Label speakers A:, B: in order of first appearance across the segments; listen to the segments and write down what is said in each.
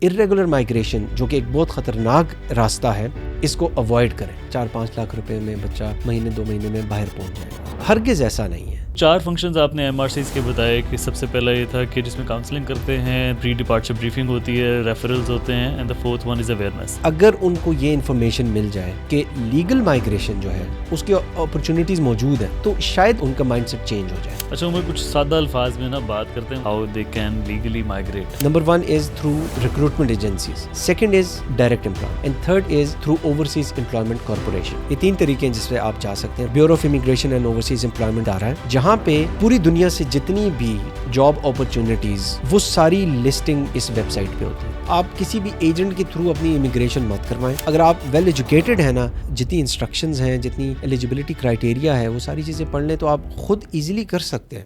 A: Irregular migration جو کہ ایک بہت خطرناک راستہ ہے, اس کو اوائڈ کریں. 4-5 لاکھ روپے میں بچہ مہینے 2 مہینے میں باہر پہنچ جائے گا. ہرگز ایسا نہیں ہے.
B: 4 فنکشنز آپ نے MRCs کے بتائے کہ سب سے پہلا یہ تھا کہ جس میں کاؤنسلنگ کرتے ہیں, پری ڈپارچر بریفنگ ہوتی ہے, ریفرلز ہوتے ہیں, and the fourth one is awareness.
A: اگر ان کو یہ انفارمیشن مل جائے کہ لیگل مائگریشن جو ہے اس کی اپرچونیٹیز موجود ہیں تو شاید ان کا مائنڈ سیٹ چینج ہو جائے.
B: اچھا عمر, کچھ سادہ الفاظ میں نا بات کرتے ہیں how they can legally migrate.
A: Number 1 is through recruitment agencies. Second is direct employment. And third is through Overseas Employment Corporation. یہ 3 طریقے ہیں جس سے آپ جا سکتے ہیں. Bureau of Immigration and Overseas Employment آ رہا ہے, جہاں پہ پوری دنیا سے جتنی بھی جاب اپرچونیٹیز وہ ساری لسٹنگ اس ویب سائٹ پہ ہوتی ہے. آپ کسی بھی ایجنٹ کے تھرو اپنی امیگریشن مت کروائیں. اگر آپ ویل ایجوکیٹڈ ہیں نا, جتنی انسٹرکشنز ہیں, جتنی ایلیجیبلٹی کرائٹیریا ہے, وہ ساری چیزیں پڑھ لیں تو آپ خود ایزیلی کر سکتے ہیں.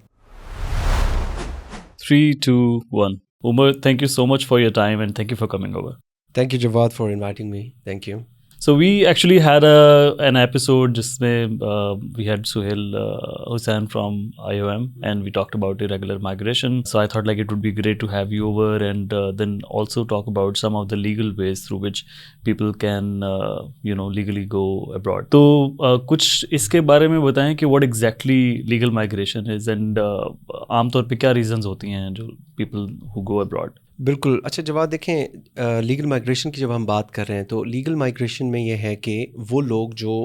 B: 3, 2, 1. Umar, thank you so much for your time and thank you for coming over.
A: Thank you, Jawad, for inviting me. Thank you.
B: So we actually had an episode جس میں we had Suhail Hussain from IOM and we talked about irregular migration. So I thought like it would be great to have you over and then also talk about some of the legal ways through which people can legally go abroad. تو کچھ اس کے بارے میں بتائیں کہ what exactly legal migration is and عام طور پہ کیا reasons ہوتی ہیں جو people who go abroad.
A: بالکل. اچھا جواب, دیکھیں لیگل مائگریشن کی جب ہم بات کر رہے ہیں تو لیگل مائگریشن میں یہ ہے کہ وہ لوگ جو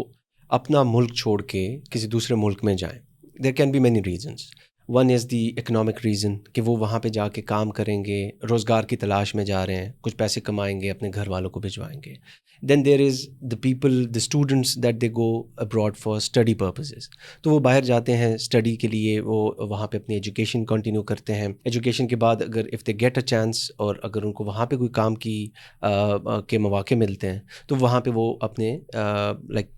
A: اپنا ملک چھوڑ کے کسی دوسرے ملک میں جائیں. There can be many reasons. One is the economic reason کہ وہ وہاں پہ جا کے کام کریں گے, روزگار کی تلاش میں جا رہے ہیں, کچھ پیسے کمائیں گے, اپنے گھر والوں کو بھجوائیں گے. Then there is the people, the students that they go abroad for study purposes. تو وہ باہر جاتے ہیں اسٹڈی کے لیے, وہ وہاں پہ اپنی ایجوکیشن کنٹینیو کرتے ہیں. ایجوکیشن کے بعد اگر if they get a chance اور اگر ان کو وہاں پہ کوئی کام کے مواقع ملتے ہیں تو وہاں پہ وہ اپنے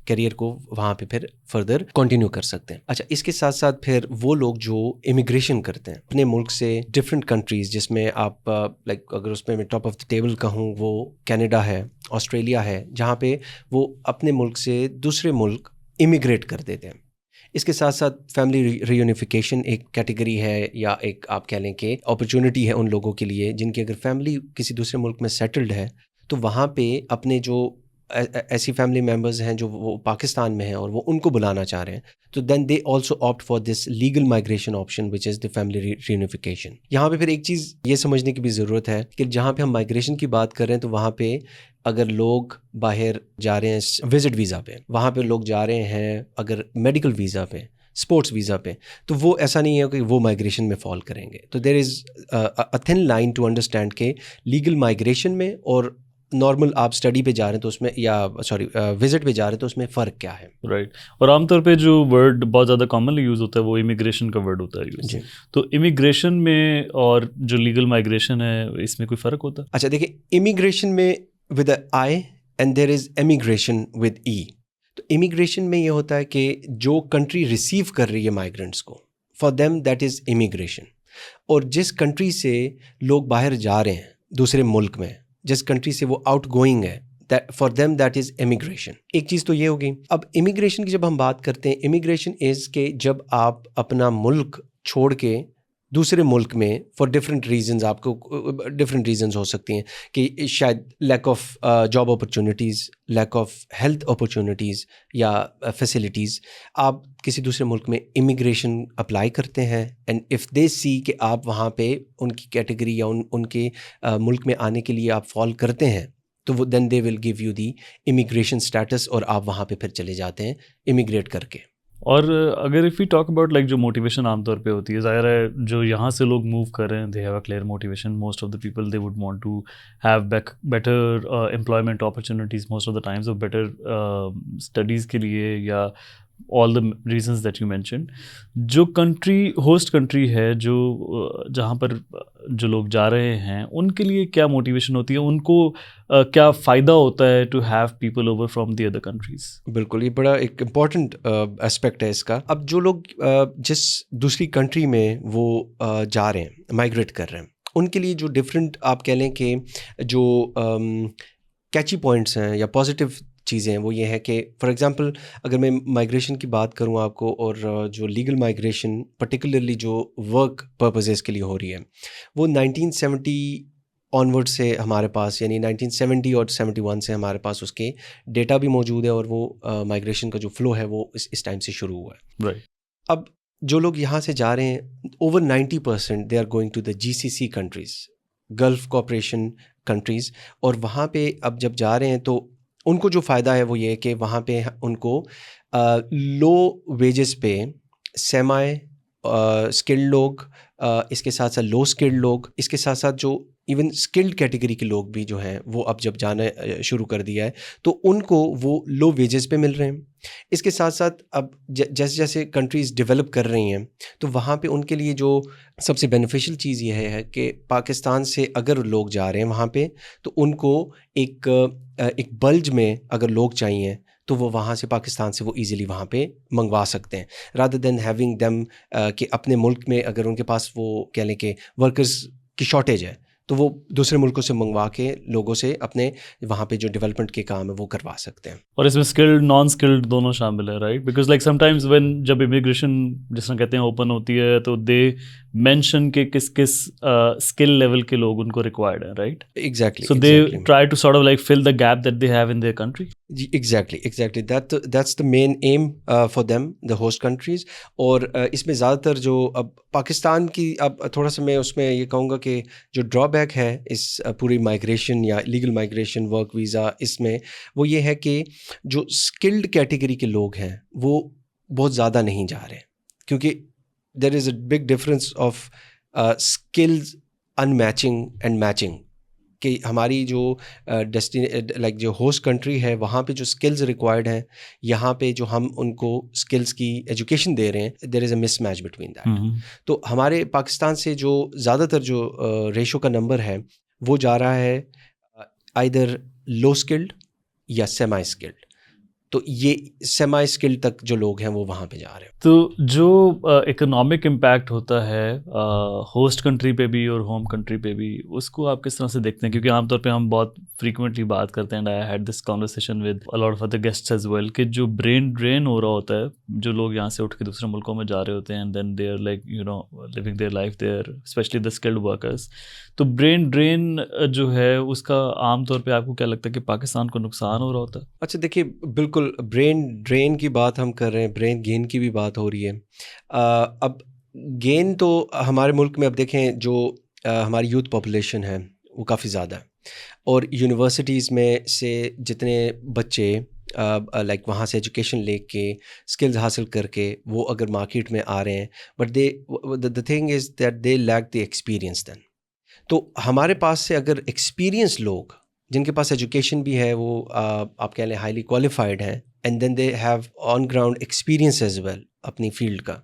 A: کیریئر کو وہاں پہ پھر فردر کنٹینیو کر سکتے ہیں. اچھا, اس کے ساتھ ساتھ پھر وہ لوگ جو امیگریشن کرتے ہیں اپنے ملک سے ڈفرینٹ کنٹریز, جس میں آپ اگر اس میں ٹاپ آف دا ٹیبل کہوں وہ کینیڈا ہے, آسٹریلیا ہے, جہاں پہ وہ اپنے ملک سے دوسرے ملک امیگریٹ کر دیتے ہیں. اس کے ساتھ ساتھ فیملی ری یونیفیکیشن ایک کیٹیگری ہے یا ایک آپ کہہ لیں کہ اپرچونٹی ہے ان لوگوں کے لیے جن کی اگر فیملی کسی دوسرے ملک میں سیٹلڈ ہے تو وہاں پہ اپنے جو ایسی فیملی ممبرز ہیں جو وہ پاکستان میں ہیں اور وہ ان کو بلانا چاہ رہے ہیں تو then they also opt for this legal migration option which is the family reunification. یہاں پہ پھر ایک چیز یہ سمجھنے کی بھی ضرورت ہے کہ جہاں پہ ہم مائگریشن کی بات کر رہے ہیں تو وہاں پہ اگر لوگ باہر جا رہے ہیں وزٹ ویزا پہ, وہاں پہ لوگ جا رہے ہیں اگر میڈیکل ویزا پہ, اسپورٹس ویزا پہ, تو وہ ایسا نہیں ہے کہ وہ مائگریشن میں فال کریں گے. تو دیر is a thin line to understand کہ لیگل مائگریشن میں اور نارمل آپ اسٹڈی پہ جا رہے ہیں تو اس میں یا وزٹ پہ جا رہے ہیں تو اس میں فرق کیا ہے.
B: رائٹ. اور عام طور پہ جو ورڈ بہت زیادہ کامنلی یوز ہوتا ہے وہ امیگریشن کا ورڈ ہوتا ہے یوز. تو امیگریشن میں اور جو لیگل مائگریشن ہے اس میں کوئی فرق ہوتا ہے؟
A: اچھا دیکھیں, امیگریشن میں with A I and there is immigration with E. تو امیگریشن میں یہ ہوتا ہے کہ جو کنٹری ریسیو کر رہی ہے مائیگرنٹس کو, for them that is immigration. اور جس کنٹری سے لوگ باہر جا رہے ہیں دوسرے ملک میں, جس کنٹری سے وہ آؤٹ گوئنگ ہے, for them that is immigration. ایک چیز تو یہ ہوگی. اب امیگریشن کی جب ہم بات کرتے ہیں, امیگریشن از کہ جب آپ اپنا ملک چھوڑ کے دوسرے ملک میں فار ڈفرینٹ ریزنز, آپ کو ڈفرینٹ ریزنز ہو سکتی ہیں کہ شاید lack of job opportunities, lack of health opportunities یا فیسلٹیز, آپ کسی دوسرے ملک میں امیگریشن اپلائی کرتے ہیں اینڈ اف دے سی کہ آپ وہاں پہ ان کی کیٹیگری یا ان کے ملک میں آنے کے لیے آپ فال کرتے ہیں تو وہ then they will give you the immigration status اور آپ وہاں پہ پھر چلے جاتے ہیں امیگریٹ کر کے.
B: اور اگر if you talk about like جو موٹیویشن عام طور پہ ہوتی ہے, ظاہر ہے جو یہاں سے لوگ موو کر رہے ہیں they have a clear motivation. Most of the people they would want to have better employment opportunities most of the times, اور بیٹر اسٹڈیز کے لیے یا all the reasons that you mentioned. جو کنٹری ہوسٹ کنٹری ہے جو جہاں پر جو لوگ جا رہے ہیں ان کے لیے کیا موٹیویشن ہوتی ہے, ان کو کیا فائدہ ہوتا ہے to have people over from the other countries?
A: بالکل, یہ بڑا ایک امپورٹنٹ اسپیکٹ ہے اس کا. اب جو لوگ جس دوسری کنٹری میں وہ جا رہے ہیں, مائگریٹ کر رہے ہیں, ان کے لیے جو ڈفرینٹ آپ کہہ لیں کہ جو کیچی پوائنٹس ہیں یا پازیٹیو چیزیں ہیں وہ یہ ہے کہ فار ایگزامپل اگر میں مائگریشن کی بات کروں آپ کو, اور جو لیگل مائگریشن پرٹیکولرلی جو ورک پرپزز کے لیے ہو رہی ہے وہ 1970 آنورڈ سے ہمارے پاس یعنی 1970 اور 71 سے ہمارے پاس اس کے ڈیٹا بھی موجود ہے اور وہ مائگریشن کا جو فلو ہے وہ اس ٹائم سے شروع ہوا ہے.
B: Right.
A: اب جو لوگ یہاں سے جا رہے ہیں over 90% they are going to the GCC countries, Gulf cooperation countries, اور وہاں پہ اب جب جا رہے ہیں تو ان کو جو فائدہ ہے وہ یہ ہے کہ وہاں پہ ان کو لو ویجز پہ سیمائی اسکلڈ لوگ, اس کے ساتھ ساتھ لو اسکلڈ لوگ, اس کے ساتھ ساتھ جو ایون اسکلڈ کیٹیگری کے لوگ بھی جو ہیں وہ اب جب جانا شروع کر دیا ہے تو ان کو وہ لو ویجز پہ مل رہے ہیں. اس کے ساتھ ساتھ اب جیسے جیسے کنٹریز ڈیولپ کر رہی ہیں تو وہاں پہ ان کے لیے جو سب سے بینیفیشل چیز یہ ہے کہ پاکستان سے اگر لوگ جا رہے ہیں وہاں پہ تو ان کو ایک بلج میں اگر لوگ چاہیے تو وہ وہاں سے پاکستان سے وہ ایزیلی وہاں پہ منگوا سکتے ہیں, رادر دین ہیونگ دیم کہ اپنے ملک میں اگر ان کے پاس وہ کہہ لیں کہ ورکرز کی شارٹیج ہے تو وہ دوسرے ملکوں سے منگوا کے لوگوں سے اپنے وہاں پہ جو ڈیولپمنٹ کے کام ہے وہ کروا سکتے ہیں.
B: اور اس میں اسکلڈ نان اسکلڈ دونوں شامل ہے, right? Because like some times when جب امیگریشن جس طرح کہتے ہیں اوپن ہوتی ہے تو دے مینشن کہ کس کس اسکل لیول کے لوگ ان کو ریکوائرڈ ہیں, right?
A: Exactly.
B: So they try to sort of like fill the gap that they have in their country.
A: جی exactly that's the main aim for them the host countries. اور اس میں زیادہ تر جو اب پاکستان کی اب تھوڑا سا میں اس میں یہ کہوں گا کہ جو ڈرا بیک ہے اس پوری مائگریشن یا لیگل مائگریشن ورک ویزا اس میں وہ یہ ہے کہ جو اسکلڈ کیٹیگری کے لوگ ہیں وہ بہت زیادہ نہیں جا رہے کیونکہ there is a big difference of skills in matching and matching, کہ ہماری جو لائک جو ہوسٹ کنٹری ہے وہاں پہ جو اسکلز ریکوائرڈ ہیں یہاں پہ جو ہم ان کو اسکلز کی ایجوکیشن دے رہے ہیں دیر is a miss match between that. تو ہمارے پاکستان سے جو زیادہ تر جو ریشو کا نمبر ہے وہ جا رہا ہے آئیدر لو اسکلڈ یا سیمائی اسکلڈ, تو یہ سیمائی اسکلڈ تک جو لوگ ہیں وہ وہاں پہ جا رہے ہیں.
B: تو جو اکنامک امپیکٹ ہوتا ہے ہوسٹ کنٹری پہ بھی اور ہوم کنٹری پہ بھی, اس کو آپ کس طرح سے دیکھتے ہیں؟ کیونکہ عام طور پہ ہم بہت فریکوینٹلی بات کرتے ہیں, and I had this conversation with a lot of other guests as well, کہ جو برین ڈرین ہو رہا ہوتا ہے, جو لوگ یہاں سے اٹھ کے دوسرے ملکوں میں جا رہے ہوتے ہیں and then they are like you know living their life there, especially the skilled workers. تو برین ڈرین جو ہے اس کا عام طور پہ آپ کو کیا لگتا ہے کہ پاکستان کو نقصان ہو رہا ہوتا ہے؟
A: اچھا دیکھیے, بالکل برین ڈرین کی بات ہم کر رہے ہیں, برین گین کی بھی بات ہو رہی ہے. اب گین تو ہمارے ملک میں اب دیکھیں جو ہماری یوتھ پاپولیشن ہے وہ کافی زیادہ ہے, اور یونیورسٹیز میں سے جتنے بچے لائک وہاں سے ایجوکیشن لے کے اسکلز حاصل کر کے وہ اگر مارکیٹ میں آ رہے ہیں, but the thing is that they lack the experience then. تو ہمارے پاس سے اگر ایکسپیرئنس لوگ جن کے پاس ایجوکیشن بھی ہے وہ آپ کہہ لیں ہائیلی کوالیفائڈ ہیں, and then they have on ground experience as well اپنی فیلڈ کا,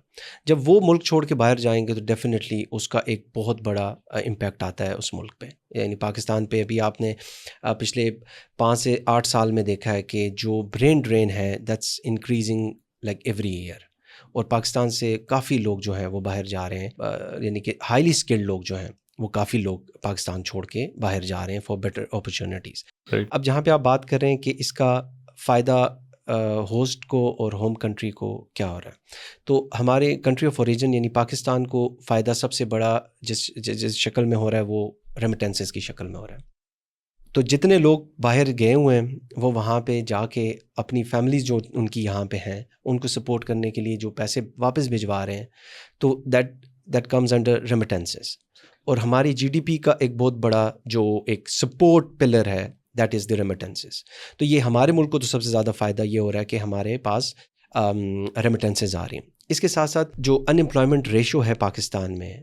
A: جب وہ ملک چھوڑ کے باہر جائیں گے تو ڈیفینیٹلی اس کا ایک بہت بڑا امپیکٹ آتا ہے اس ملک پہ. یعنی پاکستان پہ ابھی آپ نے پچھلے 5 سے 8 سال میں دیکھا ہے کہ جو برین ڈرین ہے that's increasing like every year, اور پاکستان سے کافی لوگ جو ہیں وہ باہر جا رہے ہیں, یعنی کہ ہائیلی اسکلڈ لوگ جو ہیں وہ کافی لوگ پاکستان چھوڑ کے باہر جا رہے ہیں فار بیٹر اپرچونیٹیز. اب جہاں پہ آپ بات کر رہے ہیں کہ اس کا فائدہ ہوسٹ کو اور ہوم کنٹری کو کیا ہو رہا ہے, تو ہمارے کنٹری آف اوریجن یعنی پاکستان کو فائدہ سب سے بڑا جس شکل میں ہو رہا ہے وہ ریمیٹنسز کی شکل میں ہو رہا ہے. تو جتنے لوگ باہر گئے ہوئے ہیں وہ وہاں پہ جا کے اپنی فیملیز جو ان کی یہاں پہ ہیں ان کو سپورٹ کرنے کے لیے جو پیسے واپس بھجوا رہے ہیں, تو دیٹ کمز انڈر ریمیٹنسز. اور ہماری جی ڈی پی کا ایک بہت بڑا جو ایک سپورٹ پلر ہے دیٹ از دی ریمیٹنسز. تو یہ ہمارے ملک کو تو سب سے زیادہ فائدہ یہ ہو رہا ہے کہ ہمارے پاس ریمیٹنسز آ رہی ہیں. اس کے ساتھ ساتھ جو ان امپلائمنٹ ریشو ہے پاکستان میں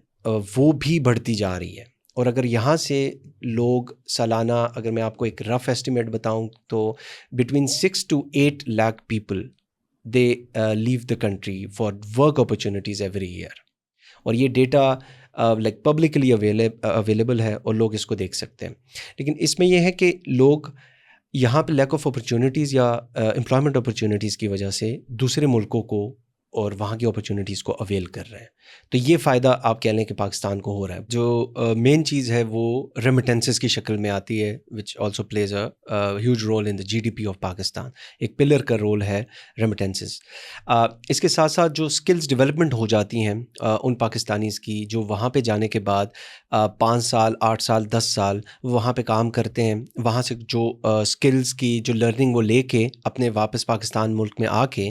A: وہ بھی بڑھتی جا رہی ہے, اور اگر یہاں سے لوگ سالانہ اگر میں آپ کو ایک رف ایسٹیمیٹ بتاؤں تو between 6 to 8 lakh people they leave the country for work opportunities every year. اور یہ ڈیٹا لائک پبلکلی اویلیبل ہے اور لوگ اس کو دیکھ سکتے ہیں. لیکن اس میں یہ ہے کہ لوگ یہاں پہ لیک آف اپرچونیٹیز یا امپلائمنٹ اپرچونیٹیز کی وجہ سے دوسرے ملکوں کو اور وہاں کی اپرچونیٹیز کو اویل کر رہے ہیں. تو یہ فائدہ آپ کہہ لیں کہ پاکستان کو ہو رہا ہے. جو مین چیز ہے وہ ریمیٹنسز کی شکل میں آتی ہے, which also plays a huge role in the GDP of Pakistan. ایک پلر کا رول ہے ریمیٹنسز. اس کے ساتھ ساتھ جو اسکلز ڈیولپمنٹ ہو جاتی ہیں ان پاکستانیز کی, جو وہاں پہ جانے کے بعد 5 سال 8 سال 10 سال وہاں پہ کام کرتے ہیں, وہاں سے جو اسکلز کی جو لرننگ وہ لے کے اپنے واپس پاکستان ملک میں آ کے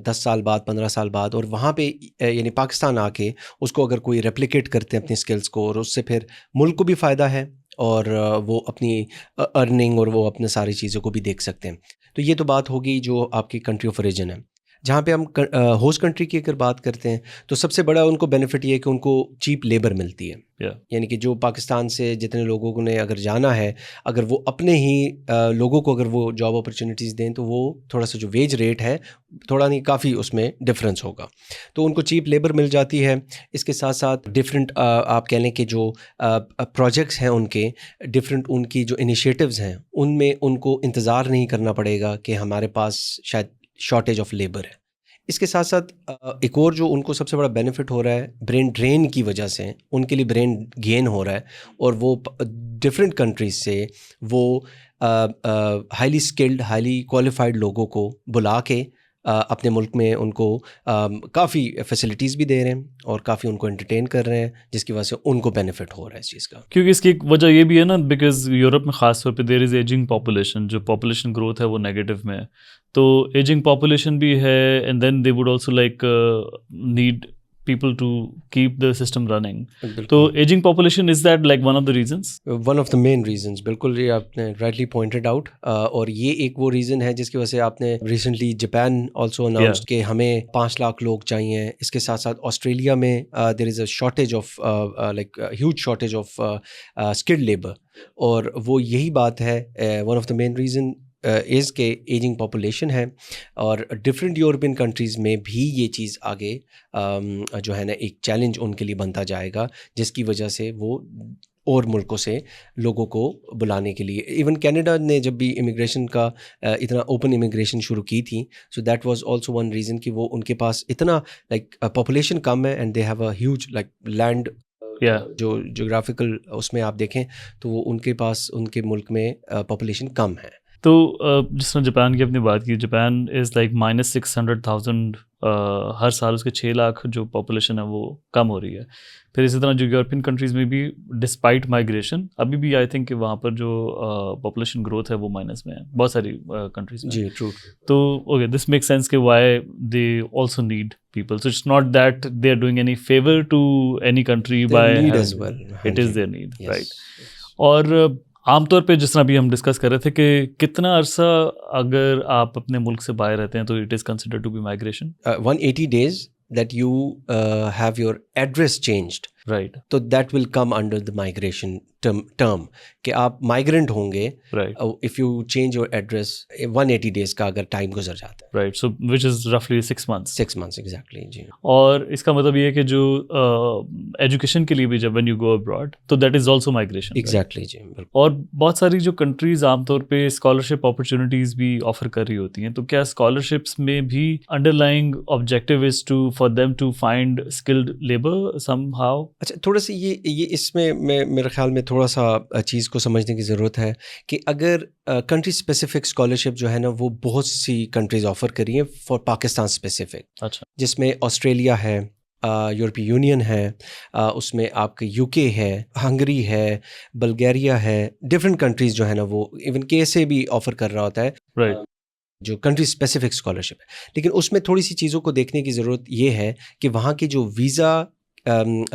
A: 10 سال بعد 15 سال بعد, اور وہاں پہ یعنی پاکستان آ کے اس کو اگر کوئی ریپلیکیٹ کرتے ہیں اپنی اسکلس کو, اور اس سے پھر ملک کو بھی فائدہ ہے اور وہ اپنی ارننگ اور وہ اپنے ساری چیزوں کو بھی دیکھ سکتے ہیں. تو یہ تو بات ہوگی جو آپ کی کنٹری آف اوریجن ہے. جہاں پہ ہم ہوسٹ کنٹری کی اگر بات کرتے ہیں تو سب سے بڑا ان کو بینیفٹ یہ ہے کہ ان کو چیپ لیبر ملتی ہے. یعنی کہ جو پاکستان سے جتنے لوگوں نے اگر جانا ہے, اگر وہ اپنے ہی لوگوں کو اگر وہ جاب اپرچونیٹیز دیں تو وہ تھوڑا سا جو ویج ریٹ ہے تھوڑا نہیں کافی اس میں ڈفرینس ہوگا, تو ان کو چیپ لیبر مل جاتی ہے. اس کے ساتھ ساتھ ڈفرینٹ آپ کہہ لیں کہ جو پروجیکٹس ہیں ان کے ڈفرینٹ, ان کی جو انیشیٹوز ہیں ان میں ان کو انتظار نہیں کرنا پڑے گا کہ ہمارے پاس شاید شارٹیج آف لیبر ہے. اس کے ساتھ ساتھ ایک اور جو ان کو سب سے بڑا بینیفٹ ہو رہا ہے برین ڈرین کی وجہ سے, ان کے لیے برین گین ہو رہا ہے, اور وہ ڈفرینٹ کنٹریز سے وہ ہائیلی اسکلڈ ہائیلی کوالیفائڈ لوگوں کو بلا کے اپنے ملک میں ان کو کافی فیسلٹیز بھی دے رہے ہیں اور کافی ان کو انٹرٹین کر رہے ہیں, جس کی وجہ سے ان کو بینیفٹ ہو رہا ہے اس چیز کا.
B: کیونکہ اس کی ایک وجہ یہ بھی ہے نا, بیکاز یورپ میں خاص طور پہ دیر از ایجنگ پاپولیشن, جو پاپولیشن گروتھ ہے وہ نیگیٹو میں ہے, تو ایجنگ پاپولیشن بھی ہے, and then they would also like need people to keep the system running. تو aging population, is that like one of the reasons?
A: One of the main reasons. بالکل یہ آپ نے rightly pointed out. اور یہ ایک وہ ریزن ہے جس کی وجہ سے آپ نے ریسنٹلی جاپان آلسو اناؤنسڈ کہ ہمیں 5 لاکھ لوگ چاہیے. اس کے ساتھ ساتھ آسٹریلیا میں there is a shortage of like huge shortage of skilled labor. اور وہ یہی بات ہے, one of the main reason از کہ ایجنگ پاپولیشن ہے, اور ڈفرینٹ یورپین کنٹریز میں بھی یہ چیز آگے جو ہے نا ایک چیلنج ان کے لیے بنتا جائے گا, جس کی وجہ سے وہ اور ملکوں سے لوگوں کو بلانے کے لیے, ایون کینیڈا نے جب بھی امیگریشن کا اتنا اوپن امیگریشن شروع کی تھی, so that was also one reason کہ وہ ان کے پاس اتنا لائک پاپولیشن کم ہے and they have a huge like land, جو جغرافیکل اس میں آپ دیکھیں تو وہ ان کے پاس ان کے ملک میں پاپولیشن کم ہے.
B: تو جس طرح جاپان کی اپنی بات کی, جاپان از لائک -600,000 ہر سال, اس کے 6 لاکھ جو پاپولیشن ہے وہ کم ہو رہی ہے. پھر اسی طرح جو یورپین کنٹریز میں بھی ڈسپائٹ مائگریشن ابھی بھی آئی تھنک کہ وہاں پر جو پاپولیشن گروتھ ہے وہ مائنس میں ہے بہت ساری کنٹریز میں.
A: جی ٹرو.
B: تو اوکے, دس میک سینس کہ why they also need people. So it's not that they are doing any favor to any country by
A: need as well.
B: It is their need, right? اور عام طور پہ جس طرح بھی ہم ڈسکس کر رہے تھے کہ کتنا عرصہ اگر آپ اپنے ملک سے باہر رہتے ہیں تو it is considered to be migration.
A: 180 days that you have your address changed.
B: Right.
A: So that will come under the migration term کہ آپ مائگرنٹ ہوں گے if you change your address 180 days کا اگر ٹائم گزر جاتا ہے.
B: Right. So which is roughly 6 months.
A: 6 months exactly. جی.
B: اور اس کا مطلب یہ ہے کہ جو ایجوکیشن کے لیے بھی جب when you go abroad تو that is also migration.
A: Exactly. جی بالکل.
B: اور بہت ساری جو کنٹریز عام طور پہ اسکالرشپ اپرچونیٹیز بھی آفر کر رہی ہوتی ہیں, تو کیا اسکالرشپس میں بھی underlying objective is to for them to find skilled labour somehow?
A: اچھا, تھوڑا سا یہ اس میں میرے خیال میں تھوڑا سا چیز کو سمجھنے کی ضرورت ہے کہ اگر کنٹری اسپیسیفک اسکالرشپ جو ہے نا وہ بہت سی کنٹریز آفر کری ہیں فار پاکستان اسپیسیفک.
B: اچھا.
A: جس میں آسٹریلیا ہے, یورپی یونین ہے, اس میں آپ کے UK ہے, ہنگری ہے, بلگیریا ہے, ڈفرینٹ کنٹریز جو ہے نا وہ ایون KSA بھی آفر کر رہا ہوتا ہے جو کنٹری اسپیسیفک اسکالرشپ ہے. لیکن اس میں تھوڑی سی چیزوں کو دیکھنے کی ضرورت یہ ہے کہ وہاں کی جو ویزا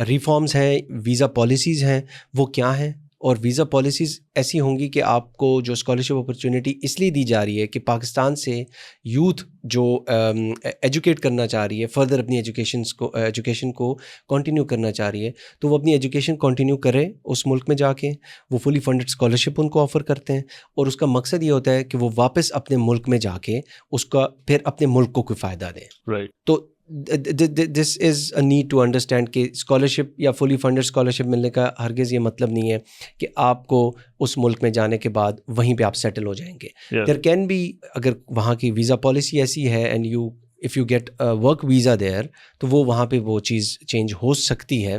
A: ریفارمز ہیں, ویزا پالیسیز ہیں, وہ کیا ہیں, اور ویزا پالیسیز ایسی ہوں گی کہ آپ کو جو اسکالرشپ اپرچونیٹی اس لیے دی جا رہی ہے کہ پاکستان سے یوتھ جو ایجوکیٹ کرنا چاہ رہی ہے, فردر اپنی ایجوکیشن کو کنٹینیو کرنا چاہ رہی ہے, تو وہ اپنی ایجوکیشن کنٹینیو کرے اس ملک میں جا کے. وہ فلی فنڈڈ اسکالرشپ ان کو آفر کرتے ہیں, اور اس کا مقصد یہ ہوتا ہے کہ وہ واپس اپنے ملک میں جا کے اس کا پھر اپنے ملک کو کوئی فائدہ دیں. تو this is a need to understand کہ اسکالرشپ یا فلی فنڈڈ اسکالرشپ ملنے کا ہرگز یہ مطلب نہیں ہے کہ آپ کو اس ملک میں جانے کے بعد وہیں پہ آپ سیٹل ہو جائیں گے. دیر کین بی, اگر وہاں کی ویزا پالیسی ایسی ہے and you if you get work visa there تو وہ وہاں پہ وہ چیز چینج ہو سکتی ہے.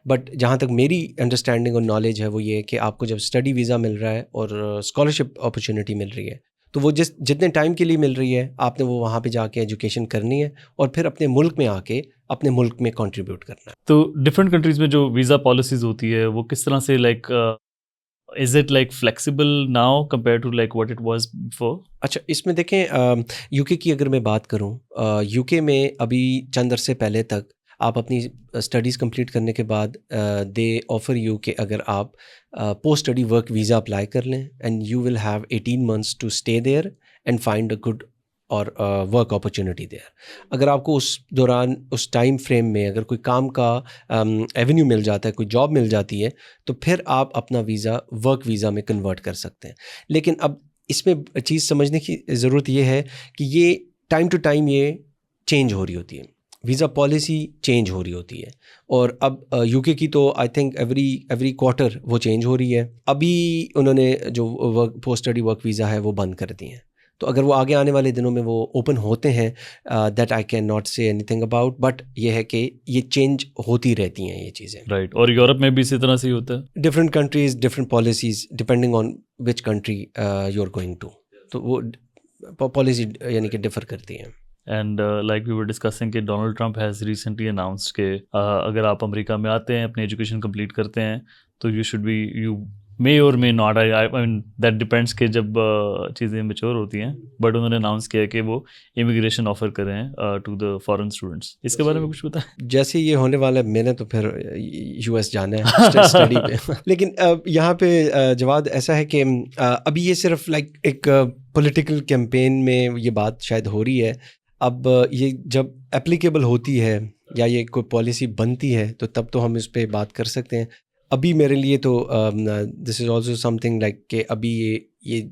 A: بٹ جہاں تک میری انڈرسٹینڈنگ اور نالج ہے وہ یہ ہے کہ آپ کو جب اسٹڈی ویزا مل رہا ہے اور اسکالرشپ اپرچونیٹی مل رہی ہے تو وہ جتنے ٹائم کے لیے مل رہی ہے آپ نے وہ وہاں پہ جا کے ایجوکیشن کرنی ہے اور پھر اپنے ملک میں آ کے اپنے ملک میں کنٹریبیوٹ کرنا ہے.
B: تو ڈفرینٹ کنٹریز میں جو ویزا پالیسیز ہوتی ہے وہ کس طرح سے like is it like flexible now compare to like what it was before?
A: اچھا اس میں دیکھیں یو کے کی اگر میں بات کروں یو کے میں ابھی چند عرصے پہلے تک آپ اپنی اسٹڈیز کمپلیٹ کرنے کے بعد دے آفر یو کہ اگر آپ post study work visa apply کر لیں and you will have 18 months to stay there and find a good اور ورک اپرچونیٹی دیئر. اگر آپ کو اس دوران اس ٹائم فریم میں اگر کوئی کام کا ایونیو مل جاتا ہے, کوئی جاب مل جاتی ہے, تو پھر آپ اپنا ویزا ورک ویزا میں کنورٹ کر سکتے ہیں. لیکن اب اس میں چیز سمجھنے کی ضرورت یہ ہے کہ یہ ٹائم ٹو ٹائم یہ چینج ہو رہی ہوتی ہے, ویزا پالیسی چینج ہو رہی ہوتی ہے. اور اب یو کے کی تو آئی تھنک ایوری کوارٹر وہ چینج ہو رہی ہے. ابھی انہوں نے جو پوسٹ اسٹڈی ورک ویزا ہے وہ بند کر دی ہیں, تو اگر وہ آگے آنے والے دنوں میں وہ اوپن ہوتے ہیں دیٹ آئی کین ناٹ سے اینی تھنگ اباؤٹ, بٹ یہ ہے کہ یہ چینج ہوتی رہتی ہیں یہ چیزیں.
B: رائٹ. اور یورپ میں بھی اسی طرح سے ہی ہوتا ہے,
A: different countries different policies depending on which country you are going to, تو وہ پالیسی یعنی کہ ڈفر کرتی ہیں.
B: And like we were discussing کہ Donald Trump has recently announced کہ اگر آپ امریکہ میں آتے ہیں اپنی ایجوکیشن کمپلیٹ کرتے ہیں تو you should be you may or may not, I mean that depends کہ جب چیزیں میچور ہوتی ہیں, بٹ انہوں نے اناؤنس کیا کہ وہ امیگریشن آفر کریں ٹو دا فارن اسٹوڈنٹس. اس کے بارے میں کچھ بتائیں.
A: جیسے یہ ہونے والا ہے میں نے تو پھر یو ایس جانا ہے اسٹڈی پہ. لیکن یہاں پہ جواد ایسا ہے کہ ابھی یہ صرف لائک ایک پولیٹیکل کیمپین میں یہ بات شاید ہو رہی ہے. اب یہ جب اپلیکیبل ہوتی ہے یا یہ کوئی پالیسی بنتی ہے تو تب تو ہم اس پہ بات کر سکتے ہیں. ابھی میرے لیے تو this is also something like کہ ابھی یہ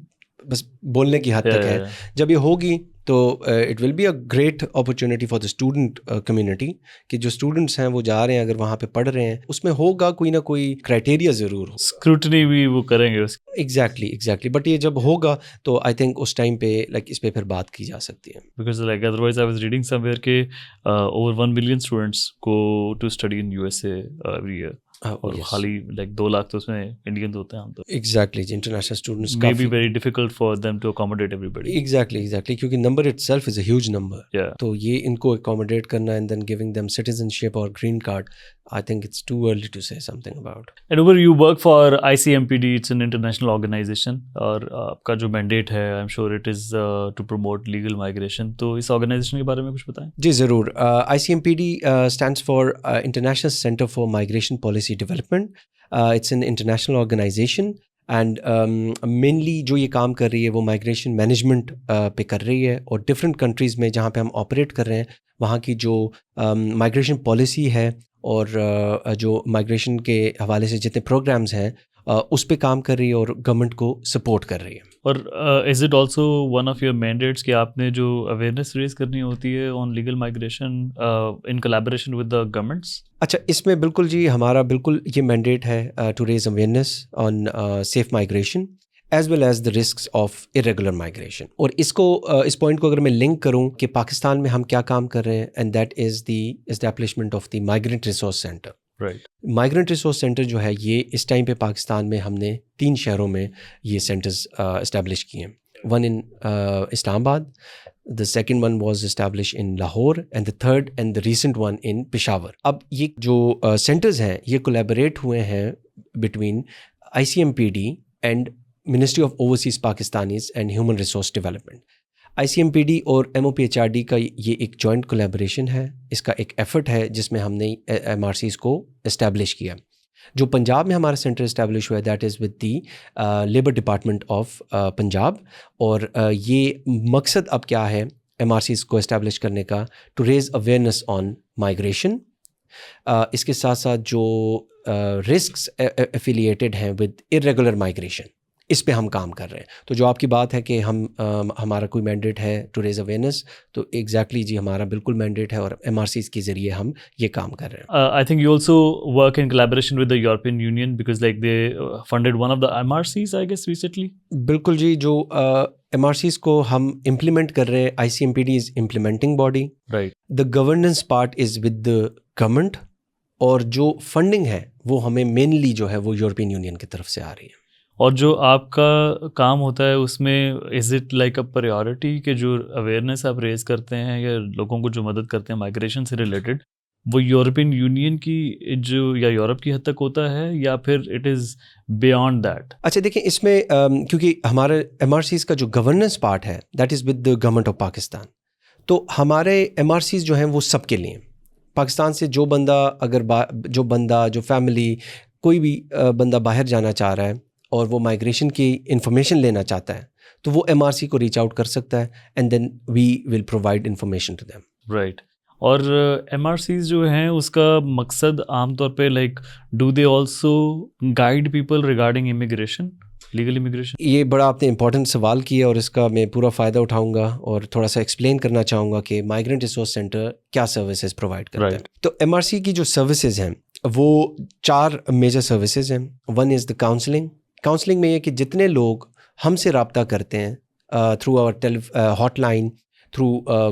A: بس بولنے کی حد تک ہے. جب یہ ہوگی تو it will be a great opportunity for the student community کہ جو اسٹوڈنٹس ہیں وہ جا رہے ہیں اگر وہاں پہ پڑھ رہے ہیں اس میں ہوگا کوئی نہ کوئی کرائٹیریا ضرور ہو,
B: اسکروٹنی بھی وہ کریں گے.
A: ایگزیکٹلی بٹ یہ جب ہوگا تو آئی تھنک اس ٹائم پہ لائک اس پہ پھر بات کی جا سکتی ہے.
B: Because like otherwise I was reading somewhere کہ اوور 1 million اسٹوڈنٹس کو to study in USA every year, اور خالی لائک 2 لاکھ تو اس میں انڈینز ہوتے ہیں.
A: Exactly international students
B: may be very difficult for them to accommodate everybody.
A: Exactly کیونکہ number itself is a huge number. تو یہ ان کو اکوموڈیٹ کرنا and then giving them citizenship اور green card, I think it's too early to say something about.
B: And over you work for ICMPD, it's an international organization, اور آپ کا جو مینڈیٹ ہے I'm sure it is to promote legal migration. تو اس organization کے بارے میں کچھ بتائیں.
A: جی ضرور. ICMPD stands for International Center for Migration Policy Development. It's an international organization and mainly جو یہ کام کر رہی ہے وہ مائگریشن مینجمنٹ پہ کر رہی ہے, اور ڈفرینٹ کنٹریز میں جہاں پہ ہم آپریٹ کر رہے ہیں وہاں کی جو مائگریشن پالیسی ہے اور جو مائگریشن کے حوالے سے جتنے پروگرامز ہیں اس پہ کام کر رہی ہے اور گورنمنٹ کو سپورٹ کر رہی ہے.
B: اور is it also one of your mandates کہ آپ نے جو اویئرنیس ریز کرنی ہوتی ہے on legal migration in collaboration with the governments?
A: اچھا اس میں بالکل جی ہمارا بالکل یہ مینڈیٹ ہے to raise awareness on safe migration as well as the risks of irregular migration. اور اس پوائنٹ کو اگر میں لنک کروں کہ پاکستان میں ہم کیا کام کر رہے ہیں, and that is the establishment of the migrant resource centre. Migrant resource centre جو ہے یہ اس ٹائم پہ پاکستان میں ہم نے 3 شہروں میں یہ سینٹرز اسٹیبلش کیے ہیں. ون ان اسلام آباد, the second one was established in Lahore, and the third and the recent one in Peshawar. اب یہ جو سینٹرز ہیں یہ کولیبوریٹ ہوئے ہیں between ICMPD and ministry of overseas Pakistanis and human resource development. ICMPD اور MOPHRD کا یہ ایک جوائنٹ کولیبوریشن ہے, اس کا ایک ایفرٹ ہے جس میں ہم نے MRCs کو اسٹیبلش کیا. جو پنجاب میں ہمارا سینٹر اسٹیبلش ہوا ہے that is with the labour department of Punjab, اور یہ مقصد اب کیا ہے MRCs کو اسٹیبلش کرنے کا, to raise awareness on migration. اس کے ساتھ ساتھ جو رسکس ایفیلیٹڈ ہیں ود ارریگولر مائگریشن اس پہ ہم کام کر رہے ہیں. تو جو آپ کی بات ہے کہ ہمارا کوئی مینڈیٹ ہے ٹو ریز اویئرنیس, تو ایگزیکٹلی جی ہمارا بالکل مینڈیٹ ہے اور MRCs کے ذریعے ہم یہ کام کر رہے ہیں.
B: I think you also work in collaboration with the European Union because like they funded one of the MRCs I guess recently.
A: بالکل جی, جو MRCs کو ہم امپلیمنٹ کر رہے ہیں. ICMPD is implementing body.
B: Right.
A: The governance part is with the government, اور جو funding ہے وہ ہمیں مینلی جو ہے وہ یورپین یونین کی طرف سے آ رہی ہے.
B: اور جو آپ کا کام ہوتا ہے اس میں از اٹ لائک اے پریورٹی کہ جو اویئرنیس آپ ریز کرتے ہیں یا لوگوں کو جو مدد کرتے ہیں مائگریشن سے ریلیٹڈ, وہ یورپین یونین کی جو یا یورپ کی حد تک ہوتا ہے یا پھر اٹ از بیانڈ دیٹ؟
A: اچھا دیکھیں, اس میں کیونکہ ہمارے MRCs کا جو گورننس پارٹ ہے that is with the government of Pakistan, تو ہمارے MRCs جو ہیں وہ سب کے لیے. پاکستان سے جو بندہ جو فیملی کوئی بھی بندہ باہر جانا چاہ رہا ہے اور وہ مائگریشن کی انفارمیشن لینا چاہتا ہے تو وہ MRC کو ریچ آؤٹ کر سکتا ہے, and then we will provide information to them.
B: Right. اور MRCs جو ہیں اس کا مقصد عام طور پہ like do they also guide people regarding immigration, legal immigration? یہ
A: بڑا آپ نے امپورٹنٹ سوال کیا اور اس کا میں پورا فائدہ اٹھاؤں گا اور تھوڑا سا ایکسپلین کرنا چاہوں گا کہ مائیگرنٹ ریسورس سینٹر کیا سروسز پرووائڈ کرتا ہے. تو MRC کی جو سروسز ہیں وہ 4 میجر سروسز ہیں. One is the counselling. Counselling میں یہ کہ جتنے لوگ ہم سے رابطہ کرتے ہیں through our hotline, through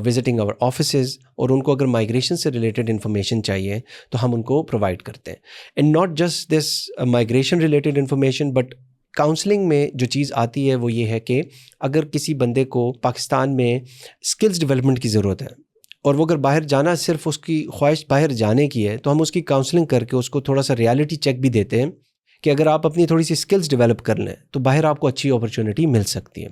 A: visiting our offices, اور ان کو اگر مائگریشن سے ریلیٹڈ انفارمیشن چاہیے تو ہم ان کو پرووائڈ کرتے ہیں. And not just this migration related information, but counselling میں جو چیز آتی ہے وہ یہ ہے کہ اگر کسی بندے کو پاکستان میں اسکلز ڈیولپمنٹ کی ضرورت ہے اور وہ اگر باہر جانا صرف اس کی خواہش باہر جانے کی ہے, تو ہم اس کی کاؤنسلنگ کر کے اس کو تھوڑا سا ریالٹی چیک بھی دیتے ہیں کہ اگر آپ اپنی تھوڑی سی اسکلز ڈیولپ کر لیں تو باہر آپ کو اچھی اپرچونٹی مل سکتی ہے.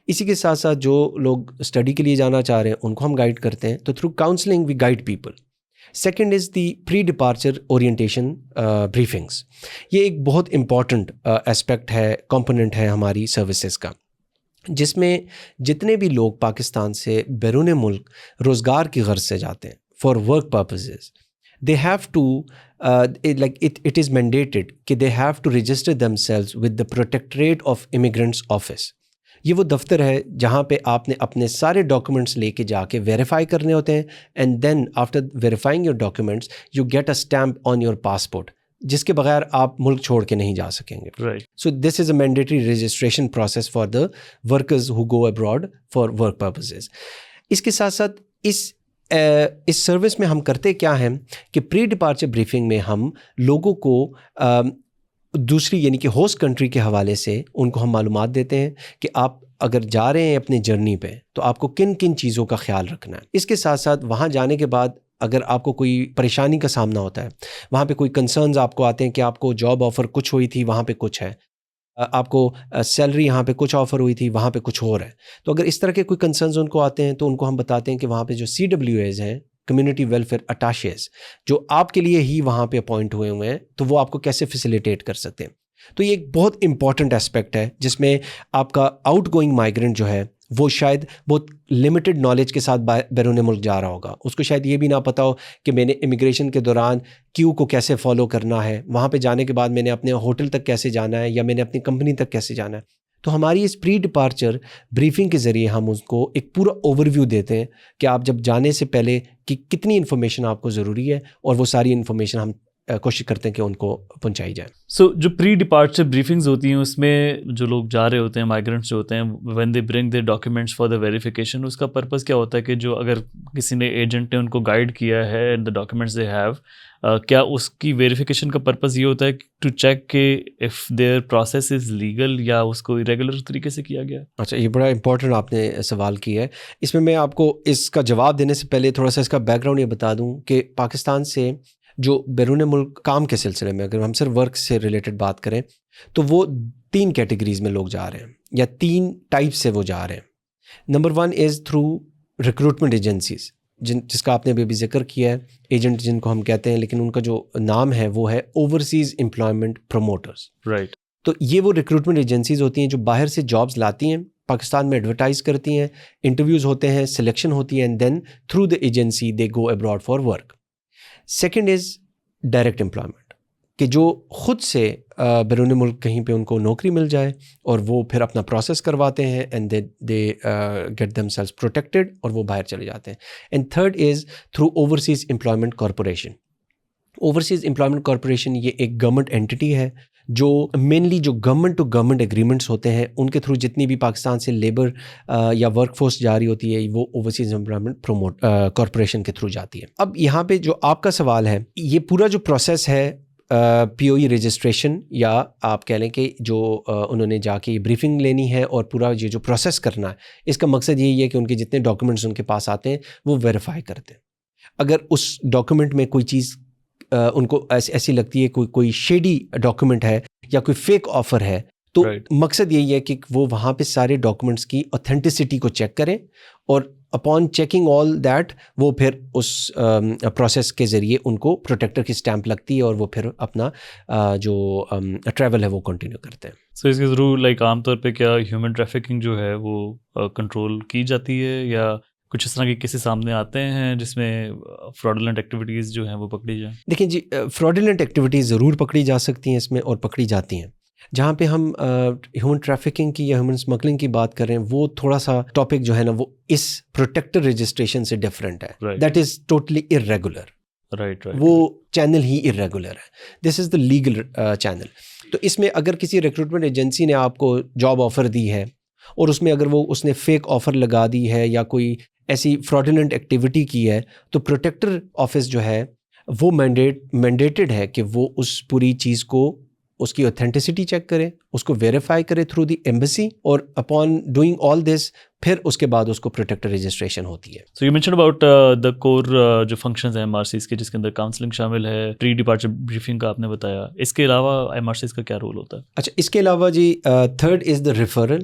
A: اسی کے ساتھ ساتھ جو لوگ اسٹڈی کے لیے جانا چاہ رہے ہیں ان کو ہم گائیڈ کرتے ہیں, تو through counselling we guide people. Second is the pre departure orientation briefings. یہ ایک بہت امپورٹنٹ اسپیکٹ ہے, کمپوننٹ ہے ہماری سروسز کا, جس میں جتنے بھی لوگ پاکستان سے بیرون ملک روزگار کی غرض سے جاتے ہیں for work purposes, they have to it is mandated کہ they have to register themselves with the Protectorate of Immigrants Office. یہ وہ دفتر ہے جہاں پہ آپ نے اپنے سارے ڈاکومنٹس لے کے جا کے ویریفائی کرنے ہوتے ہیں, and then after verifying your documents you get a stamp on your passport, جس کے بغیر آپ ملک چھوڑ کے نہیں جا سکیں گے. So this is a mandatory registration process for the workers who go abroad for work purposes. اس کے ساتھ ساتھ اس سروس میں ہم کرتے کیا ہیں کہ پری ڈپارچر بریفنگ میں ہم لوگوں کو دوسری یعنی کہ ہوسٹ کنٹری کے حوالے سے ان کو ہم معلومات دیتے ہیں کہ آپ اگر جا رہے ہیں اپنی جرنی پہ تو آپ کو کن کن چیزوں کا خیال رکھنا ہے. اس کے ساتھ ساتھ وہاں جانے کے بعد اگر آپ کو کوئی پریشانی کا سامنا ہوتا ہے, وہاں پہ کوئی کنسرنز آپ کو آتے ہیں کہ آپ کو جاب آفر کچھ ہوئی تھی وہاں پہ کچھ ہے, آپ کو سیلری یہاں پہ کچھ آفر ہوئی تھی وہاں پہ کچھ اور ہے, تو اگر اس طرح کے کوئی کنسرنز ان کو آتے ہیں تو ان کو ہم بتاتے ہیں کہ وہاں پہ جو CWAs ہیں, کمیونٹی ویلفیئر اٹاشیز, جو آپ کے لیے ہی وہاں پہ اپوائنٹ ہوئے ہیں, تو وہ آپ کو کیسے فیسیلیٹیٹ کر سکتے ہیں. تو یہ ایک بہت امپورٹنٹ اسپیکٹ ہے جس میں آپ کا آؤٹ گوئنگ مائیگرنٹ جو ہے وہ شاید بہت لمیٹڈ نالج کے ساتھ بیرون ملک جا رہا ہوگا, اس کو شاید یہ بھی نہ پتا ہو کہ میں نے امیگریشن کے دوران کیو کو کیسے فالو کرنا ہے, وہاں پہ جانے کے بعد میں نے اپنے ہوٹل تک کیسے جانا ہے یا میں نے اپنی کمپنی تک کیسے جانا ہے. تو ہماری اس پری ڈپارچر بریفنگ کے ذریعے ہم اس کو ایک پورا اوور ویو دیتے ہیں کہ آپ جب جانے سے پہلے کہ کتنی انفارمیشن آپ کو ضروری ہے, اور وہ ساری انفارمیشن ہم کوشش کرتے ہیں کہ ان کو پہنچائی جائے.
B: سو جو پری ڈپارچر بریفنگز ہوتی ہیں اس میں جو لوگ جا رہے ہوتے ہیں مائیگرنٹس جو ہوتے ہیں when they bring the documents for the verification, اس کا پرپز کیا ہوتا ہے کہ جو اگر کسی نے ایجنٹ نے ان کو گائیڈ کیا ہے and the documents they have, کیا اس کی ویریفیکیشن کا پرپز یہ ہوتا ہے ٹو چیک کہ if their process is legal یا اس کو ریگولر طریقے سے کیا گیا؟
A: اچھا, یہ بڑا امپورٹنٹ آپ نے سوال کیا ہے. اس میں آپ کو اس کا جواب دینے سے پہلے تھوڑا سا اس کا بیک گراؤنڈ یہ بتا دوں کہ پاکستان سے جو بیرون ملک کام کے سلسلے میں اگر ہم صرف ورک سے ریلیٹڈ بات کریں تو وہ 3 کیٹیگریز میں لوگ جا رہے ہیں یا 3 ٹائپ سے وہ جا رہے ہیں. Number 1 is through recruitment agencies, جس کا آپ نے ابھی ذکر کیا ہے, ایجنٹ جن کو ہم کہتے ہیں, لیکن ان کا جو نام ہے وہ ہے اوورسیز امپلائمنٹ پروموٹرز.
B: رائٹ.
A: تو یہ وہ ریکروٹمنٹ ایجنسیز ہوتی ہیں جو باہر سے جابز لاتی ہیں, پاکستان میں ایڈورٹائز کرتی ہیں, انٹرویوز ہوتے ہیں, سلیکشن ہوتی ہے, and then through the agency they go abroad for work. Second is direct employment, کہ جو خود سے بیرون ملک کہیں پہ ان کو نوکری مل جائے اور وہ پھر اپنا پروسیس کرواتے ہیں and they get themselves protected اور وہ باہر چلے جاتے ہیں. And third is through overseas employment corporation. Overseas employment corporation یہ ایک گورنمنٹ اینٹی ہے جو مینلی جو گورنمنٹ ٹو گورنمنٹ ایگریمنٹس ہوتے ہیں ان کے تھرو جتنی بھی پاکستان سے لیبر یا ورک فورس جاری ہوتی ہے وہ اوورسیز امپلائمنٹ کارپوریشن کے تھرو جاتی ہے. اب یہاں پہ جو آپ کا سوال ہے, یہ پورا جو پروسیس ہے پی او ای رجسٹریشن, یا آپ کہہ لیں کہ جو انہوں نے جا کے یہ بریفنگ لینی ہے اور پورا یہ جو پروسیس کرنا ہے, اس کا مقصد یہی ہے کہ ان کے جتنے ڈاکومنٹس ان کے پاس آتے ہیں وہ ویریفائی کرتے ہیں. اگر اس ڈاکومنٹ میں کوئی چیز ان کو ایسی لگتی ہے, کوئی شیڈی ڈاکومنٹ ہے یا کوئی فیک آفر ہے, تو مقصد یہی ہے کہ وہ وہاں پہ سارے ڈاکومنٹس کی اوتھینٹسٹی کو چیک کریں, اور اپون چیکنگ آل دیٹ وہ پھر اس پروسیس کے ذریعے ان کو پروٹیکٹر کی اسٹیمپ لگتی ہے اور وہ پھر اپنا جو ٹریول ہے وہ کنٹینیو کرتے ہیں.
B: سو اس کے ضرور لائک عام طور پہ کیا ہیومن ٹریفکنگ جو ہے وہ کنٹرول کی جاتی ہے, یا کچھ اس طرح کے کیسز سامنے آتے ہیں جس میں فراڈولنٹ ایکٹیویٹیز جو ہیں وہ پکڑی جائیں؟
A: دیکھیں جی, فراڈولنٹ ایکٹیویٹیز ضرور پکڑی جا سکتی ہیں اس میں, اور پکڑی جاتی ہیں. جہاں پہ ہم ہیومن ٹریفکنگ کی یا ہیومن اسمگلنگ کی بات کر رہے ہیں, وہ تھوڑا سا ٹاپک جو ہے نا وہ اس پروٹیکٹر رجسٹریشن سے ڈفرینٹ ہے. That is totally irregular. وہ چینل ہی ارریگولر ہے. دس از دا لیگل چینل. تو اس میں اگر کسی ریکروٹمنٹ ایجنسی نے آپ کو جاب آفر دی ہے اور اس میں اگر اس نے فیک آفر لگا دی ہے یا کوئی ایسی فراڈولنٹ ایکٹیویٹی کی ہے, تو پروٹیکٹر آفس جو ہے وہ مینڈیٹڈ ہے کہ وہ اس پوری چیز کو, اس کی اوتھینٹسٹی چیک کرے, اس کو ویریفائی کرے تھرو دی ایمبیسی, اور اپون ڈوئنگ آل دس پھر اس کے بعد اس کو پروٹیکٹر رجسٹریشن ہوتی ہے.
B: So you mention about the core جو فنکشنز ہیں ایم آر سیز کے, جس کے اندر کاؤنسلنگ شامل ہے, پری ڈپارچر بریفنگ کا آپ نے بتایا. اس کے علاوہ ایم آر سیز کا کیا رول ہوتا ہے؟
A: اچھا, اس کے علاوہ جی تھرڈ از دا ریفرل.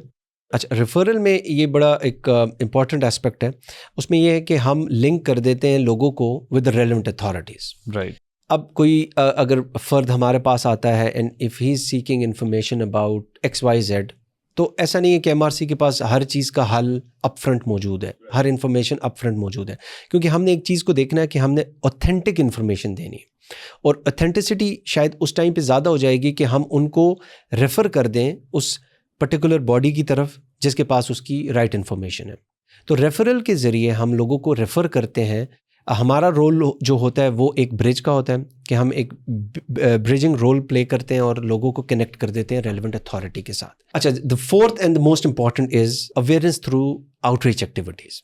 A: اچھا, ریفرل میں یہ بڑا ایک امپورٹنٹ اسپیکٹ ہے. اس میں یہ ہے کہ ہم لنک کر دیتے ہیں لوگوں کو ود ریلیونٹ اتھارٹیز.
B: رائٹ.
A: اب کوئی اگر فرد ہمارے پاس آتا ہے and if he is seeking information about X Y Z, تو ایسا نہیں ہے کہ ایم آر سی کے پاس ہر چیز کا حل اپ فرنٹ موجود ہے, ہر انفارمیشن اپ فرنٹ موجود ہے, کیونکہ ہم نے ایک چیز کو دیکھنا ہے کہ ہم نے اوتھینٹک انفارمیشن دینی ہے. اور اوتھینٹسٹی شاید اس ٹائم پہ زیادہ ہو جائے گی کہ ہم ان کو ریفر کر دیں اس پرٹیکولر باڈی کی طرف جس کے پاس اس کی رائٹ انفارمیشن ہے. تو ریفرل کے ذریعے ہم لوگوں کو ریفر کرتے ہیں. ہمارا رول جو ہوتا ہے وہ ایک برج کا ہوتا ہے کہ ہم ایک برجنگ رول پلے کرتے ہیں اور لوگوں کو کنیکٹ کر دیتے ہیں ریلیونٹ اتھارٹی کے ساتھ. اچھا, the fourth and the most important is awareness through outreach activities.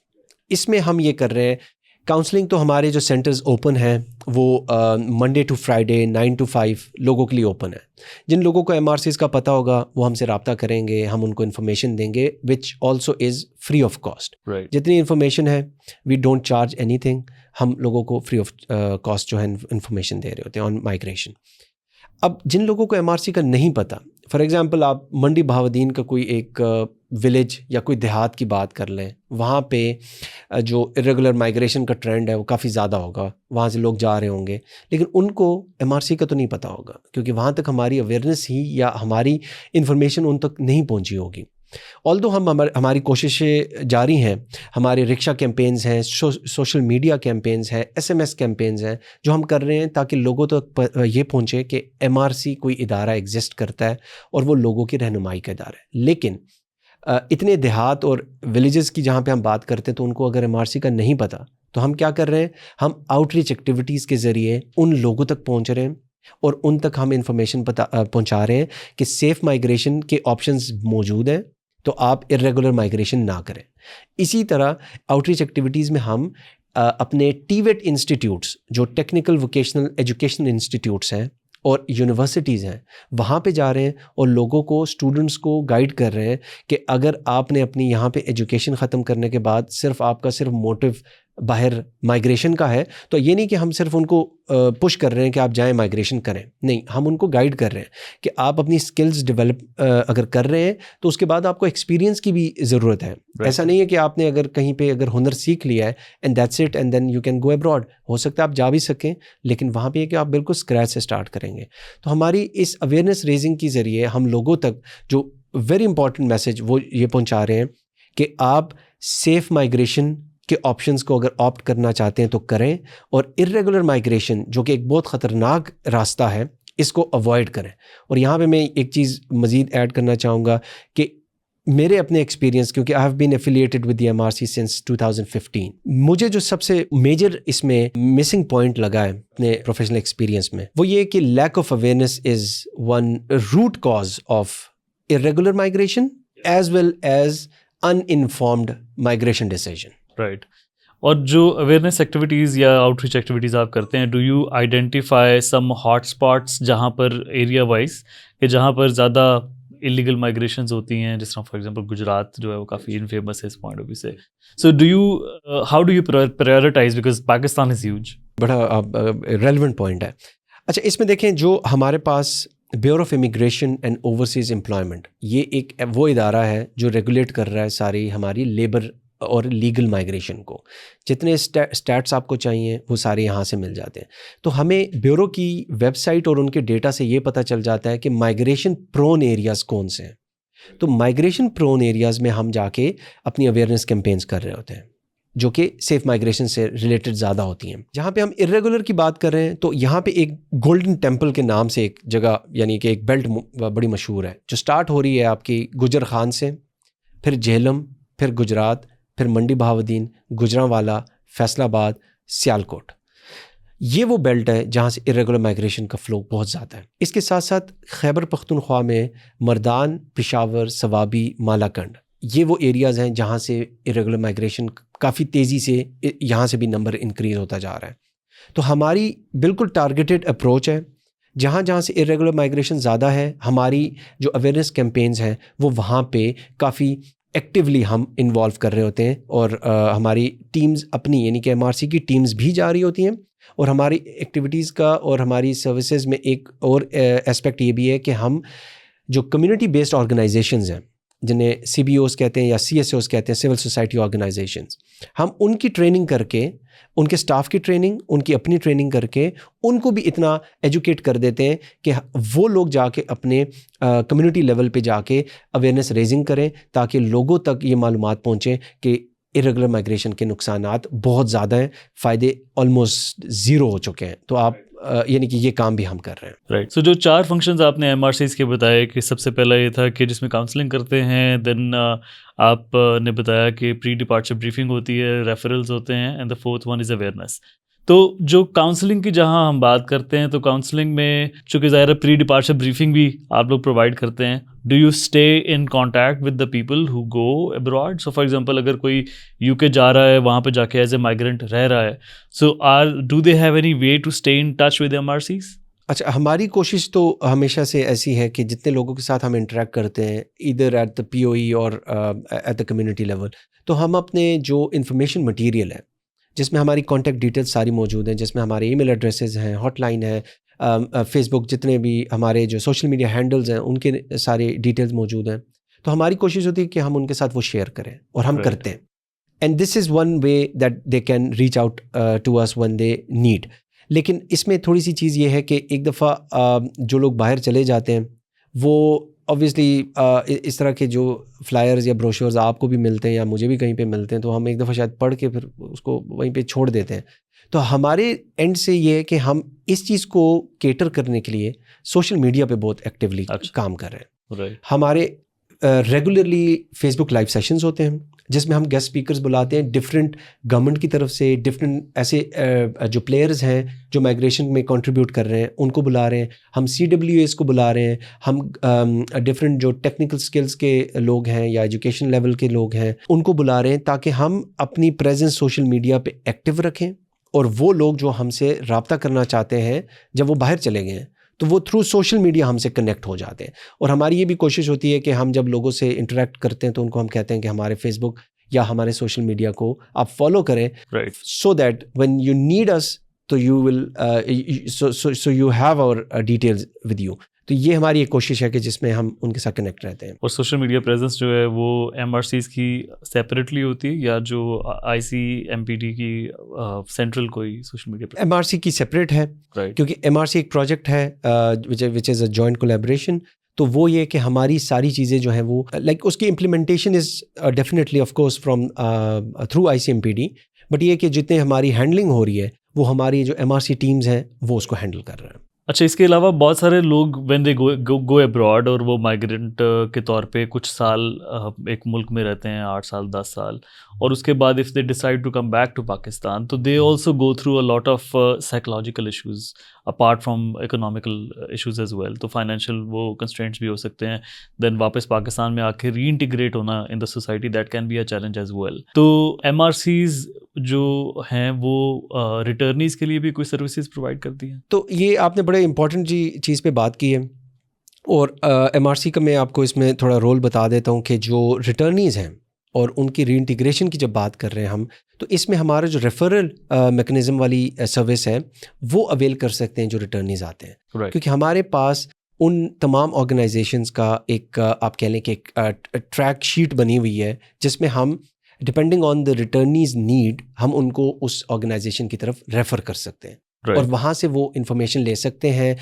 A: اس میں ہم یہ کر رہے ہیں, کاؤنسلنگ تو ہمارے جو سینٹرز اوپن ہیں وہ منڈے ٹو فرائیڈے 9 to 5 لوگوں کے لیے اوپن ہے. جن لوگوں کو ایم آر سیز کا پتہ ہوگا وہ ہم سے رابطہ کریں گے, ہم ان کو انفارمیشن دیں گے which also is free of cost. جتنی انفارمیشن ہے we don't charge anything, ہم لوگوں کو فری آف کاسٹ جو ہے انفارمیشن دے رہے ہوتے ہیں آن مائگریشن. اب جن لوگوں کو ایم آر سی کا نہیں پتہ, فار ایگزامپل آپ منڈی بہاودین کا کوئی ایک ولیج یا کوئی دیہات کی بات کر لیں, وہاں پہ جو ارریگولر مائگریشن کا ٹرینڈ ہے وہ کافی زیادہ ہوگا, وہاں سے لوگ جا رہے ہوں گے, لیکن ان کو ایم آر سی کا تو نہیں پتہ ہوگا کیونکہ وہاں تک ہماری اویئرنیس ہی یا ہماری انفارمیشن ان تک نہیں پہنچی ہوگی. آلدو ہماری کوششیں جاری ہیں, ہمارے رکشا کیمپینز ہیں, سوشل میڈیا کیمپینز ہیں, ایس ایم ایس کیمپینز ہیں جو ہم کر رہے ہیں تاکہ لوگوں تک یہ پہنچے کہ ایم آر سی کوئی ادارہ ایگزسٹ کرتا ہے اور وہ لوگوں کی رہنمائی کا ادارہ ہے. لیکن اتنے دیہات اور ولیجز کی جہاں پہ ہم بات کرتے ہیں تو ان کو اگر ایم آر سی کا نہیں پتہ, تو ہم کیا کر رہے ہیں, ہم آؤٹ ریچ ایکٹیویٹیز کے ذریعے ان لوگوں تک پہنچ رہے ہیں اور ان تک ہم انفارمیشن پہنچا رہے ہیں کہ سیف مائگریشن کے آپشنز موجود ہیں, تو آپ ارریگولر مائگریشن نہ کریں. اسی طرح آؤٹ ریچ ایکٹیویٹیز میں ہم اپنے ٹی ویٹ انسٹیٹیوٹس جو ٹیکنیکل ووکیشنل ایجوکیشنل انسٹیٹیوٹس ہیں اور یونیورسٹیز ہیں, وہاں پہ جا رہے ہیں اور لوگوں کو, اسٹوڈنٹس کو گائیڈ کر رہے ہیں کہ اگر آپ نے اپنی یہاں پہ ایجوکیشن ختم کرنے کے بعد صرف آپ کا صرف موٹیو باہر مائگریشن کا ہے, تو یہ نہیں کہ ہم صرف ان کو پش کر رہے ہیں کہ آپ جائیں مائگریشن کریں, نہیں, ہم ان کو گائیڈ کر رہے ہیں کہ آپ اپنی اسکلز ڈیولپ اگر کر رہے ہیں تو اس کے بعد آپ کو ایکسپیرینس کی بھی ضرورت ہے. ایسا نہیں ہے کہ آپ نے اگر کہیں پہ اگر ہنر سیکھ لیا ہے and that's it and then you can go abroad, ہو سکتا ہے آپ جا بھی سکیں, لیکن وہاں پہ یہ کہ آپ بالکل اسکریچ سے اسٹارٹ کریں گے. تو ہماری اس اویئرنیس ریزنگ کے ذریعے ہم لوگوں تک جو ویری امپورٹنٹ میسج وہ یہ پہنچا رہے ہیں کہ آپ سیف مائگریشن کے آپشنس کو اگر آپٹ کرنا چاہتے ہیں تو کریں, اور ارریگولر مائگریشن جو کہ ایک بہت خطرناک راستہ ہے اس کو اوائڈ کریں. اور یہاں پہ میں ایک چیز مزید ایڈ کرنا چاہوں گا کہ میرے اپنے ایکسپیرینس، کیونکہ I have been affiliated with the MRC since 2015، مجھے جو سب سے میجر اس میں مسنگ پوائنٹ لگا ہے اپنے پروفیشنل ایکسپیرینس میں، وہ یہ کہ lack of awareness is one root cause of irregular migration as well as uninformed migration decision.
B: Right. اور جو اویئرنیس ایکٹیویٹیز یا آؤٹ ریچ ایکٹیویٹیز آپ کرتے ہیں، do you identify some hot spots جہاں پر ایریا وائز کہ جہاں پر زیادہ انلیگل مائگریشنز ہوتی ہیں، جس طرح فار ایگزامپل گجرات جو ہے وہ کافی انفیمس ہے اس پوائنٹ آف ویو سے. So how do you prioritise, because Pakistan is huge.
A: بڑا ریلیونٹ پوائنٹ ہے. اچھا، اس میں دیکھیں جو ہمارے پاس bureau of immigration and overseas employment, یہ ایک وہ ادارہ ہے جو ریگولیٹ کر رہا ہے ساری ہماری لیبر اور لیگل مائگریشن کو. جتنے اسٹیٹس آپ کو چاہیے وہ سارے یہاں سے مل جاتے ہیں. تو ہمیں بیورو کی ویب سائٹ اور ان کے ڈیٹا سے یہ پتہ چل جاتا ہے کہ مائگریشن پرون ایریاز کون سے ہیں. تو مائگریشن پرون ایریاز میں ہم جا کے اپنی اویئرنیس کیمپینز کر رہے ہوتے ہیں جو کہ سیف مائگریشن سے ریلیٹڈ زیادہ ہوتی ہیں. جہاں پہ ہم ارریگولر کی بات کر رہے ہیں تو یہاں پہ ایک گولڈن ٹیمپل کے نام سے ایک جگہ، یعنی کہ ایک بیلٹ بڑی مشہور ہے، جو سٹارٹ ہو رہی ہے آپ کی گجر خان سے، پھر جہلم، پھر گجرات، پھر منڈی بہاودین، گجرانوالا، فیصل آباد، سیالکوٹ. یہ وہ بیلٹ ہے جہاں سے ارریگولر مائگریشن کا فلو بہت زیادہ ہے. اس کے ساتھ ساتھ خیبر پختونخوا میں مردان، پشاور، سوابی، مالاکنڈ، یہ وہ ایریاز ہیں جہاں سے ارریگولر مائگریشن کافی تیزی سے یہاں سے بھی نمبر انکریز ہوتا جا رہا ہے. تو ہماری بالکل ٹارگیٹڈ اپروچ ہے. جہاں جہاں سے ارریگولر مائگریشن زیادہ ہے، ہماری جو اویئرنیس کیمپینز ہیں وہ وہاں پہ کافی ایکٹیولی ہم انوالو کر رہے ہوتے ہیں. اور ہماری ٹیمز اپنی، یعنی کہ MRC کی ٹیمز بھی جا رہی ہوتی ہیں. اور ہماری ایکٹیویٹیز کا اور ہماری سروسز میں ایک اور اسپیکٹ یہ بھی ہے کہ ہم جو کمیونٹی بیسڈ آرگنائزیشنز ہیں، جنہیں CBOs کہتے ہیں یا CSOs کہتے ہیں، سول سوسائٹی آرگنائزیشنز، ہم ان کی ٹریننگ کر کے، ان کے سٹاف کی ٹریننگ، ان کی اپنی ٹریننگ کر کے ان کو بھی اتنا ایجوکیٹ کر دیتے ہیں کہ وہ لوگ جا کے اپنے کمیونٹی لیول پہ جا کے اویئرنیس ریزنگ کریں، تاکہ لوگوں تک یہ معلومات پہنچیں کہ ارریگولر مائگریشن کے نقصانات بہت زیادہ ہیں، فائدے آلموسٹ زیرو ہو چکے ہیں. تو آپ یعنی کہ یہ کام بھی ہم کر رہے ہیں.
B: رائٹ. سو جو 4 فنکشنز آپ نے MRCs کے بتائے کہ سب سے پہلا یہ تھا کہ جس میں کاؤنسلنگ کرتے ہیں، دین آپ نے بتایا کہ پری ڈپارچر بریفنگ ہوتی ہے، ریفرلز ہوتے ہیں، and the 4th one is awareness. تو جو کاؤنسلنگ کی جہاں ہم بات کرتے ہیں، تو کاؤنسلنگ میں چونکہ ظاہر ہے پری ڈپارچر بریفنگ بھی آپ لوگ پرووائڈ کرتے ہیں. Do you stay in contact with the people who go abroad? So for example اگر کوئی UK جا رہا ہے، وہاں پہ جا کے ایز اے مائیگرنٹ رہ رہا ہے، so do they have any way to stay in touch with MRCs؟
A: اچھا، ہماری کوشش تو ہمیشہ سے ایسی ہے کہ جتنے لوگوں کے ساتھ ہم انٹریکٹ کرتے ہیں، ادھر ایٹ دا POE اور ایٹ دا کمیونٹی لیول، تو ہم اپنے جو انفارمیشن مٹیریل ہے، جس میں ہماری کانٹیکٹ ڈیٹیلز ساری موجود ہیں، جس میں ہمارے ای میل ایڈریسز ہیں، ہاٹ لائن ہے، فیس بک، جتنے بھی ہمارے جو سوشل میڈیا ہینڈلز ہیں ان کے سارے ڈیٹیلز موجود ہیں. تو ہماری کوشش ہوتی ہے کہ ہم ان کے ساتھ وہ شیئر کریں، اور ہم کرتے ہیں. And this is one way that they can reach out to us when they need. لیکن اس میں تھوڑی سی چیز یہ ہے کہ ایک دفعہ جو لوگ باہر چلے جاتے ہیں، وہ اوبویسلی اس طرح کے جو فلائرز یا بروشورز آپ کو بھی ملتے ہیں یا مجھے بھی کہیں پہ ملتے ہیں، تو ہم ایک دفعہ شاید پڑھ کے پھر اس کو وہیں پہ چھوڑ دیتے ہیں. تو ہمارے اینڈ سے یہ ہے کہ ہم اس چیز کو کیٹر کرنے کے لیے سوشل میڈیا پہ بہت ایکٹیولی کام کر رہے ہیں. ہمارے ریگولرلی فیس بک لائیو سیشنز ہوتے ہیں جس میں ہم گیسٹ اسپیکرز بلاتے ہیں ڈفرینٹ گورنمنٹ کی طرف سے، ڈفرینٹ ایسے جو پلیئرز ہیں جو مائگریشن میں کنٹریبیوٹ کر رہے ہیں ان کو بلا رہے ہیں. ہم CWAs کو بلا رہے ہیں، ہم ڈفرینٹ جو ٹیکنیکل سکلز کے لوگ ہیں یا ایجوکیشن لیول کے لوگ ہیں ان کو بلا رہے ہیں، تاکہ ہم اپنی پریزنس سوشل میڈیا پہ ایکٹیو رکھیں. اور وہ لوگ جو ہم سے رابطہ کرنا چاہتے ہیں جب وہ باہر چلے گئے ہیں، تو وہ تھرو سوشل میڈیا ہم سے کنیکٹ ہو جاتے ہیں. اور ہماری یہ بھی کوشش ہوتی ہے کہ ہم جب لوگوں سے انٹریکٹ کرتے ہیں تو ان کو ہم کہتے ہیں کہ ہمارے فیس بک یا ہمارے سوشل میڈیا کو آپ فالو کریں، so that when you need us تو you will so you have our details with you. تو یہ ہماری ایک کوشش ہے کہ جس میں ہم ان کے ساتھ کنیکٹ رہتے ہیں.
B: اور سوشل میڈیا پریزنس جو ہے وہ MRCs کی سیپریٹلی ہوتی ہے یا جو ICMPD کی سینٹرل کوئی سوشل میڈیا؟
A: MRC کی سیپریٹ ہے، کیونکہ MRC ایک پروجیکٹ ہے وچ از اے جوائنٹ کولیبریشن. تو وہ یہ کہ ہماری ساری چیزیں جو ہیں وہ لائک اس کی implementation is definitely of course from through ICMPD، but یہ کہ جتنے ہماری ہینڈلنگ ہو رہی ہے وہ ہماری جو MRC ٹیمز ہیں وہ اس کو ہینڈل کر رہے ہیں.
B: اچھا اس کے علاوہ بہت سارے لوگ وین دے گو ابراڈ اور وہ مائیگرنٹ کے طور پہ کچھ سال ایک ملک میں رہتے ہیں 8 سال 10 سال اور اس کے بعد if they decide to come back to Pakistan تو they also go through a lot of psychological issues apart from economical issues as well. تو فائنینشیل وہ کنسٹرینٹس بھی ہو سکتے ہیں. دین واپس پاکستان میں آ کے ری انٹیگریٹ ہونا in the society that can be a challenge as well. تو ایم آر سیز جو ہیں وہ ریٹرنیز کے لیے بھی کوئی سروسز پرووائڈ کرتی ہیں؟
A: تو یہ آپ نے بڑے امپورٹنٹ چیز پہ بات کی ہے اور ایم آر سی کا میں آپ کو اس میں تھوڑا رول بتا دیتا ہوں کہ جو ریٹرنیز ہیں اور ان کی ری انٹیگریشن کی جب بات کر رہے ہیں ہم تو اس میں ہمارا جو ریفرل میکنزم والی سروس ہے وہ اویل کر سکتے ہیں جو ریٹرنیز آتے ہیں. کیونکہ ہمارے پاس ان تمام آرگنائزیشنز کا ایک آپ کہہ لیں کہ ایک ٹریک شیٹ بنی ہوئی ہے جس میں ہم ڈپینڈنگ آن دا ریٹرنیز نیڈ ہم ان کو اس آرگنائزیشن کی طرف ریفر کر سکتے ہیں اور وہاں سے وہ انفارمیشن لے سکتے ہیں,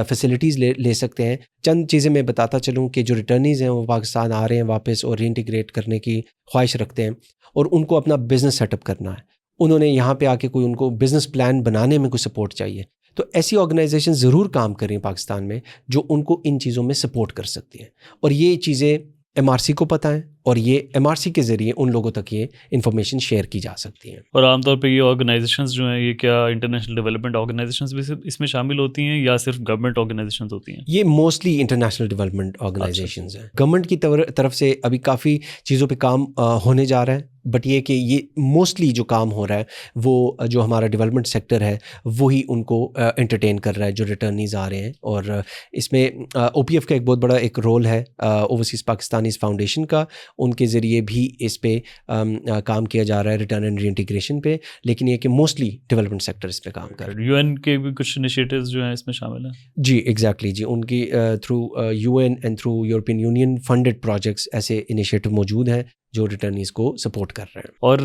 A: فیسلٹیز لے سکتے ہیں. چند چیزیں میں بتاتا چلوں کہ جو ریٹرنیز ہیں وہ پاکستان آ رہے ہیں واپس اور ری انٹیگریٹ کرنے کی خواہش رکھتے ہیں اور ان کو اپنا بزنس سیٹ اپ کرنا ہے. انہوں نے یہاں پہ آ کے کوئی ان کو بزنس پلان بنانے میں کوئی سپورٹ چاہیے تو ایسی آرگنائزیشن ضرور کام کریں پاکستان میں جو ان کو ان چیزوں میں سپورٹ کر سکتی ہیں. اور یہ چیزیں ایم آر سی کو پتہ ہے اور یہ ایم آر سی کے ذریعے ان لوگوں تک یہ انفارمیشن شیئر کی جا سکتی ہیں.
B: اور عام طور پہ یہ آرگنائزیشنز جو ہیں یہ کیا انٹرنیشنل ڈیولپمنٹ آرگنائزیشنز بھی اس میں شامل ہوتی ہیں یا صرف گورنمنٹ آرگنائزیشنز ہوتی ہیں؟
A: یہ موسٹلی انٹرنیشنل ڈیولپمنٹ آرگنائزیشنز ہیں. گورنمنٹ کی طرف سے ابھی کافی چیزوں پہ کام ہونے جا رہا ہے بٹ یہ کہ یہ موسٹلی جو کام ہو رہا ہے وہ جو ہمارا ڈیولپمنٹ سیکٹر ہے وہی ان کو انٹرٹین کر رہا ہے جو ریٹرنیز آ رہے ہیں. اور اس میں او پی ایف کا ایک بہت بڑا ایک رول ہے, اوورسیز پاکستانیز فاؤنڈیشن کا. ان کے ذریعے بھی اس پہ کام کیا جا رہا ہے ریٹرن اینڈ ری انٹیگریشن پہ, لیکن یہ کہ موسٹلی ڈیولپمنٹ سیکٹر اس پہ کام کر رہا ہے.
B: یو این کے بھی کچھ انیشیٹیوز جو ہیں اس میں شامل ہیں؟
A: جی ایگزیکٹلی جی, ان کی through U N and through European Union funded projects ایسے انیشیٹو موجود ہیں جو ریٹرنیز کو سپورٹ کر رہے ہیں.
B: اور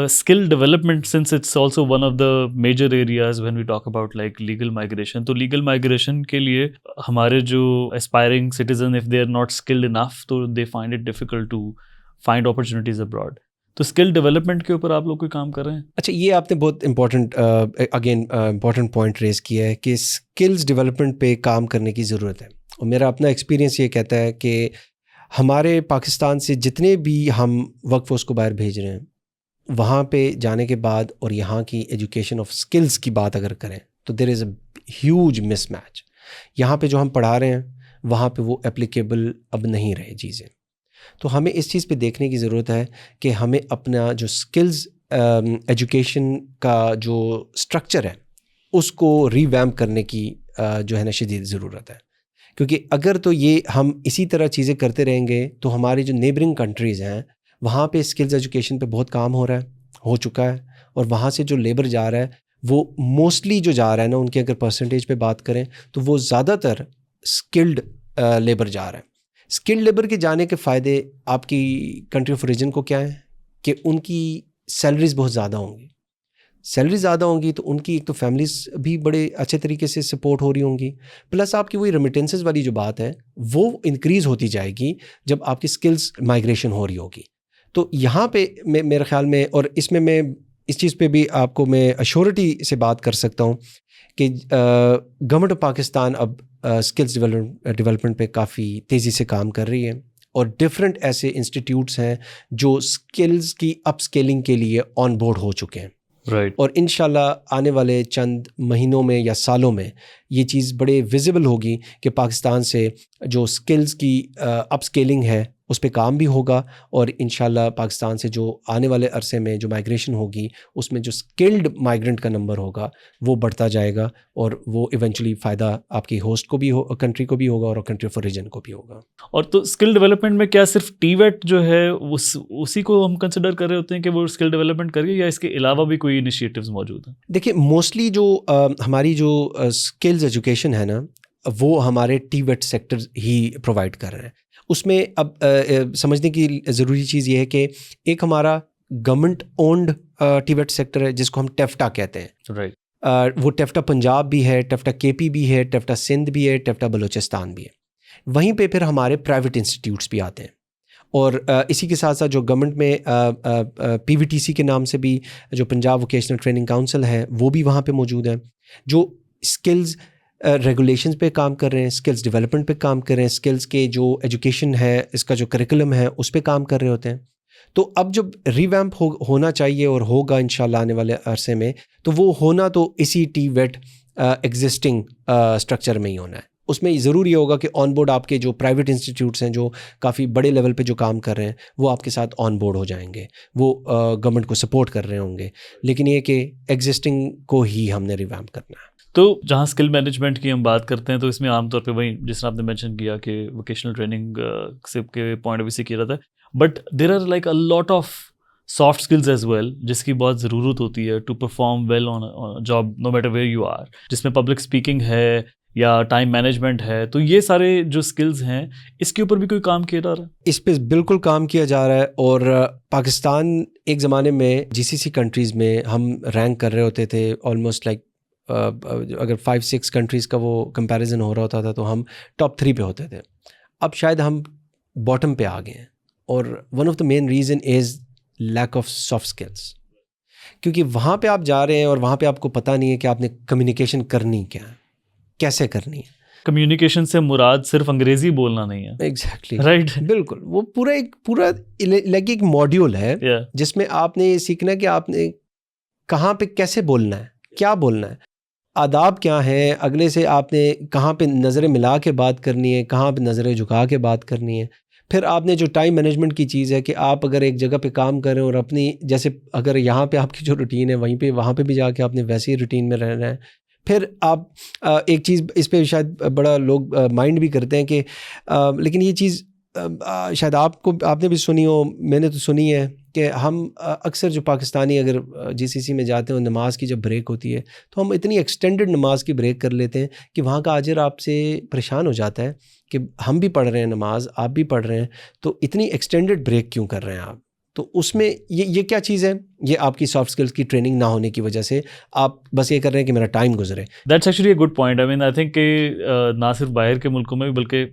B: skill development since it's also one of the major areas when we talk about like legal migration, تو لیگل مائیگریشن کے لیے ہمارے جو aspiring citizen if they are not skilled enough تو they find it difficult to find opportunities abroad. تو skill development کے اوپر آپ لوگ کوئی کام کر رہے ہیں؟
A: اچھا یہ آپ نے بہت امپورٹنٹ پوائنٹ ریز کیا ہے کہ اسکلز ڈیولپمنٹ پہ کام کرنے کی ضرورت ہے. اور میرا اپنا ایکسپیرینس یہ کہتا ہے کہ ہمارے پاکستان سے جتنے بھی ہم ورک فورس کو باہر بھیج رہے ہیں وہاں پہ جانے کے بعد اور یہاں کی ایجوکیشن آف اسکلز کی بات اگر کریں تو دیر is a huge miss match. یہاں پہ جو ہم پڑھا رہے ہیں وہاں پہ وہ اپلیکیبل اب نہیں رہے چیزیں. تو ہمیں اس چیز پہ دیکھنے کی ضرورت ہے کہ ہمیں اپنا جو اسکلز ایجوکیشن کا جو اسٹرکچر ہے اس کو ری ویمپ کرنے کی جو ہے نا شدید ضرورت ہے. کیونکہ اگر تو یہ ہم اسی طرح چیزیں کرتے رہیں گے تو ہماری جو نیبرنگ کنٹریز ہیں وہاں پہ اسکلز ایجوکیشن پہ بہت کام ہو چکا ہے اور وہاں سے جو لیبر جا رہا ہے وہ موسٹلی جو جا رہا ہے نا ان کی اگر پرسنٹیج پہ بات کریں تو وہ زیادہ تر اسکلڈ لیبر جا رہا ہے. اسکلڈ لیبر کے جانے کے فائدے آپ کی کنٹری آف اوریجن کو کیا ہیں کہ ان کی سیلریز بہت زیادہ ہوں گی. سیلری زیادہ ہوں گی تو ان کی ایک تو فیملیز بھی بڑے اچھے طریقے سے سپورٹ ہو رہی ہوں گی, پلس آپ کی وہی ریمیٹنسز والی جو بات ہے وہ انکریز ہوتی جائے گی جب آپ کی سکلز مائیگریشن ہو رہی ہوگی. تو یہاں پہ میرے خیال میں, اور اس میں اس چیز پہ بھی آپ کو میں ایشورٹی سے بات کر سکتا ہوں کہ گورنمنٹ آف پاکستان اب اسکلز ڈیولپمنٹ پہ کافی تیزی سے کام کر رہی ہے اور ڈفرینٹ ایسے انسٹیٹیوٹس ہیں جو اسکلز کی اپ اسکیلنگ کے لیے آن بورڈ ہو چکے ہیں. اور انشاءاللہ آنے والے چند مہینوں میں یا سالوں میں یہ چیز بڑے ویزیبل ہوگی کہ پاکستان سے جو اسکلز کی اپ اسکیلنگ ہے اس پہ کام بھی ہوگا اور انشاءاللہ پاکستان سے جو آنے والے عرصے میں جو مائیگریشن ہوگی اس میں جو اسکلڈ مائیگرنٹ کا نمبر ہوگا وہ بڑھتا جائے گا اور وہ ایونچولی فائدہ آپ کی ہوسٹ کو بھی کنٹری کو بھی ہوگا اور کنٹری آف اوریجن کو بھی ہوگا.
B: اور تو اسکل ڈیولپمنٹ میں کیا صرف ٹی ویٹ جو ہے اسی کو ہم کنسیڈر کر رہے ہوتے ہیں کہ وہ اسکل ڈیولپمنٹ کریے یا اس کے علاوہ بھی کوئی انیشیٹیوز موجود ہیں؟
A: دیکھیں موسٹلی جو ہماری جو اسکلز ایجوکیشن ہے نا وہ ہمارے ٹی ویٹ سیکٹر ہی پرووائڈ کر رہے ہیں. اس میں اب سمجھنے کی ضروری چیز یہ ہے کہ ایک ہمارا government owned TEVT sector ہے جس کو ہم ٹیفٹا کہتے ہیں. وہ ٹیفٹا پنجاب بھی ہے, ٹیفٹا کے پی بھی ہے, ٹیفٹا سندھ بھی ہے, ٹیفٹا بلوچستان بھی ہے. وہیں پہ پھر ہمارے پرائیویٹ انسٹیٹیوٹس بھی آتے ہیں اور اسی کے ساتھ ساتھ جو گورنمنٹ میں پی وی ٹی سی کے نام سے بھی جو پنجاب ووکیشنل ٹریننگ کاؤنسل ہے وہ بھی وہاں پہ موجود ہے جو اسکلز ریگولیشنز پہ کام کر رہے ہیں, اسکلز ڈیولپمنٹ پہ کام کر رہے ہیں, اسکلز کے جو ایجوکیشن ہے اس کا جو کریکولم ہے اس پہ کام کر رہے ہوتے ہیں. تو اب جب ریویمپ ہونا چاہیے اور ہوگا انشاءاللہ آنے والے عرصے میں, تو وہ ہونا تو اسی ٹی ویٹ ایگزسٹنگ اسٹرکچر میں ہی ہونا ہے. اس میں ضرور یہ ہوگا کہ آن بورڈ آپ کے جو پرائیویٹ انسٹیٹیوٹس ہیں جو کافی بڑے لیول پہ جو کام کر رہے ہیں وہ آپ کے ساتھ آن بورڈ ہو جائیں گے, وہ گورنمنٹ کو سپورٹ کر رہے ہوں گے, لیکن یہ کہ ایگزسٹنگ کو ہی ہم نے ریویمپ کرنا ہے.
B: تو جہاں اسکل مینجمنٹ کی ہم بات کرتے ہیں تو اس میں عام طور پہ وہی جس طرح آپ نے مینشن کیا کہ ووکیشنل ٹریننگ سے کے پوائنٹ آف ویو سے کیا رہتا ہے, but there are like a lot of soft skills as well جس کی بہت ضرورت ہوتی ہے to perform well on job no matter where you are, جس میں پبلک اسپیکنگ ہے یا ٹائم مینجمنٹ ہے. تو یہ سارے جو اسکلز ہیں اس کے اوپر بھی کوئی کام کیا جا رہا ہے؟
A: اس پہ بالکل کام کیا جا رہا ہے, اور پاکستان ایک زمانے میں جی سی سی کنٹریز میں ہم رینک کر رہے ہوتے تھے آلموسٹ لائک اگر 5-6 کنٹریز کا وہ کمپیریزن ہو رہا ہوتا تھا تو ہم ٹاپ 3 پہ ہوتے تھے. اب شاید ہم باٹم پہ آ گئے ہیں, اور one of the main reason is lack of soft skills, کیونکہ وہاں پہ آپ جا رہے ہیں اور وہاں پہ آپ کو پتہ نہیں ہے کہ آپ نے کمیونیکیشن کرنی کیا ہے, کیسے کرنی ہے.
B: کمیونیکیشن سے مراد صرف انگریزی بولنا نہیں ہے.
A: ایگزیکٹلی
B: رائٹ,
A: بالکل. وہ پورا لائک ایک ماڈیول ہے جس میں آپ نے یہ سیکھنا ہے کہ آپ نے کہاں پہ کیسے بولنا ہے, کیا بولنا ہے, آداب کیا ہیں, اگلے سے آپ نے کہاں پہ نظریں ملا کے بات کرنی ہے, کہاں پہ نظریں جھکا کے بات کرنی ہے. پھر آپ نے جو ٹائم مینجمنٹ کی چیز ہے کہ آپ اگر ایک جگہ پہ کام کریں اور اپنی جیسے اگر یہاں پہ آپ کی جو روٹین ہے وہیں پہ وہاں پہ بھی جا کے آپ نے ویسے ہی روٹین میں رہنا ہے. پھر آپ ایک چیز اس پہ شاید بڑا لوگ مائنڈ بھی کرتے ہیں کہ لیکن یہ چیز شاید آپ نے بھی سنی ہو, میں نے تو سنی ہے کہ ہم اکثر جو پاکستانی اگر جی سی سی میں جاتے ہیں نماز کی جب بریک ہوتی ہے تو ہم اتنی ایکسٹینڈڈ نماز کی بریک کر لیتے ہیں کہ وہاں کا اجر آپ سے پریشان ہو جاتا ہے کہ ہم بھی پڑھ رہے ہیں نماز, آپ بھی پڑھ رہے ہیں, تو اتنی ایکسٹینڈڈ بریک کیوں کر رہے ہیں آپ. تو اس میں یہ کیا چیز ہے, یہ آپ کی سافٹ اسکلس کی ٹریننگ نہ ہونے کی وجہ سے آپ بس یہ کر رہے ہیں کہ میرا ٹائم گزرے.
B: That's actually a good point. I mean I think کہ نہ صرف باہر کے ملکوں میں بلکہ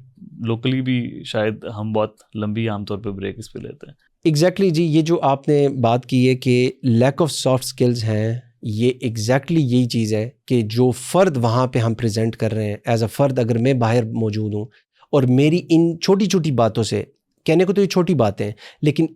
B: لوکلی بھی شاید ہم بہت لمبی عام طور پہ بریک اس پہ لیتے ہیں.
A: ایگزیکٹلی جی, یہ جو آپ نے بات کی ہے کہ لیک آف سافٹ اسکلز ہیں, یہ ایگزیکٹلی یہی چیز ہے کہ جو فرد وہاں پہ ہم پریزنٹ کر رہے ہیں ایز اے فرد, اگر میں باہر موجود ہوں اور میری ان چھوٹی چھوٹی باتوں سے, کہنے کو تو یہ چھوٹی باتیں ہیں لیکن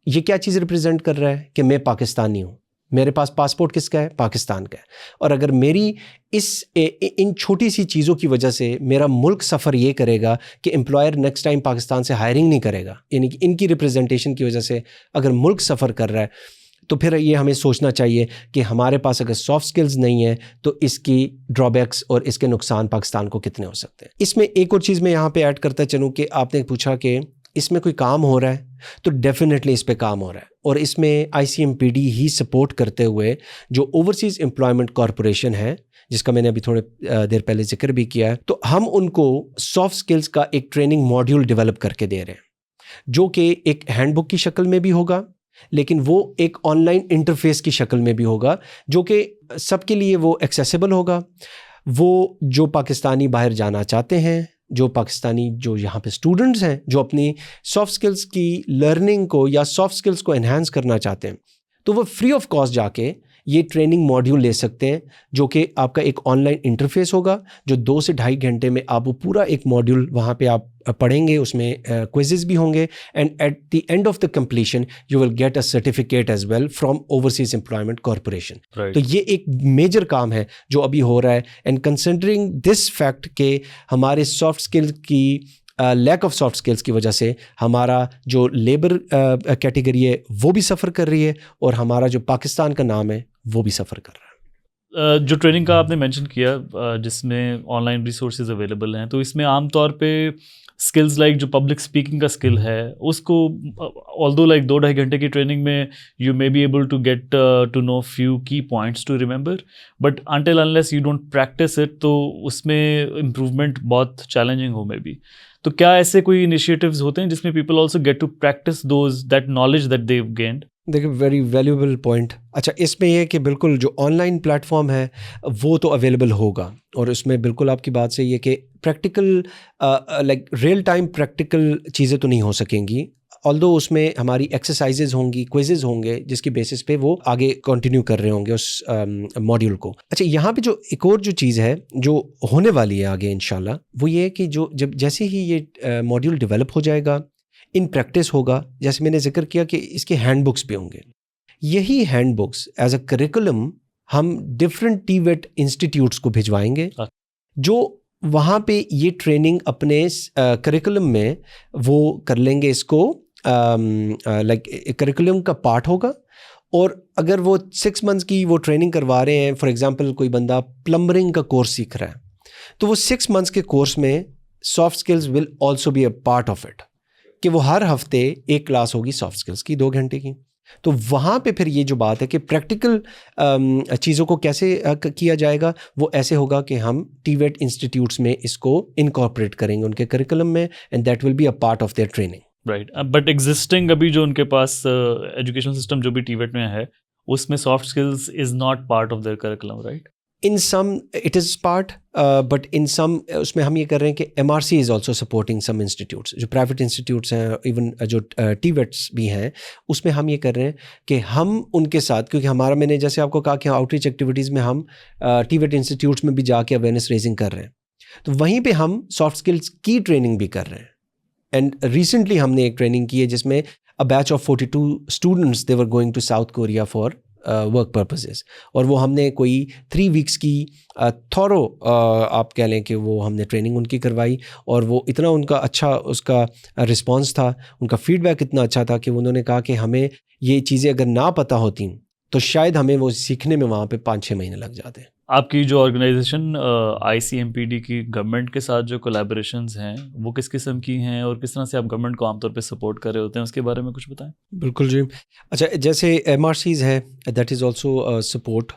A: یہ کیا چیز ریپرزینٹ کر رہا ہے کہ میں پاکستانی ہوں, میرے پاس پاسپورٹ کس کا ہے, پاکستان کا ہے. اور اگر میری ان چھوٹی سی چیزوں کی وجہ سے میرا ملک سفر یہ کرے گا کہ امپلائر نیکسٹ ٹائم پاکستان سے ہائرنگ نہیں کرے گا, یعنی کہ ان کی ریپرزنٹیشن کی وجہ سے اگر ملک سفر کر رہا ہے, تو پھر یہ ہمیں سوچنا چاہیے کہ ہمارے پاس اگر سافٹ سکلز نہیں ہیں تو اس کی ڈرا بیکس اور اس کے نقصان پاکستان کو کتنے ہو سکتے ہیں. اس میں ایک اور چیز میں یہاں پہ ایڈ کرتا چلوں کہ آپ نے پوچھا کہ اس میں کوئی کام ہو رہا ہے, تو ڈیفینیٹلی اس پہ کام ہو رہا ہے, اور اس میں آئی سی ایم پی ڈی ہی سپورٹ کرتے ہوئے جو اوورسیز امپلائمنٹ کارپوریشن ہے جس کا میں نے ابھی تھوڑے دیر پہلے ذکر بھی کیا ہے, تو ہم ان کو سافٹ سکلز کا ایک ٹریننگ ماڈیول ڈیولپ کر کے دے رہے ہیں جو کہ ایک ہینڈ بک کی شکل میں بھی ہوگا, لیکن وہ ایک آن لائن انٹرفیس کی شکل میں بھی ہوگا جو کہ سب کے لیے وہ ایکسیسیبل ہوگا. وہ جو پاکستانی باہر جانا چاہتے ہیں, جو پاکستانی جو یہاں پہ اسٹوڈنٹس ہیں جو اپنی سافٹ سکلز کی لرننگ کو یا سافٹ سکلز کو انہینس کرنا چاہتے ہیں, تو وہ فری آف کاسٹ جا کے یہ ٹریننگ ماڈیول لے سکتے ہیں جو کہ آپ کا ایک آن لائن انٹرفیس ہوگا جو 2 سے 2.5 گھنٹے میں آپ وہ پورا ایک ماڈیول وہاں پہ آپ پڑھیں گے, اس میں کوئزز بھی ہوں گے, and at the end of the completion you will get a certificate as well from overseas employment corporation. تو یہ ایک میجر کام ہے جو ابھی ہو رہا ہے, اینڈ کنسیڈرنگ دس فیکٹ کہ ہمارے سافٹ اسکل کی لیک آف سافٹ اسکلس کی وجہ سے ہمارا جو لیبر کیٹیگری ہے وہ بھی سفر کر رہی ہے, اور ہمارا جو پاکستان کا نام ہے وہ بھی سفر کر رہا ہے.
B: جو ٹریننگ کا آپ نے مینشن کیا جس میں آن لائن ریسورسز اویلیبل ہیں, تو اس میں عام طور پہ اسکلز لائک جو پبلک اسپیکنگ کا اسکل ہے اس کو آلدو لائک 2-2.5 گھنٹے کی ٹریننگ میں you may be able to get to know few key points to remember, but until unless you don't practise it تو اس میں امپروومنٹ بہت چیلنجنگ ہو مے بی. تو کیا ایسے کوئی انیشیٹیوز ہوتے ہیں جس میں people also get to practice those that knowledge that they've gained?
A: دیکھیں ویری ویلیوبل پوائنٹ. اچھا, اس میں یہ کہ بالکل جو آن لائن پلیٹ فارم ہے وہ تو اویلیبل ہوگا, اور اس میں بالکل آپ کی بات صحیح ہے کہ practical like real time practical چیزیں تو نہیں ہو سکیں گی. although اس میں ہماری ایکسرسائزز ہوں گی, کوئزز ہوں گے, جس کی بیسس پہ وہ آگے کنٹینیو کر رہے ہوں گے اس ماڈیول کو. اچھا, یہاں پہ جو ایک اور جو چیز ہے جو ہونے والی ہے آگے انشاءاللہ, وہ یہ ہے کہ جیسے ہی یہ ماڈیول ڈیولپ ہو جائے گا, ان پریکٹس ہوگا, جیسے میں نے ذکر کیا کہ اس کے ہینڈ بکس بھی ہوں گے. یہی hand books as a curriculum ہم ڈفرینٹ ٹی ویٹ انسٹیٹیوٹس کو بھجوائیں گے, جو وہاں پہ یہ ٹریننگ اپنے کریکولم میں وہ کر لیں گے, اس کو لائک کریکولم کا پارٹ ہوگا. اور اگر وہ 6 months کی وہ ٹریننگ کروا رہے ہیں, فار ایگزامپل کوئی بندہ پلمبرنگ کا کورس سیکھ رہا ہے, تو وہ 6 months کے کورس میں soft skills will also be a part of it, کہ وہ ہر ہفتے ایک کلاس ہوگی سافٹ اسکلز کی 2 گھنٹے کی. تو وہاں پہ پھر یہ جو بات ہے کہ پریکٹیکل چیزوں کو کیسے کیا جائے گا, وہ ایسے ہوگا کہ ہم ٹی ویٹ انسٹیٹیوٹس میں اس کو انکارپوریٹ کریں گے ان کے کریکولم میں, and that will be a part of their training.
B: Right, but existing ابھی جو ان کے پاس ایجوکیشن سسٹم جو بھی ٹی ویٹ میں ہے, اس میں soft skills is not part of their curriculum, right?
A: In some it is part, but in some اس میں ہم یہ کر رہے ہیں کہ M R C is also supporting some institutes, جو پرائیویٹ انسٹیٹیوٹس ہیں, ایون جو ٹی ویٹس بھی ہیں, اس میں ہم یہ کر رہے ہیں کہ ہم ان کے ساتھ, کیونکہ ہمارا, میں نے جیسے آپ کو کہا کہ آؤٹ ریچ ایکٹیویٹیز میں ہم ٹی ویٹ انسٹیٹیوٹس میں بھی جا کے اویئرنیس ریزنگ کر رہے ہیں, تو وہیں پہ ہم سافٹ اسکلس کی ٹریننگ بھی کر رہے ہیں. اینڈ ریسنٹلی ہم نے ایک ٹریننگ کی ہے جس میں a batch of 42 students they were going to South Korea for work purposes, اور وہ ہم نے کوئی 3 weeks کی تھورو آپ کہہ لیں کہ وہ ہم نے ٹریننگ ان کی کروائی, اور وہ اتنا ان کا اچھا اس کا رسپانس تھا, ان کا فیڈ بیک اتنا اچھا تھا کہ انہوں نے کہا کہ ہمیں یہ چیزیں اگر نہ پتہ ہوتیں تو شاید ہمیں وہ سیکھنے میں وہاں پہ 5-6 مہینے لگ جاتے ہیں.
B: آپ کی جو آرگنائزیشن آئی سی ایم پی ڈی کی گورنمنٹ کے ساتھ جو کولیبریشنز ہیں وہ کس قسم کی ہیں, اور کس طرح سے آپ گورنمنٹ کو عام طور پہ سپورٹ کر رہے ہوتے ہیں, اس کے بارے میں کچھ بتائیں.
A: بالکل جی. اچھا, جیسے ایم آر سیز ہے, دیٹ از آلسو سپورٹ,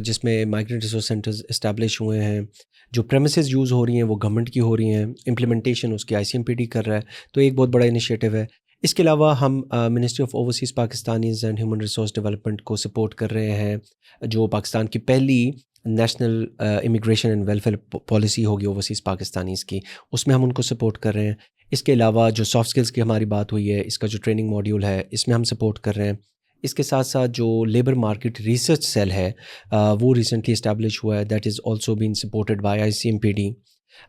A: جس میں مائیگرینٹ ریسورس سینٹرز اسٹیبلش ہوئے ہیں, جو پریمیسز یوز ہو رہی ہیں وہ گورنمنٹ کی ہو رہی ہیں, امپلیمنٹیشن اس کی آئی سی ایم پی ڈی کر رہا ہے, تو ایک بہت بڑا انیشیٹو ہے. اس کے علاوہ ہم ministry of overseas Pakistanis and human resource development کو سپورٹ کر رہے ہیں, جو پاکستان کی پہلی national immigration and welfare policy ہوگی اوورسیز پاکستانیز کی, اس میں ہم ان کو سپورٹ کر رہے ہیں. اس کے علاوہ جو سافٹ اسکلس کی ہماری بات ہوئی ہے, اس کا جو ٹریننگ ماڈیول ہے, اس میں ہم سپورٹ کر رہے ہیں. اس کے ساتھ ساتھ جو لیبر مارکیٹ ریسرچ سیل ہے وہ ریسنٹلی اسٹیبلش ہوا ہے, that is also been supported by I C M P D.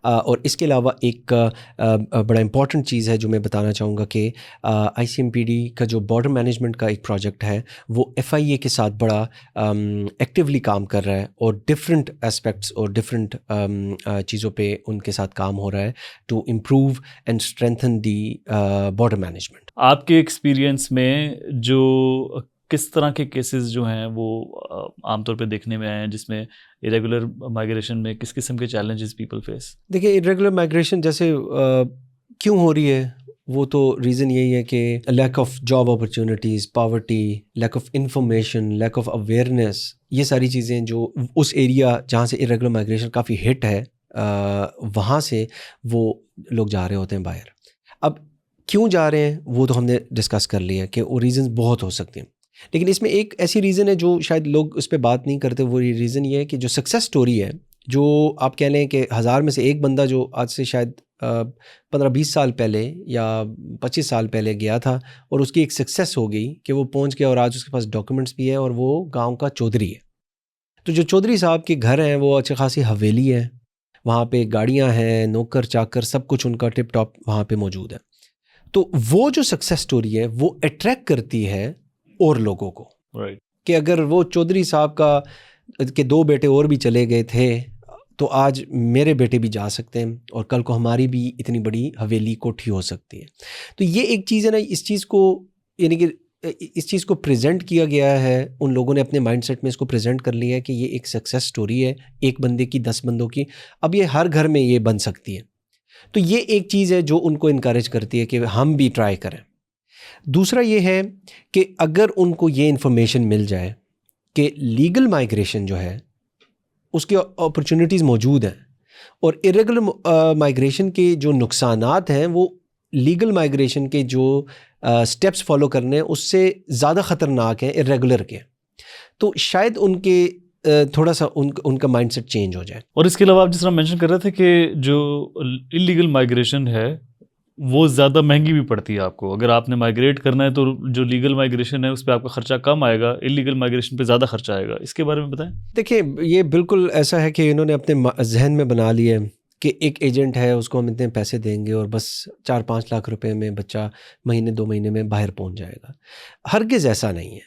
A: اور اس کے علاوہ ایک بڑا امپورٹنٹ چیز ہے جو میں بتانا چاہوں گا کہ آئی سی ایم پی ڈی کا جو بارڈر مینجمنٹ کا ایک پروجیکٹ ہے وہ ایف آئی اے کے ساتھ بڑا ایکٹیولی کام کر رہا ہے, اور ڈفرینٹ اسپیکٹس اور ڈفرینٹ چیزوں پہ ان کے ساتھ کام ہو رہا ہے to improve and strengthen the border management.
B: آپ کے ایکسپیرینس میں جو کس طرح کے کیسز جو ہیں وہ عام طور پہ دیکھنے میں آئے ہیں جس میں ارریگولر مائیگریشن میں کس قسم کے چیلنجز پیپل فیس؟
A: دیکھیے, ارریگولر مائیگریشن جیسے کیوں ہو رہی ہے, وہ تو ریزن یہی ہے کہ lack of job opportunities, poverty, lack of information, leak of awareness, یہ ساری چیزیں جو اس ایریا جہاں سے ارریگولر مائیگریشن کافی ہٹ ہے وہاں سے وہ لوگ جا رہے ہوتے ہیں باہر. اب کیوں جا رہے ہیں وہ تو ہم نے ڈسکس کر لیا کہ وہ ریزنز بہت ہو سکتے ہیں, لیکن اس میں ایک ایسی ریزن ہے جو شاید لوگ اس پہ بات نہیں کرتے. وہ ریزن یہ ہے کہ جو سکسیس سٹوری ہے, جو آپ کہہ لیں کہ 1000 میں سے ایک بندہ جو آج سے شاید 15-20 سال پہلے یا 25 سال پہلے گیا تھا اور اس کی ایک سکسیس ہو گئی کہ وہ پہنچ گیا اور آج اس کے پاس ڈاکیومنٹس بھی ہے اور وہ گاؤں کا چودھری ہے. تو جو چودھری صاحب کے گھر ہیں وہ اچھی خاصی حویلی ہے, وہاں پہ گاڑیاں ہیں, نوکر چاکر سب کچھ ان کا ٹپ ٹاپ وہاں پہ موجود ہے. تو وہ جو سکسیس سٹوری ہے وہ اٹریکٹ کرتی ہے اور لوگوں کو, کہ اگر وہ چودھری صاحب کا کے 2 بیٹے اور بھی چلے گئے تھے تو آج میرے بیٹے بھی جا سکتے ہیں اور کل کو ہماری بھی اتنی بڑی حویلی کوٹھی ہو سکتی ہے. تو یہ ایک چیز ہے نا, اس چیز کو یعنی کہ اس چیز کو پریزنٹ کیا گیا ہے, ان لوگوں نے اپنے مائنڈ سیٹ میں اس کو پریزنٹ کر لیا ہے کہ یہ ایک سکسیس سٹوری ہے, ایک بندے کی 10 بندوں کی, اب یہ ہر گھر میں یہ بن سکتی ہے. تو یہ ایک چیز ہے جو ان کو انکریج کرتی ہے کہ ہم بھی ٹرائی کریں. دوسرا یہ ہے کہ اگر ان کو یہ انفارمیشن مل جائے کہ لیگل مائیگریشن جو ہے اس کی اپرچونیٹیز موجود ہیں, اور ارریگولر مائیگریشن کے جو نقصانات ہیں وہ لیگل مائیگریشن کے جو سٹیپس فالو کرنے ہیں اس سے زیادہ خطرناک ہیں ارریگولر کے, تو شاید ان کے تھوڑا سا ان کا مائنڈ سیٹ چینج ہو جائے.
B: اور اس کے علاوہ آپ جس طرح مینشن کر رہے تھے کہ جو انلیگل مائیگریشن ہے وہ زیادہ مہنگی بھی پڑتی ہے آپ کو. اگر آپ نے مائگریٹ کرنا ہے تو جو لیگل مائگریشن ہے اس پہ آپ کا خرچہ کم آئے گا, انلیگل مائگریشن پہ زیادہ خرچہ آئے گا. اس کے بارے میں بتائیں.
A: دیکھیں یہ بالکل ایسا ہے کہ انہوں نے اپنے ذہن میں بنا لیا ہے کہ ایک ایجنٹ ہے, اس کو ہم اتنے پیسے دیں گے اور بس 4-5 لاکھ روپے میں بچہ مہینے 2 مہینے میں باہر پہنچ جائے گا. ہرگز ایسا نہیں ہے,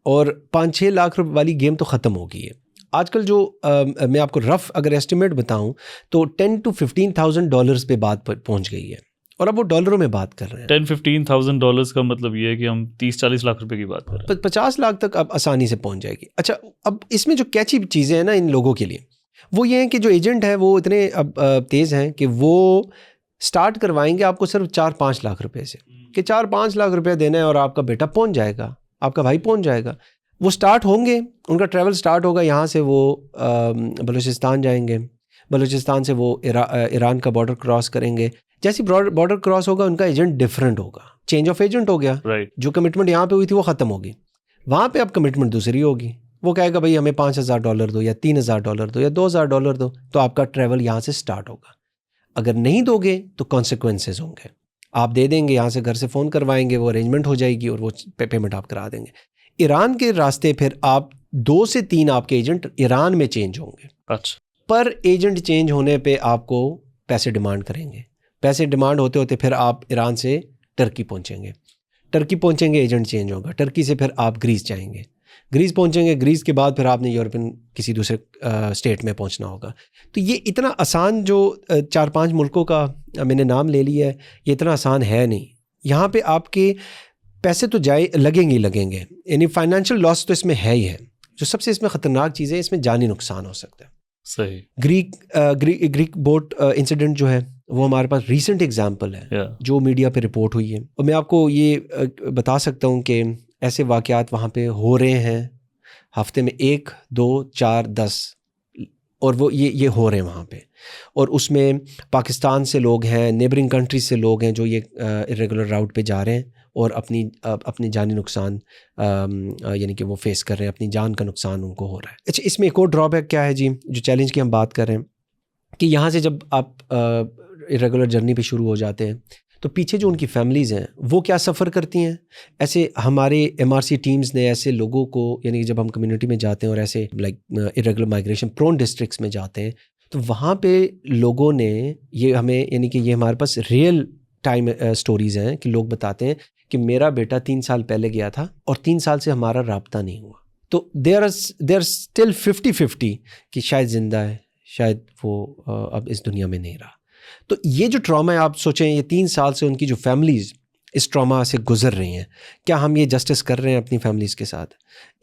A: اور 5-6 لاکھ روپے والی گیم تو ختم ہو گئی ہے. آج کل جو میں آپ کو رف اگر ایسٹیمیٹ بتاؤں تو $10,000-15,000 پہ بات پہنچ گئی ہے, اور اب وہ ڈالروں میں بات کر رہے ہیں.
B: $10,000-15,000 کا مطلب یہ ہے کہ ہم 30-40 لاکھ روپے کی بات کر رہے ہیں.
A: 50 لاکھ تک اب آسانی سے پہنچ جائے گی. اچھا, اب اس میں جو کیچی چیزیں ہیں نا ان لوگوں کے لیے, وہ یہ ہیں کہ جو ایجنٹ ہے وہ اتنے اب تیز ہیں کہ وہ سٹارٹ کروائیں گے آپ کو صرف 4-5 لاکھ روپے سے, کہ 4-5 لاکھ روپے دینا ہے اور آپ کا بیٹا پہنچ جائے گا, آپ کا بھائی پہنچ جائے گا. وہ سٹارٹ ہوں گے, ان کا ٹریول سٹارٹ ہوگا, یہاں سے وہ بلوچستان جائیں گے, بلوچستان سے وہ ایران کا بارڈر کراس کریں گے. جیسی بارڈر کراس ہوگا ان کا ایجنٹ ڈفرینٹ ہوگا, چینج آف ایجنٹ ہو گیا. جو کمٹمنٹ یہاں پہ ہوئی تھی وہ ختم ہوگی, وہاں پہ اب کمٹمنٹ دوسری ہوگی. وہ کہے گا بھائی ہمیں $5,000 دو یا $3,000 دو یا $2,000 دو, تو آپ کا ٹریول یہاں سے سٹارٹ ہوگا. اگر نہیں دو گے تو کانسیکوینسز ہوں گے. آپ دے دیں گے, یہاں سے گھر سے فون کروائیں گے, وہ ارینجمنٹ ہو جائے گی اور وہ پیمنٹ آپ کرا دیں گے. ایران کے راستے پھر آپ 2 سے 3 آپ کے ایجنٹ ایران میں چینج ہوں گے.
B: اچھا,
A: پر ایجنٹ چینج ہونے پہ آپ کو پیسے ڈیمانڈ کریں گے. پیسے ڈیمانڈ ہوتے ہوتے پھر آپ ایران سے ٹرکی پہنچیں گے, ٹرکی پہنچیں گے ایجنٹ چینج ہوگا, ٹرکی سے پھر آپ گریس جائیں گے, گریس پہنچیں گے, گریس کے بعد پھر آپ نے یورپین کسی دوسرے اسٹیٹ میں پہنچنا ہوگا. تو یہ اتنا آسان جو 4-5 ملکوں کا میں نے نام لے لیا ہے, یہ اتنا آسان ہے نہیں. یہاں پہ آپ کے پیسے تو لگیں گے, یعنی فائنینشیل لاس تو اس میں ہے ہی ہے. جو سب سے اس میں خطرناک چیز ہے, اس میں جانی نقصان ہو سکتا ہے.
B: صحیح.
A: گریک بوٹ انسیڈنٹ جو ہے وہ ہمارے پاس ریسنٹ ایگزامپل ہے جو میڈیا پہ رپورٹ ہوئی ہے, اور میں آپ کو یہ بتا سکتا ہوں کہ ایسے واقعات وہاں پہ ہو رہے ہیں ہفتے میں 1, 2, 4, 10, اور وہ یہ ہو رہے ہیں وہاں پہ. اور اس میں پاکستان سے لوگ ہیں, نیبرنگ کنٹریز سے لوگ ہیں جو یہ ارریگولر راؤٹ پہ جا رہے ہیں اور اپنی جانی نقصان یعنی کہ وہ فیس کر رہے ہیں, اپنی جان کا نقصان ان کو ہو رہا ہے. اچھا, اس میں ایک اور ڈرا بیک کیا ہے جی, جو چیلنج کی ہم بات کر رہے ہیں, کہ یہاں سے جب آپ ارریگولر جرنی پہ شروع ہو جاتے ہیں تو پیچھے جو ان کی فیملیز ہیں وہ کیا سفر کرتی ہیں. ایسے ہمارے MRC ٹیمز نے ایسے لوگوں کو, یعنی جب ہم کمیونٹی میں جاتے ہیں اور ایسے لائک ارریگولر مائگریشن پرون ڈسٹرکٹس میں جاتے ہیں, تو وہاں پہ لوگوں نے یہ ہمیں, یعنی کہ یہ ہمارے پاس ریئل ٹائم سٹوریز ہیں کہ لوگ بتاتے ہیں کہ میرا بیٹا 3 سال پہلے گیا تھا اور 3 سال سے ہمارا رابطہ نہیں ہوا. تو دیر اسٹل 50-50 کہ شاید زندہ ہے, شاید وہ اب اس دنیا میں نہیں رہا. تو یہ جو ٹراما ہے, آپ سوچیں یہ 3 سال سے ان کی جو فیملیز اس ٹراما سے گزر رہی ہیں, کیا ہم یہ جسٹس کر رہے ہیں اپنی فیملیز کے ساتھ؟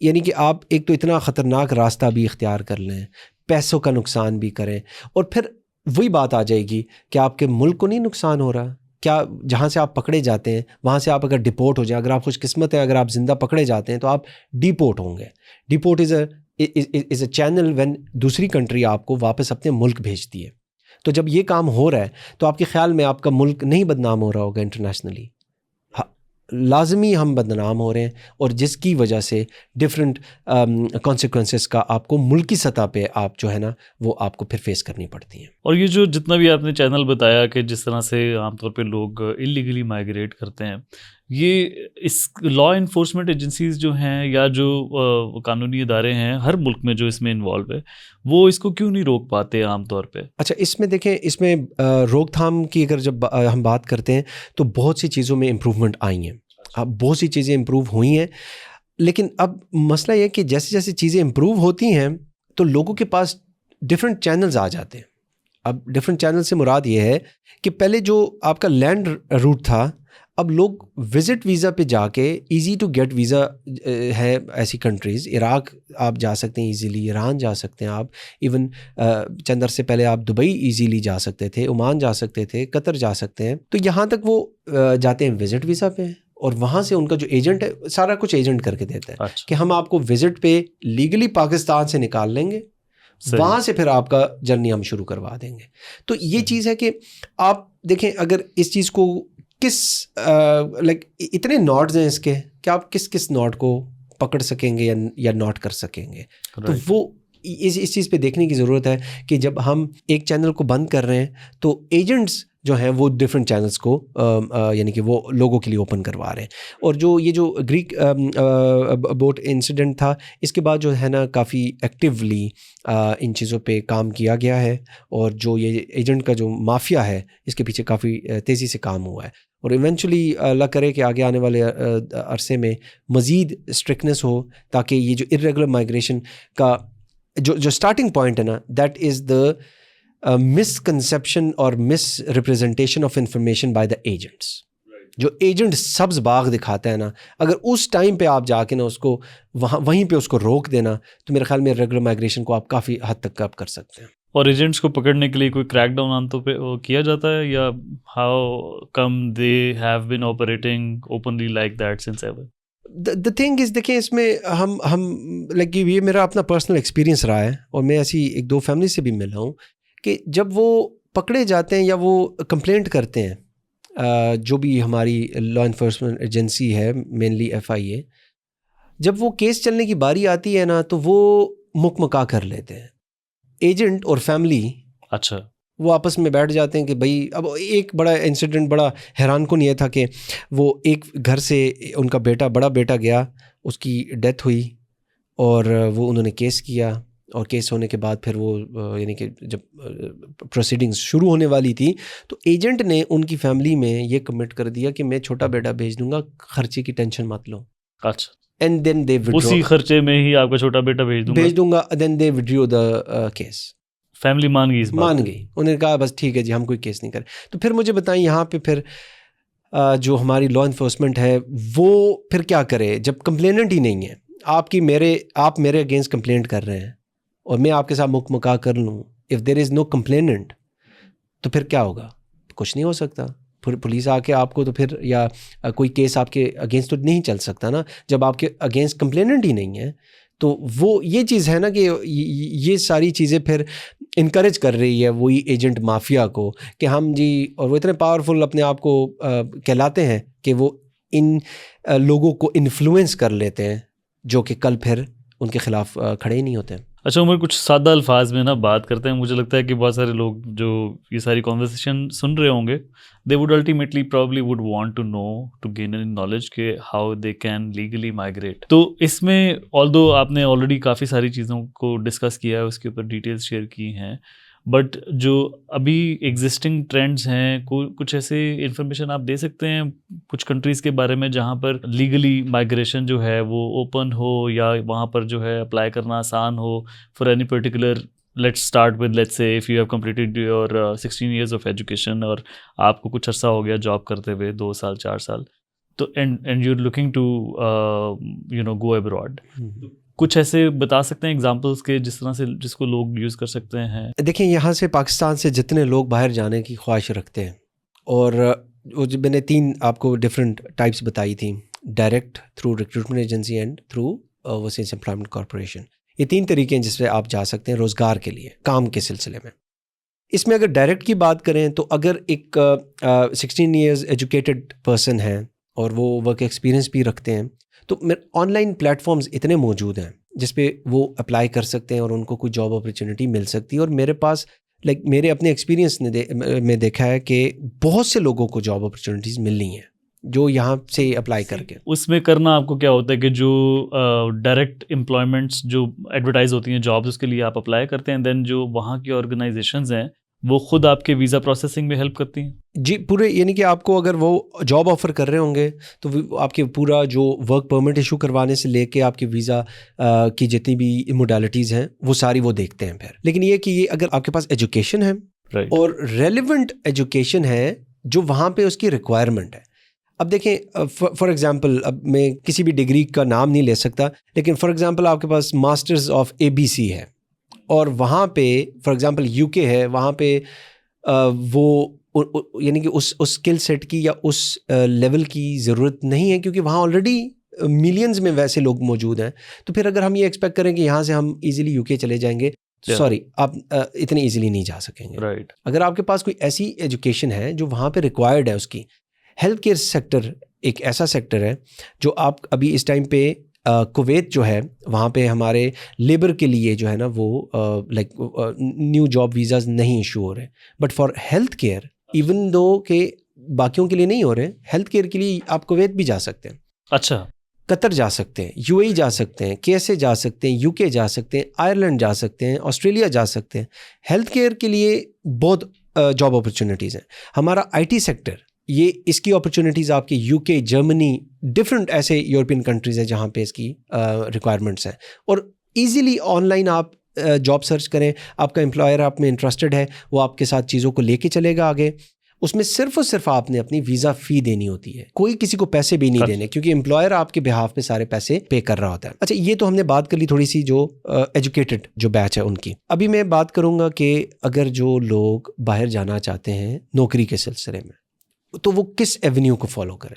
A: یعنی کہ آپ ایک تو اتنا خطرناک راستہ بھی اختیار کر لیں, پیسوں کا نقصان بھی کریں, اور پھر وہی بات آ جائے گی کہ آپ کے ملک کو نہیں نقصان ہو رہا. کیا جہاں سے آپ پکڑے جاتے ہیں وہاں سے آپ اگر ڈیپورٹ ہو جائیں, اگر آپ خوش قسمت ہیں, اگر آپ زندہ پکڑے جاتے ہیں تو آپ ڈیپورٹ ہوں گے. Deport is a channel when دوسری کنٹری آپ کو واپس اپنے ملک بھیجتی ہے. تو جب یہ کام ہو رہا ہے تو آپ کے خیال میں آپ کا ملک نہیں بدنام ہو رہا ہوگا انٹرنیشنلی؟ لازمی ہم بدنام ہو رہے ہیں, اور جس کی وجہ سے ڈفرینٹ کانسیکوینسز کا آپ کو ملکی سطح پہ آپ جو ہے نا وہ آپ کو پھر فیس کرنی پڑتی ہیں.
B: اور یہ جو جتنا بھی آپ نے چینل بتایا کہ جس طرح سے عام طور پہ لوگ انلیگلی مائگریٹ کرتے ہیں, یہ اس لا انفورسمنٹ ایجنسیز جو ہیں یا جو قانونی ادارے ہیں ہر ملک میں جو اس میں انوالو ہے, وہ اس کو کیوں نہیں روک پاتے عام طور پہ؟
A: اچھا, اس میں دیکھیں, اس میں روک تھام کی اگر جب ہم بات کرتے ہیں تو بہت سی چیزوں میں امپروومنٹ آئی ہیں, اب بہت سی چیزیں امپروو ہوئی ہیں, لیکن اب مسئلہ یہ کہ جیسے جیسے چیزیں امپروو ہوتی ہیں تو لوگوں کے پاس ڈفرینٹ چینلز آ جاتے ہیں. اب ڈفرینٹ چینل سے مراد یہ ہے کہ پہلے جو آپ کا لینڈ روٹ تھا, اب لوگ وزٹ ویزا پہ جا کے, ایزی ٹو گیٹ ویزا ہے ایسی کنٹریز, عراق آپ جا سکتے ہیں ایزیلی, ایران جا سکتے ہیں آپ, ایون چند عرصے پہلے آپ دبئی ایزیلی جا سکتے تھے, عمان جا سکتے تھے, قطر جا سکتے ہیں. تو یہاں تک وہ جاتے ہیں وزٹ ویزا پہ, اور وہاں سے ان کا جو ایجنٹ ہے سارا کچھ ایجنٹ کر کے دیتا ہے کہ ہم آپ کو وزٹ پہ لیگلی پاکستان سے نکال لیں گے, وہاں سے پھر آپ کا جرنی ہم شروع کروا دیں گے. تو یہ چیز ہے کہ آپ دیکھیں, اگر اس چیز کو کس لائک اتنے ناٹز ہیں اس کے کہ آپ کس ناٹ کو پکڑ سکیں گے یا ناٹ کر سکیں گے. تو وہ اس چیز پہ دیکھنے کی ضرورت ہے کہ جب ہم ایک چینل کو بند کر رہے ہیں تو ایجنٹس جو ہیں وہ ڈفرینٹ چینلز کو یعنی کہ وہ لوگوں کے لیے اوپن کروا رہے ہیں. اور جو یہ جو گریک بوٹ انسیڈنٹ تھا اس کے بعد جو ہے نا کافی ایکٹیولی ان چیزوں پہ کام کیا گیا ہے, اور جو یہ ایجنٹ کا جو مافیا ہے اس کے پیچھے کافی تیزی سے کام ہوا ہے, اور ایونچولی اللہ کرے کہ آگے آنے والے عرصے میں مزید اسٹرکٹنس ہو تاکہ یہ جو ارریگولر مائگریشن کا جو اسٹارٹنگ پوائنٹ ہے نا, دیٹ از دا مسکنسیپشن اور misrepresentation of information by the agents. جو ایجنٹ سبز باغ دکھاتا ہے نا, اگر اس ٹائم پہ آپ جا کے نا اس کو وہیں پہ اس کو روک دینا تو میرے خیال میں ریگولر مائگریشن کو آپ کافی حد تک کر سکتے ہیں.
B: اور ایجنٹس کو پکڑنے کے لیے کوئی کریک ڈاؤن عام طور پہ کیا جاتا ہے, یا how come they have been operating openly like that since ever?
A: The thing از, دیکھیں اس میں ہم لائک یہ میرا اپنا پرسنل ایکسپیرینس رہا ہے, اور میں ایسی ایک دو فیملی سے بھی ملا ہوں کہ جب وہ پکڑے جاتے ہیں یا وہ کمپلینٹ کرتے ہیں, جو بھی ہماری لا انفورسمنٹ ایجنسی ہے مینلی FIA, جب وہ کیس چلنے کی باری آتی ہے نا تو وہ مکمکا کر لیتے ہیں ایجنٹ اور فیملی.
B: اچھا,
A: وہ آپس میں بیٹھ جاتے ہیں کہ بھائی, اب ایک بڑا انسیڈنٹ بڑا حیران کن یہ تھا کہ وہ ایک گھر سے ان کا بڑا بیٹا گیا, اس کی ڈیتھ ہوئی, اور وہ انہوں نے کیس کیا, اور کیس ہونے کے بعد پھر وہ یعنی کہ جب پروسیڈنگز شروع ہونے والی تھی تو ایجنٹ نے ان کی فیملی میں یہ کمٹ کر دیا کہ میں چھوٹا بیٹا بھیج دوں گا, خرچے کی ٹینشن مت لو.
B: اچھا,
A: اینڈ دین دے
B: اسی خرچے میں ہی آپ کا چھوٹا بیٹا بھیج دوں گا.
A: دین دے وڈریو دا کیس.
B: فیملی مان گئی
A: انہوں نے کہا بس ٹھیک ہے جی, ہم کوئی کیس نہیں کریں. تو پھر مجھے بتائیں یہاں پہ پھر جو ہماری لا انفورسمنٹ ہے وہ پھر کیا کرے جب کمپلیننٹ ہی نہیں ہے. آپ میرے اگینسٹ کمپلینٹ کر رہے ہیں اور میں آپ کے ساتھ مکمکا کر لوں, if there is know complainant تو پھر کیا ہوگا؟ کچھ نہیں ہو سکتا. پھر پولیس آ کے آپ کو تو پھر یا کوئی کیس آپ کے اگینسٹ تو نہیں چل سکتا نا جب آپ کے اگینسٹ کمپلیننٹ ہی نہیں ہے. تو وہ یہ چیز ہے نا کہ یہ ساری چیزیں پھر انکریج کر رہی ہے وہی ایجنٹ مافیا کو کہ ہم جی, اور وہ اتنے پاورفل اپنے آپ کو کہلاتے ہیں کہ وہ ان لوگوں کو انفلوئنس کر لیتے ہیں جو کہ کل پھر ان کے خلاف کھڑے ہی نہیں ہوتے.
B: اچھا عمر, کچھ سادہ الفاظ میں نا بات کرتے ہیں. مجھے لگتا ہے کہ بہت سارے لوگ جو یہ ساری کنورسیشن سن رہے ہوں گے, they would ultimately probably would want to know to gain an knowledge کہ how they can legally migrate. تو اس میں آلدو آپ نے آلریڈی کافی ساری چیزوں کو ڈسکس کیا ہے, اس کے اوپر ڈیٹیلز شیئر کی ہیں, بٹ جو ابھی ایگزسٹنگ ٹرینڈز ہیں کچھ ایسے انفارمیشن آپ دے سکتے ہیں کچھ کنٹریز کے بارے میں جہاں پر لیگلی مائگریشن جو ہے وہ اوپن ہو, یا وہاں پر جو ہے اپلائی کرنا آسان ہو for any particular. Let's start with let's say if you have completed your 16 years of education, اور آپ کو کچھ عرصہ ہو گیا جاب کرتے ہوئے 2 سال 4 سال, تو and you are looking to go abroad. کچھ ایسے بتا سکتے ہیں ایگزامپلس کے جس طرح سے جس کو لوگ یوز کر سکتے ہیں؟
A: دیکھیں یہاں سے پاکستان سے جتنے لوگ باہر جانے کی خواہش رکھتے ہیں, اور وہ جو میں نے 3 آپ کو ڈفرینٹ ٹائپس بتائی تھیں, direct, through recruitment agency and through overseas employment corporation, یہ 3 طریقے ہیں جس پہ آپ جا سکتے ہیں روزگار کے لیے کام کے سلسلے میں. اس میں اگر ڈائریکٹ کی بات کریں تو اگر ایک 16 ایئرز ایجوکیٹڈ پرسن ہیں اور وہ ورک ایکسپیرینس بھی رکھتے ہیں تو آن لائن پلیٹ فارمز اتنے موجود ہیں جس پہ وہ اپلائی کر سکتے ہیں اور ان کو کوئی جاب اپرچونیٹی مل سکتی ہے. اور میرے پاس میرے اپنے ایکسپیرینس میں دیکھا ہے کہ بہت سے لوگوں کو جاب اپرچونیٹیز مل رہی ہیں جو یہاں سے اپلائی کر کے.
B: اس میں کرنا آپ کو کیا ہوتا ہے کہ جو ڈائریکٹ امپلائمنٹس جو ایڈورٹائز ہوتی ہیں جابس, اس کے لیے آپ اپلائی کرتے ہیں, دین جو وہاں کی آرگنائزیشنز ہیں وہ خود آپ کے ویزا پروسیسنگ میں ہیلپ کرتی ہیں؟
A: جی پورے, یعنی کہ آپ کو اگر وہ جاب آفر کر رہے ہوں گے تو آپ کے پورا جو ورک پرمٹ ایشو کروانے سے لے کے آپ کے ویزا کی جتنی بھی موڈیلٹیز ہیں وہ ساری وہ دیکھتے ہیں پھر. لیکن یہ کہ یہ اگر آپ کے پاس ایجوکیشن ہے اور ریلیونٹ ایجوکیشن ہے جو وہاں پہ اس کی ریکوائرمنٹ ہے. اب دیکھیں فار ایگزامپل, اب میں کسی بھی ڈگری کا نام نہیں لے سکتا, لیکن فار ایگزامپل آپ کے پاس ماسٹرز آف ABC ہے اور وہاں پہ فار ایگزامپل UK ہے, وہاں پہ وہ یعنی کہ اس اسکل سیٹ کی یا اس لیول کی ضرورت نہیں ہے کیونکہ وہاں آلریڈی ملینز میں ویسے لوگ موجود ہیں. تو پھر اگر ہم یہ ایکسپیکٹ کریں کہ یہاں سے ہم ایزیلی UK چلے جائیں گے, سوری آپ اتنے ایزیلی نہیں جا سکیں گے. اگر آپ کے پاس کوئی ایسی ایجوکیشن ہے جو وہاں پہ ریکوائرڈ ہے, اس کی ہیلتھ کیئر سیکٹر ایک ایسا سیکٹر ہے جو آپ ابھی اس ٹائم پہ کویت جو ہے وہاں پہ ہمارے لیبر کے لیے جو ہے نا وہ لائک نیو جاب ویزاز نہیں ایشو ہو رہے, but for health care even though کہ باقیوں کے لیے نہیں ہو رہے. ہیلتھ کیئر کے لیے آپ کویت بھی جا سکتے ہیں,
B: اچھا,
A: قطر جا سکتے ہیں, یو اے ای جا سکتے ہیں, KSA جا سکتے ہیں, UK جا سکتے ہیں, آئرلینڈ جا سکتے ہیں, آسٹریلیا جا سکتے ہیں. ہیلتھ کیئر کے لیے بہت جاب اپرچونیٹیز ہیں. ہمارا IT سیکٹر, یہ اس کی اپرچونیٹیز آپ کے UK, جرمنی, ڈفرینٹ ایسے یورپین کنٹریز ہیں جہاں پہ اس کی ریکوائرمنٹس ہیں. اور ایزیلی آن لائن آپ جاب سرچ کریں, آپ کا امپلائر آپ میں انٹرسٹڈ ہے, وہ آپ کے ساتھ چیزوں کو لے کے چلے گا آگے. اس میں صرف اور صرف آپ نے اپنی ویزا فی دینی ہوتی ہے, کوئی کسی کو پیسے بھی نہیں دینے, کیونکہ امپلائر آپ کے بہاف پہ سارے پیسے پے کر رہا ہوتا ہے. اچھا, یہ تو ہم نے بات کر لی تھوڑی سی جو ایجوکیٹڈ جو بیچ ہے ان کی. ابھی میں بات کروں گا کہ اگر جو لوگ باہر جانا چاہتے ہیں نوکری کے سلسلے میں, تو وہ کس ایونیو کو فالو کریں.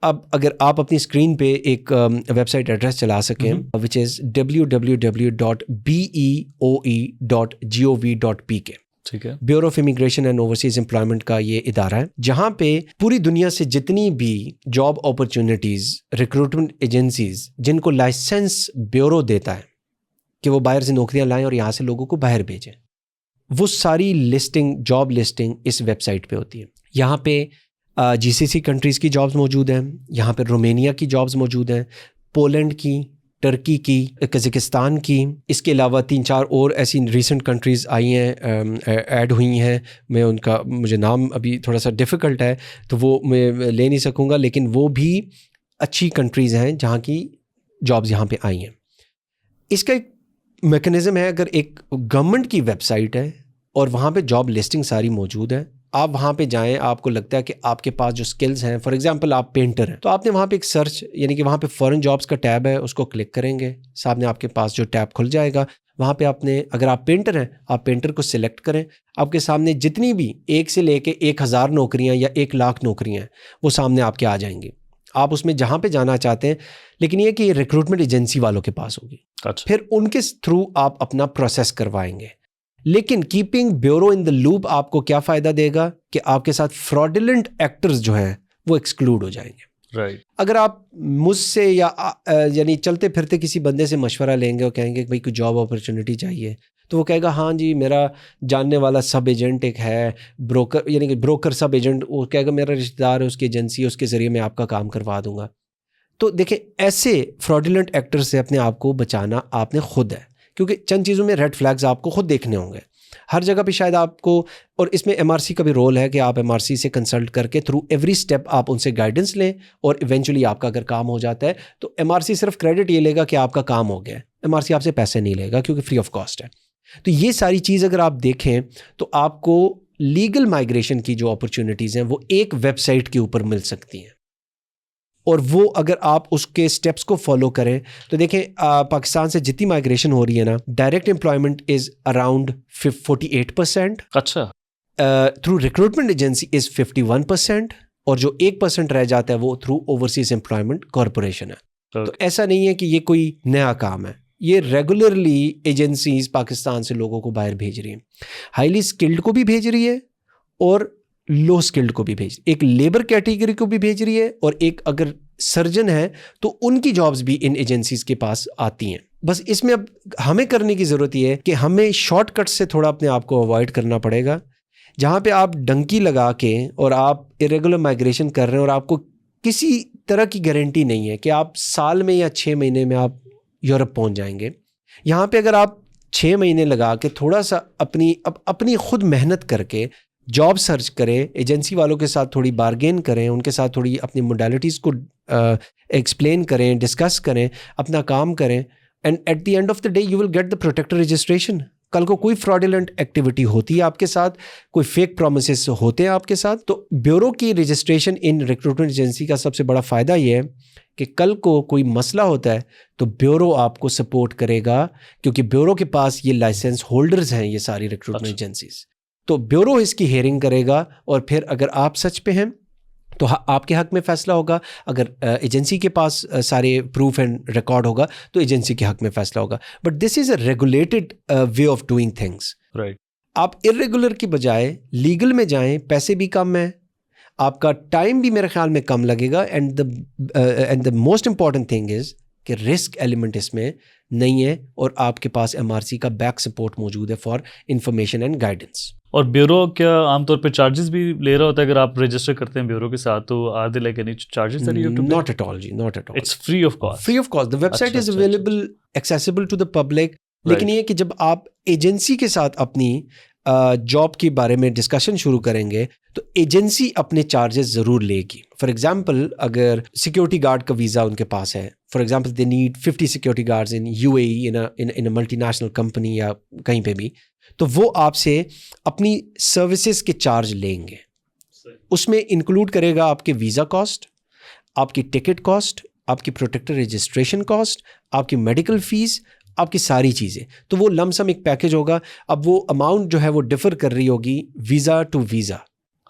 A: اب اگر آپ اپنی اسکرین پہ ایک ویب سائٹ ایڈریس چلا سکیں, وچ از www.beoe.gov.pk.
B: ٹھیک ہے,
A: bureau of immigration and overseas employment کا یہ ادارہ ہے, جہاں پہ پوری دنیا سے جتنی بھی جاب اپرچونیٹیز, ریکروٹمنٹ ایجنسیز جن کو لائسنس بیورو دیتا ہے کہ وہ باہر سے نوکریاں لائیں اور یہاں سے لوگوں کو باہر بھیجیں, وہ ساری لسٹنگ, جاب لسٹنگ اس ویب سائٹ پہ ہوتی ہے. یہاں پہ GCC کنٹریز کی جابز موجود ہیں, یہاں پہ رومینیا کی جابز موجود ہیں, پولینڈ کی, ٹرکی کی, قزاقستان کی, اس کے علاوہ 3-4 اور ایسی ریسنٹ کنٹریز آئی ہیں, ایڈ ہوئی ہیں. میں ان کا مجھے نام ابھی تھوڑا سا ڈیفیکلٹ ہے تو وہ میں لے نہیں سکوں گا, لیکن وہ بھی اچھی کنٹریز ہیں جہاں کی جابز یہاں پہ آئی ہیں. اس کا ایک میکنزم ہے, اگر ایک گورنمنٹ کی ویب سائٹ ہے اور وہاں پہ جاب لسٹنگ ساری موجود ہے, آپ وہاں پہ جائیں, آپ کو لگتا ہے کہ آپ کے پاس جو سکلز ہیں, فار ایگزامپل آپ پینٹر ہیں, تو آپ نے وہاں پہ ایک سرچ, یعنی کہ وہاں پہ فورن جابس کا ٹیب ہے, اس کو کلک کریں گے, سامنے آپ کے پاس جو ٹیب کھل جائے گا. وہاں پہ آپ نے, اگر آپ پینٹر ہیں, آپ پینٹر کو سلیکٹ کریں, آپ کے سامنے جتنی بھی 1 سے لے کے 1000 نوکریاں یا 1,00,000 نوکریاں ہیں وہ سامنے آپ کے آ جائیں گی. آپ اس میں جہاں پہ جانا چاہتے ہیں, لیکن یہ کہ یہ ریکروٹمنٹ ایجنسی والوں کے پاس ہوگی, پھر ان کے تھرو آپ اپنا پروسیس کروائیں گے. لیکن keeping bureau in the loop آپ کو کیا فائدہ دے گا کہ آپ کے ساتھ فراڈولنٹ ایکٹرز جو ہیں وہ ایکسکلوڈ ہو جائیں گے.
B: رائٹ.
A: اگر آپ مجھ سے یا یعنی چلتے پھرتے کسی بندے سے مشورہ لیں گے اور کہیں گے کہ بھائی کوئی جاب اپرچونیٹی چاہیے, تو وہ کہے گا ہاں جی میرا جاننے والا سب ایجنٹ ایک ہے, بروکر, یعنی کہ بروکر سب ایجنٹ, وہ کہے گا میرا رشتہ دار ہے, اس کی ایجنسی ہے, اس کے ذریعے میں آپ کا کام کروا دوں گا. تو دیکھیں, ایسے فراڈولنٹ ایکٹر سے اپنے آپ کو بچانا آپ نے خود ہے, کیونکہ چند چیزوں میں ریڈ فلیگز آپ کو خود دیکھنے ہوں گے. ہر جگہ پہ شاید آپ کو, اور اس میں MRC کا بھی رول ہے کہ آپ MRC سے کنسلٹ کر کے تھرو ایوری سٹیپ آپ ان سے گائیڈنس لیں, اور ایونچولی آپ کا اگر کام ہو جاتا ہے تو MRC صرف کریڈٹ یہ لے گا کہ آپ کا کام ہو گیا ہے, MRC آپ سے پیسے نہیں لے گا کیونکہ فری آف کاسٹ ہے. تو یہ ساری چیز اگر آپ دیکھیں تو آپ کو لیگل مائگریشن کی جو اپرچونیٹیز ہیں وہ ایک ویب سائٹ کے اوپر مل سکتی ہیں, اور وہ اگر آپ اس کے سٹیپس کو فالو کریں تو دیکھیں پاکستان سے جتنی مائگریشن ہو رہی ہے نا, ڈائریکٹ امپلائمنٹ از اراؤنڈ 48%.
B: اچھا.
A: تھرو ریکروٹمنٹ ایجنسی از 51%, اور جو 1% رہ جاتا ہے وہ تھرو اوورسیز امپلائمنٹ کارپوریشن ہے. تو ایسا نہیں ہے کہ یہ کوئی نیا کام ہے, یہ ریگولرلی ایجنسیز پاکستان سے لوگوں کو باہر بھیج رہی ہیں, ہائیلی اسکلڈ کو بھی بھیج رہی ہے اور لو اسکلڈ کو بھی بھیج, ایک لیبر کیٹیگری کو بھی بھیج رہی ہے, اور ایک اگر سرجن ہے تو ان کی جابز بھی ان ایجنسیز کے پاس آتی ہیں. بس اس میں اب ہمیں کرنے کی ضرورت یہ ہے کہ ہمیں شارٹ کٹ سے تھوڑا اپنے آپ کو اوائڈ کرنا پڑے گا, جہاں پہ آپ ڈنکی لگا کے اور آپ ارریگولر مائگریشن کر رہے ہیں اور آپ کو کسی طرح کی گارنٹی نہیں ہے کہ آپ سال میں یا 6 مہینے میں آپ یورپ پہنچ جائیں گے. یہاں پہ اگر آپ 6 مہینے لگا کے تھوڑا سا اپنی خود محنت کر کے جاب سرچ کریں, ایجنسی والوں کے ساتھ تھوڑی بارگین کریں, ان کے ساتھ تھوڑی اپنی موڈیلٹیز کو ایکسپلین کریں, ڈسکس کریں, اپنا کام کریں, and at the end of the day you will get the protector registration. کل کو کوئی فراڈولنٹ ایکٹیویٹی ہوتی ہے آپ کے ساتھ, کوئی فیک پرومسز ہوتے ہیں آپ کے ساتھ, تو بیورو کی رجسٹریشن ان ریکروٹمنٹ ایجنسی کا سب سے بڑا فائدہ یہ ہے کہ کل کو کوئی مسئلہ ہوتا ہے تو بیورو آپ کو سپورٹ کرے گا, کیونکہ بیورو کے پاس یہ لائسنس ہولڈرز ہیں یہ ساری ریکروٹمنٹ ایجنسیز. تو بیورو اس کی ہیئرنگ کرے گا, اور پھر اگر آپ سچ پہ ہیں تو آپ کے حق میں فیصلہ ہوگا, اگر ایجنسی کے پاس سارے پروف اینڈ ریکارڈ ہوگا تو ایجنسی کے حق میں فیصلہ ہوگا. But this is a regulated way of doing things.
B: Right.
A: آپ ارریگولر کی بجائے لیگل میں جائیں, پیسے بھی کم ہیں, آپ کا ٹائم بھی میرے خیال میں کم لگے گا, and the most important thing is کہ رسک ایلیمنٹ اس میں نہیں ہے, اور آپ کے پاس MRC کا بیک سپورٹ موجود ہے فار انفارمیشن اینڈ گائیڈنس.
B: اور بیورو کیا عام طور پہ چارجز بھی لے رہا ہوتا ہے اگر آپ رجسٹر کرتے ہیں بیورو کے ساتھ, تو are they like any charges that you have to pay?
A: Not at all جی, not at all.
B: It's free of cost.
A: Free of cost. The website is available, accessible to the public. لیکن یہ کہ جب آپ agency کے ساتھ اپنی job کے بارے میں ڈسکشن شروع کریں گے تو ایجنسی اپنے چارجز ضرور لے گی. فار ایگزامپل اگر سیکیورٹی گارڈ کا ویزا ان کے پاس ہے, for example they need 50 security guards in UAE in a multi national company یا کہیں پہ بھی, تو وہ آپ سے اپنی سروسز کے چارج لیں گے. اس میں انکلوڈ کرے گا آپ کے ویزا کاسٹ, آپ کی ٹکٹ کاسٹ, آپ کی پروٹیکٹر رجسٹریشن کاسٹ, آپ کی میڈیکل فیس, آپ کی ساری چیزیں. تو وہ لم سم ایک پیکج ہوگا. اب وہ اماؤنٹ جو ہے وہ ڈفر کر رہی ہوگی ویزا ٹو ویزا.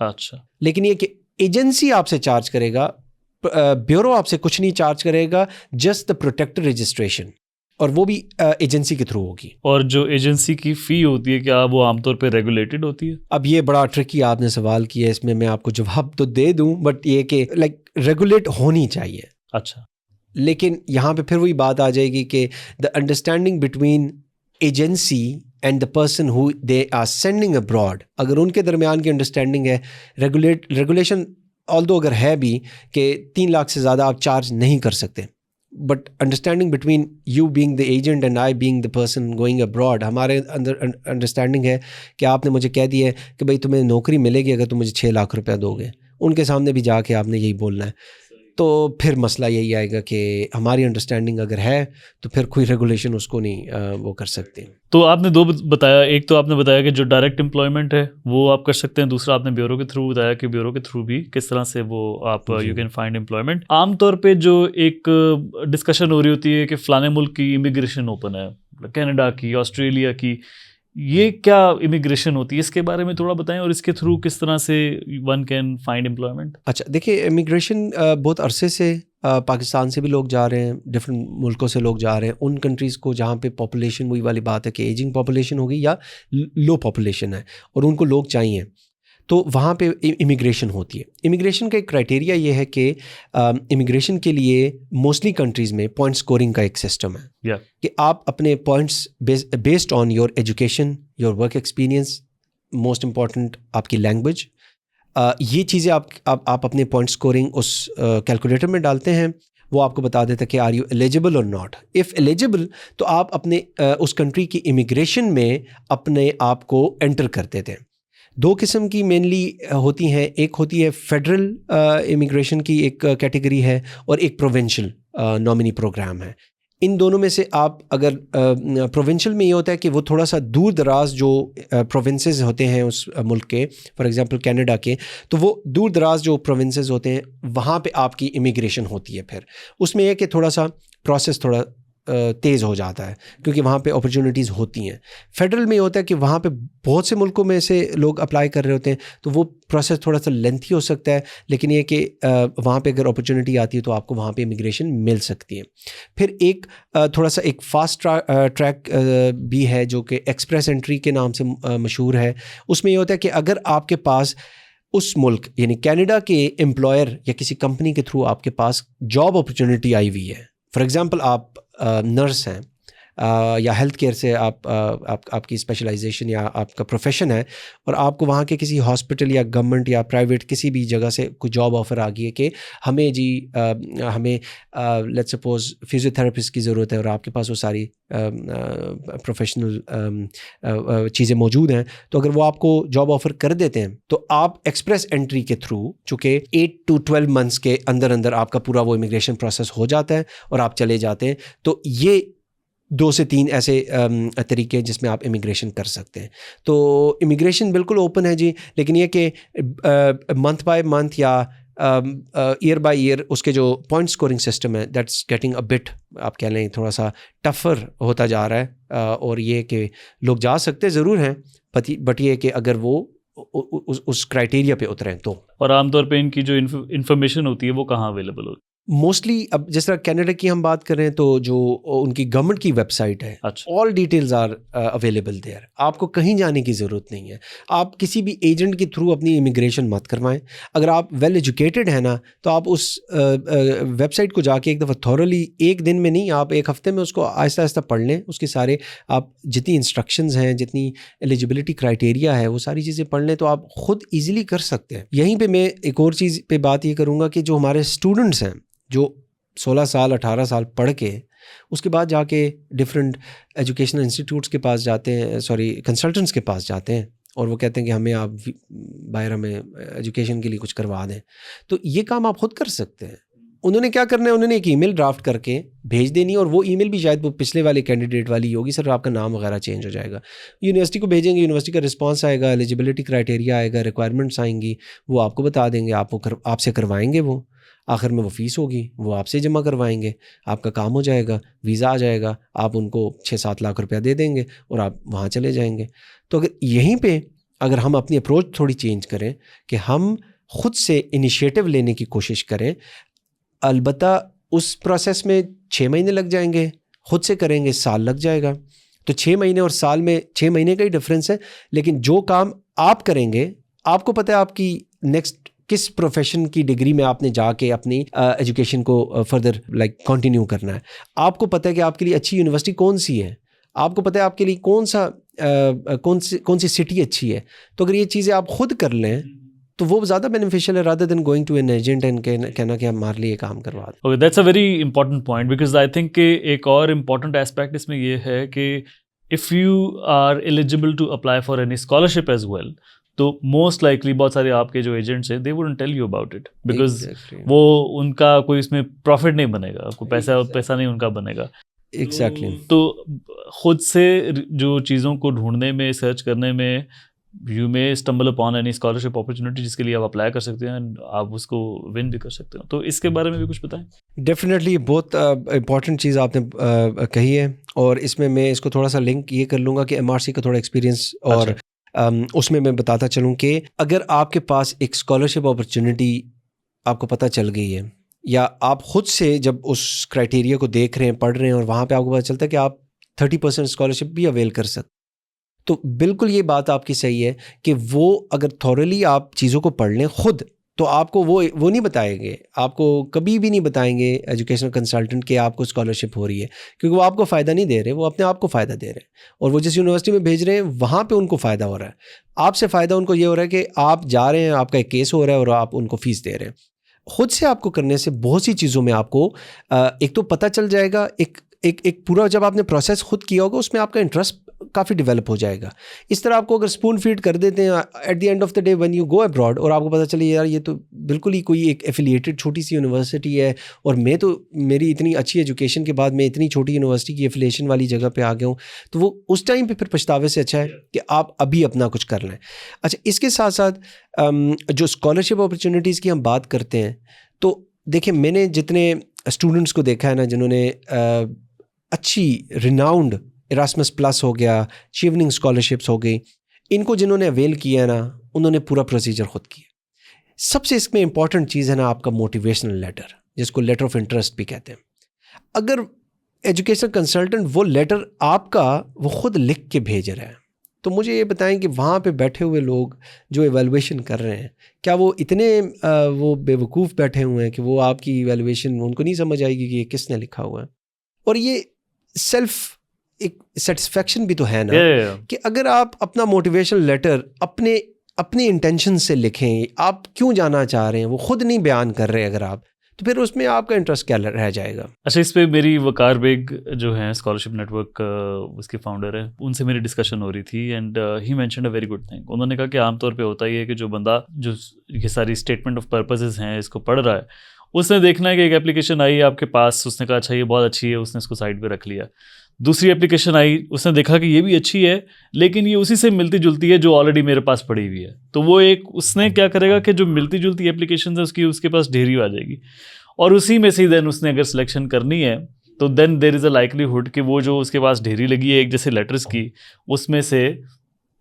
B: اچھا,
A: لیکن یہ کہ ایجنسی آپ سے چارج کرے گا, بیورو آپ سے کچھ نہیں چارج کرے گا, جسٹ دا پروٹیکٹر رجسٹریشن, اور وہ بھی ایجنسی کے تھرو ہوگی.
B: اور جو ایجنسی کی فی ہوتی ہے کیا وہ عام طور پہ ریگولیٹڈ ہوتی ہے؟
A: اب یہ بڑا ٹرکی آپ نے سوال کیا ہے, اس میں آپ کو جواب تو دے دوں, بٹ یہ کہ لائک ریگولیٹ ہونی چاہیے.
B: اچھا,
A: لیکن یہاں پہ پھر وہی بات آ جائے گی کہ the understanding between agency and the person who they are sending abroad, اگر ان کے درمیان کی انڈرسٹینڈنگ ہے, ریگولیشن آلدو اگر ہے بھی کہ 3 لاکھ سے زیادہ آپ چارج نہیں کر سکتے, but understanding between you being the agent and I being the person going abroad, ہمارے اندر انڈرسٹینڈنگ ہے کہ آپ نے مجھے کہہ دیا ہے کہ بھائی تمہیں نوکری ملے گی اگر تم مجھے 6 لاکھ روپیہ دو گے, ان کے سامنے بھی جا کے آپ نے یہی بولنا ہے. تو پھر مسئلہ یہی آئے گا کہ ہماری انڈرسٹینڈنگ اگر ہے تو پھر کوئی ریگولیشن اس کو نہیں وہ کر سکتے.
B: تو آپ نے 2 بتایا, ایک تو آپ نے بتایا کہ جو ڈائریکٹ امپلائمنٹ ہے وہ آپ کر سکتے ہیں, دوسرا آپ نے بیورو کے تھرو بتایا کہ بیورو کے تھرو بھی کس طرح سے وہ آپ یو کین فائنڈ امپلائمنٹ. عام طور پہ جو ایک ڈسکشن ہو رہی ہوتی ہے کہ فلانے ملک کی امیگریشن اوپن ہے, کینیڈا کی, آسٹریلیا کی, یہ کیا امیگریشن ہوتی ہے, اس کے بارے میں تھوڑا بتائیں, اور اس کے تھرو کس طرح سے ون کین فائنڈ امپلائمنٹ؟
A: اچھا دیکھیے, امیگریشن بہت عرصے سے پاکستان سے بھی لوگ جا رہے ہیں, ڈفرینٹ ملکوں سے لوگ جا رہے ہیں ان کنٹریز کو جہاں پہ پاپولیشن وہی والی بات ہے کہ ایجنگ پاپولیشن ہوگی یا لو پاپولیشن ہے اور ان کو لوگ چاہیے, تو وہاں پہ امیگریشن ہوتی ہے. امیگریشن کا ایک کرائٹیریا یہ ہے کہ امیگریشن کے لیے موسٹلی کنٹریز میں پوائنٹ اسکورنگ کا ایک سسٹم ہے کہ آپ اپنے points based on your education, your work experience, most important آپ کی لینگویج, یہ چیزیں آپ اپنے پوائنٹ اسکورنگ اس کیلکولیٹر میں ڈالتے ہیں, وہ آپ کو بتا دیتا ہے کہ آر یو ایلیجیبل اور ناٹ. اف ایلیجیبل تو آپ اپنے اس کنٹری کی امیگریشن میں اپنے آپ کو انٹر کر دیتے ہیں. 2 قسم کی مینلی ہوتی ہیں, ایک ہوتی ہے فیڈرل امیگریشن کی ایک کیٹیگری ہے, اور ایک پروونشل نامنی پروگرام ہے. ان دونوں میں سے آپ اگر پروونشل میں یہ ہوتا ہے کہ وہ تھوڑا سا دور دراز جو پروونسز ہوتے ہیں اس ملک کے, فار ایگزامپل کینیڈا کے, تو وہ دور دراز جو پروونسز ہوتے ہیں وہاں پہ آپ کی امیگریشن ہوتی ہے. پھر اس میں یہ کہ تھوڑا سا پروسیس تھوڑا تیز ہو جاتا ہے کیونکہ وہاں پہ اپرچونیٹیز ہوتی ہیں. فیڈرل میں یہ ہوتا ہے کہ وہاں پہ بہت سے ملکوں میں سے لوگ اپلائی کر رہے ہوتے ہیں, تو وہ پروسیس تھوڑا سا لینتھی ہو سکتا ہے, لیکن یہ کہ وہاں پہ اگر اپرچونیٹی آتی ہے تو آپ کو وہاں پہ امیگریشن مل سکتی ہے. پھر ایک تھوڑا سا ایک فاسٹ ٹریک بھی ہے جو کہ ایکسپریس انٹری کے نام سے مشہور ہے. اس میں یہ ہوتا ہے کہ اگر آپ کے پاس اس ملک یعنی کینیڈا کے امپلائر یا کسی کمپنی کے تھرو آپ کے پاس جاب اپرچونیٹی آئی ہوئی ہے, فار ایگزامپل آپ نرس ہیں یا ہیلتھ کیئر سے آپ کی اسپیشلائزیشن یا آپ کا پروفیشن ہے, اور آپ کو وہاں کے کسی ہاسپٹل یا گورنمنٹ یا پرائیویٹ کسی بھی جگہ سے کوئی جاب آفر آ گئی ہے کہ ہمیں لیٹس سپوز فزیو تھراپسٹ کی ضرورت ہے, اور آپ کے پاس وہ ساری پروفیشنل چیزیں موجود ہیں, تو اگر وہ آپ کو جاب آفر کر دیتے ہیں تو آپ ایکسپریس انٹری کے تھرو, چونکہ 8 to 12 months کے اندر اندر آپ کا پورا وہ امیگریشن پروسیس ہو جاتا ہے اور آپ چلے جاتے ہیں. تو یہ 2 سے 3 ایسے طریقے جس میں آپ امیگریشن کر سکتے ہیں. تو امیگریشن بالکل اوپن ہے جی, لیکن یہ کہ منتھ بائی منتھ یا ایئر بائی ایئر اس کے جو پوائنٹ اسکورنگ سسٹم ہے دیٹس گیٹنگ اے بٹ, آپ کہہ لیں تھوڑا سا ٹفر ہوتا جا رہا ہے, اور یہ کہ لوگ جا سکتے ضرور ہیں, بٹ یہ کہ اگر وہ اس کرائٹیریا پہ اتریں تو.
B: اور عام طور پہ ان کی جو انفارمیشن ہوتی ہے وہ کہاں اویلیبل ہوتی ہے؟
A: موسٹلی اب جس طرح کینیڈا کی ہم بات کریں تو جو ان کی گورنمنٹ کی ویب سائٹ ہے, آل ڈیٹیلز آر اویلیبل دیئر. آپ کو کہیں جانے کی ضرورت نہیں ہے. آپ کسی بھی ایجنٹ کے تھرو اپنی امیگریشن مت کروائیں. اگر آپ ویل ایجوکیٹڈ ہیں نا تو آپ اس ویب سائٹ کو جا کے ایک دفعہ تھورلی, ایک دن میں نہیں, آپ ایک ہفتے میں اس کو آہستہ آہستہ پڑھ لیں. اس کے سارے آپ جتنی انسٹرکشنز ہیں, جتنی ایلیجبلٹی کرائٹیریا ہے, وہ ساری چیزیں پڑھ لیں تو آپ خود ایزیلی کر سکتے ہیں. یہیں پہ میں ایک اور چیز پہ بات یہ کروں گا کہ جو ہمارے اسٹوڈنٹس ہیں جو 16 سال 18 سال پڑھ کے اس کے بعد جا کے ڈفرینٹ ایجوکیشنل انسٹیٹیوٹس کے پاس جاتے ہیں, کنسلٹنٹس کے پاس جاتے ہیں, اور وہ کہتے ہیں کہ ہمیں آپ باہر ہمیں ایجوکیشن کے لیے کچھ کروا دیں, تو یہ کام آپ خود کر سکتے ہیں. انہوں نے کیا کرنا ہے, انہوں نے ایک ای میل ڈرافٹ کر کے بھیج دینی, اور وہ ای میل بھی شاید وہ پچھلے والے کینڈیڈیٹ والی ہوگی, سر آپ کا نام وغیرہ چینج ہو جائے گا. یونیورسٹی کو بھیجیں گے, یونیورسٹی کا رسپانس آئے گا, ایلیجبلٹی کرائٹیریا آئے گا, ریکوائرمنٹس آئیں گی, وہ آپ کو بتا دیں گے, آپ سے کروائیں گے. وہ آخر میں وہ فیس ہوگی, وہ آپ سے جمع کروائیں گے, آپ کا کام ہو جائے گا, ویزا آ جائے گا, آپ ان کو 6-7 لاکھ روپیہ دے دیں گے اور آپ وہاں چلے جائیں گے. تو اگر یہیں پہ اگر ہم اپنی اپروچ تھوڑی چینج کریں کہ ہم خود سے انیشیٹو لینے کی کوشش کریں, البتہ اس پروسیس میں 6 مہینے لگ جائیں گے, خود سے کریں گے سال لگ جائے گا. تو 6 مہینے اور سال میں 6 مہینے کا ہی ڈفرینس ہے, لیکن جو کام آپ کریں گے, آپ کو پتہ ہے آپ کی نیکسٹ کس پروفیشن کی ڈگری میں آپ نے جا کے اپنی ایجوکیشن کو فردر کنٹینیو کرنا ہے. آپ کو پتہ ہے کہ آپ کے لیے اچھی یونیورسٹی کون سی ہے, آپ کو پتہ ہے آپ کے لیے کون سی سٹی اچھی ہے. تو اگر یہ چیزیں آپ خود کر لیں تو وہ زیادہ بینیفیشیل ہے rather than going to an agent and کہنا کہ ہمارے لیے کام کروا دیں.
B: Okay, that's a very important point, because I think کہ ایک اور امپورٹنٹ اسپیکٹ اس میں یہ ہے کہ if you are eligible to apply for any scholarship as well, تو موسٹ لائکلی بہت سارے آپ کے جو ایجنٹس ہیں they wouldn't tell you about it, because وہ ان کا کوئی اس میں پروفٹ نہیں بنے گا, کوئی پیسہ نہیں ان کا بنے گا.
A: ایگزیکٹلی.
B: تو خود سے جو چیزوں کو ڈھونڈنے میں, سرچ کرنے میں, you may stumble upon any scholarship opportunity جس کے لیے آپ اپلائی کر سکتے ہیں, آپ اس کو ون بھی کر سکتے ہیں. تو اس کے بارے میں بھی کچھ بتائیں.
A: ڈیفینیٹلی بہت امپورٹنٹ چیز آپ نے کہی ہے, اور اس میں اس کو تھوڑا سا لنک یہ کر لوں گا کہ MRC کا تھوڑا ایکسپیرینس, اور اس میں بتاتا چلوں کہ اگر آپ کے پاس ایک اسکالرشپ اپارچونیٹی آپ کو پتہ چل گئی ہے, یا آپ خود سے جب اس کرائٹیریا کو دیکھ رہے ہیں, پڑھ رہے ہیں, اور وہاں پہ آپ کو پتہ چلتا ہے کہ آپ 30% اسکالرشپ بھی اویل کر سکتے, تو بالکل یہ بات آپ کی صحیح ہے کہ وہ اگر تھورلی آپ چیزوں کو پڑھ لیں خود, تو آپ کو وہ نہیں بتائیں گے, آپ کو کبھی بھی نہیں بتائیں گے ایجوکیشنل کنسلٹنٹ کہ آپ کو اسکالرشپ ہو رہی ہے, کیونکہ وہ آپ کو فائدہ نہیں دے رہے, وہ اپنے آپ کو فائدہ دے رہے ہیں, اور وہ جس یونیورسٹی میں بھیج رہے ہیں وہاں پہ ان کو فائدہ ہو رہا ہے. آپ سے فائدہ ان کو یہ ہو رہا ہے کہ آپ جا رہے ہیں, آپ کا ایک کیس ہو رہا ہے, اور آپ ان کو فیس دے رہے ہیں. خود سے آپ کو کرنے سے بہت سی چیزوں میں آپ کو ایک تو پتہ چل جائے گا, ایک پورا جب آپ نے پروسیس خود کیا ہوگا اس میں آپ کا انٹرسٹ کافی ڈیولپ ہو جائے گا. اس طرح آپ کو اگر اسپون فیڈ کر دیتے ہیں at the end of the day when you go abroad, اور آپ کو پتہ چلے یار یہ تو بالکل ہی کوئی ایک ایفیلیٹڈ چھوٹی سی یونیورسٹی ہے, اور میں تو میری اتنی اچھی ایجوکیشن کے بعد میں اتنی چھوٹی یونیورسٹی کی ایفیلیشن والی جگہ پہ آ گیا ہوں, تو وہ اس ٹائم پہ پھر پچھتاوے سے اچھا ہے کہ آپ ابھی اپنا کچھ کر لیں. اچھا, اس کے ساتھ ساتھ جو اسکالرشپ اپرچونیٹیز کی ہم بات کرتے ہیں, تو دیکھیں میں نے جتنے اسٹوڈنٹس کو دیکھا ہے نا جنہوں نے اچھی ریناؤنڈ ایراسمس پلس ہو گیا, چیوننگ اسکالرشپس ہو گئی, ان کو جنہوں نے اویل کیا ہے نا انہوں نے پورا پروسیجر خود کیا. سب سے اس میں امپورٹنٹ چیز ہے نا آپ کا موٹیویشنل لیٹر, جس کو لیٹر آف انٹرسٹ بھی کہتے ہیں. اگر ایجوکیشنل کنسلٹنٹ وہ لیٹر آپ کا وہ خود لکھ کے بھیج رہا ہے, تو مجھے یہ بتائیں کہ وہاں پہ بیٹھے ہوئے لوگ جو ایویلویشن کر رہے ہیں, کیا وہ اتنے وہ بے وقوف بیٹھے ہوئے ہیں کہ وہ آپ کی ایویلویشن ان کو نہیں سمجھ آئے گی کہ یہ کس نے لکھا ہوا ہے. اور یہ سیلف ایک سیٹسفیکشن بھی تو ہے نا کہ اگر آپ اپنا موٹیویشنل لیٹر اپنے انٹینشن سے لکھیں, آپ کیوں جانا چاہ رہے ہیں وہ خود نہیں بیان کر رہے اگر آپ, تو پھر اس میں آپ کا انٹرسٹ کیا رہ جائے گا.
B: اچھا, اس پہ میری وقار بیگ جو ہیں اسکالرشپ نیٹ ورک اس کے فاؤنڈر ہیں, ان سے میری ڈسکشن ہو رہی تھی, and he mentioned a very good thing. انہوں نے کہا کہ عام طور پہ ہوتا ہی ہے کہ جو بندہ جو یہ ساری اسٹیٹمنٹ آف پرپزز ہیں اس کو پڑھ رہا ہے, اس نے دیکھنا ہے کہ ایک اپلیکیشن آئی آپ کے پاس, اس نے کہا اچھا یہ بہت اچھی ہے, اس نے اس کو سائڈ پہ رکھ لیا. دوسری اپلیکیشن آئی, اس نے دیکھا کہ یہ بھی اچھی ہے لیکن یہ اسی سے ملتی جلتی ہے جو آلریڈی میرے پاس پڑی ہوئی ہے, تو وہ ایک اس نے کیا کرے گا کہ جو ملتی جلتی اپلیکیشن ہے اس کے پاس ڈھیری آ جائے گی, اور اسی میں سے دین اس نے اگر سلیکشن کرنی ہے تو دین there is a likely hood کہ وہ جو اس کے پاس ڈھیری لگی ہے ایک جیسے لیٹرس کی, اس میں سے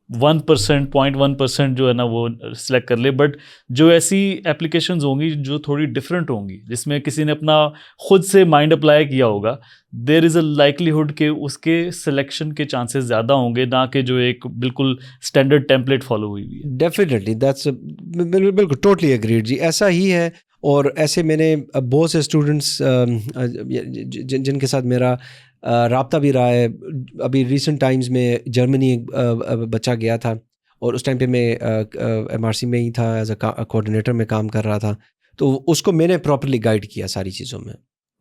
B: 1%, 0.1% جو ہے نا وہ سلیکٹ کر لے. بٹ جو ایسی اپلیکیشنز ہوں گی جو تھوڑی ڈفرینٹ ہوں گی, جس میں کسی نے اپنا خود سے مائنڈ اپلائی کیا ہوگا, دیر از اے لائکلیہڈ کہ اس کے سلیکشن کے چانسز زیادہ ہوں گے, نہ کہ جو ایک بالکل اسٹینڈرڈ ٹیمپلیٹ فالو ہوئی ہوئی ہے.
A: ڈیفینیٹلی دیٹس بالکل ٹوٹلی اگریڈ جی, ایسا ہی ہے. اور ایسے میں نے بہت سے اسٹوڈنٹس جن کے ساتھ میرا رابطہ بھی رہا ہے. ابھی ریسنٹ ٹائمز میں جرمنی ایک بچہ گیا تھا, اور اس ٹائم پہ میں MRC میں ہی تھا, ایز اے کوآرڈینیٹر میں کام کر رہا تھا. تو اس کو میں نے پراپرلی گائیڈ کیا ساری چیزوں میں.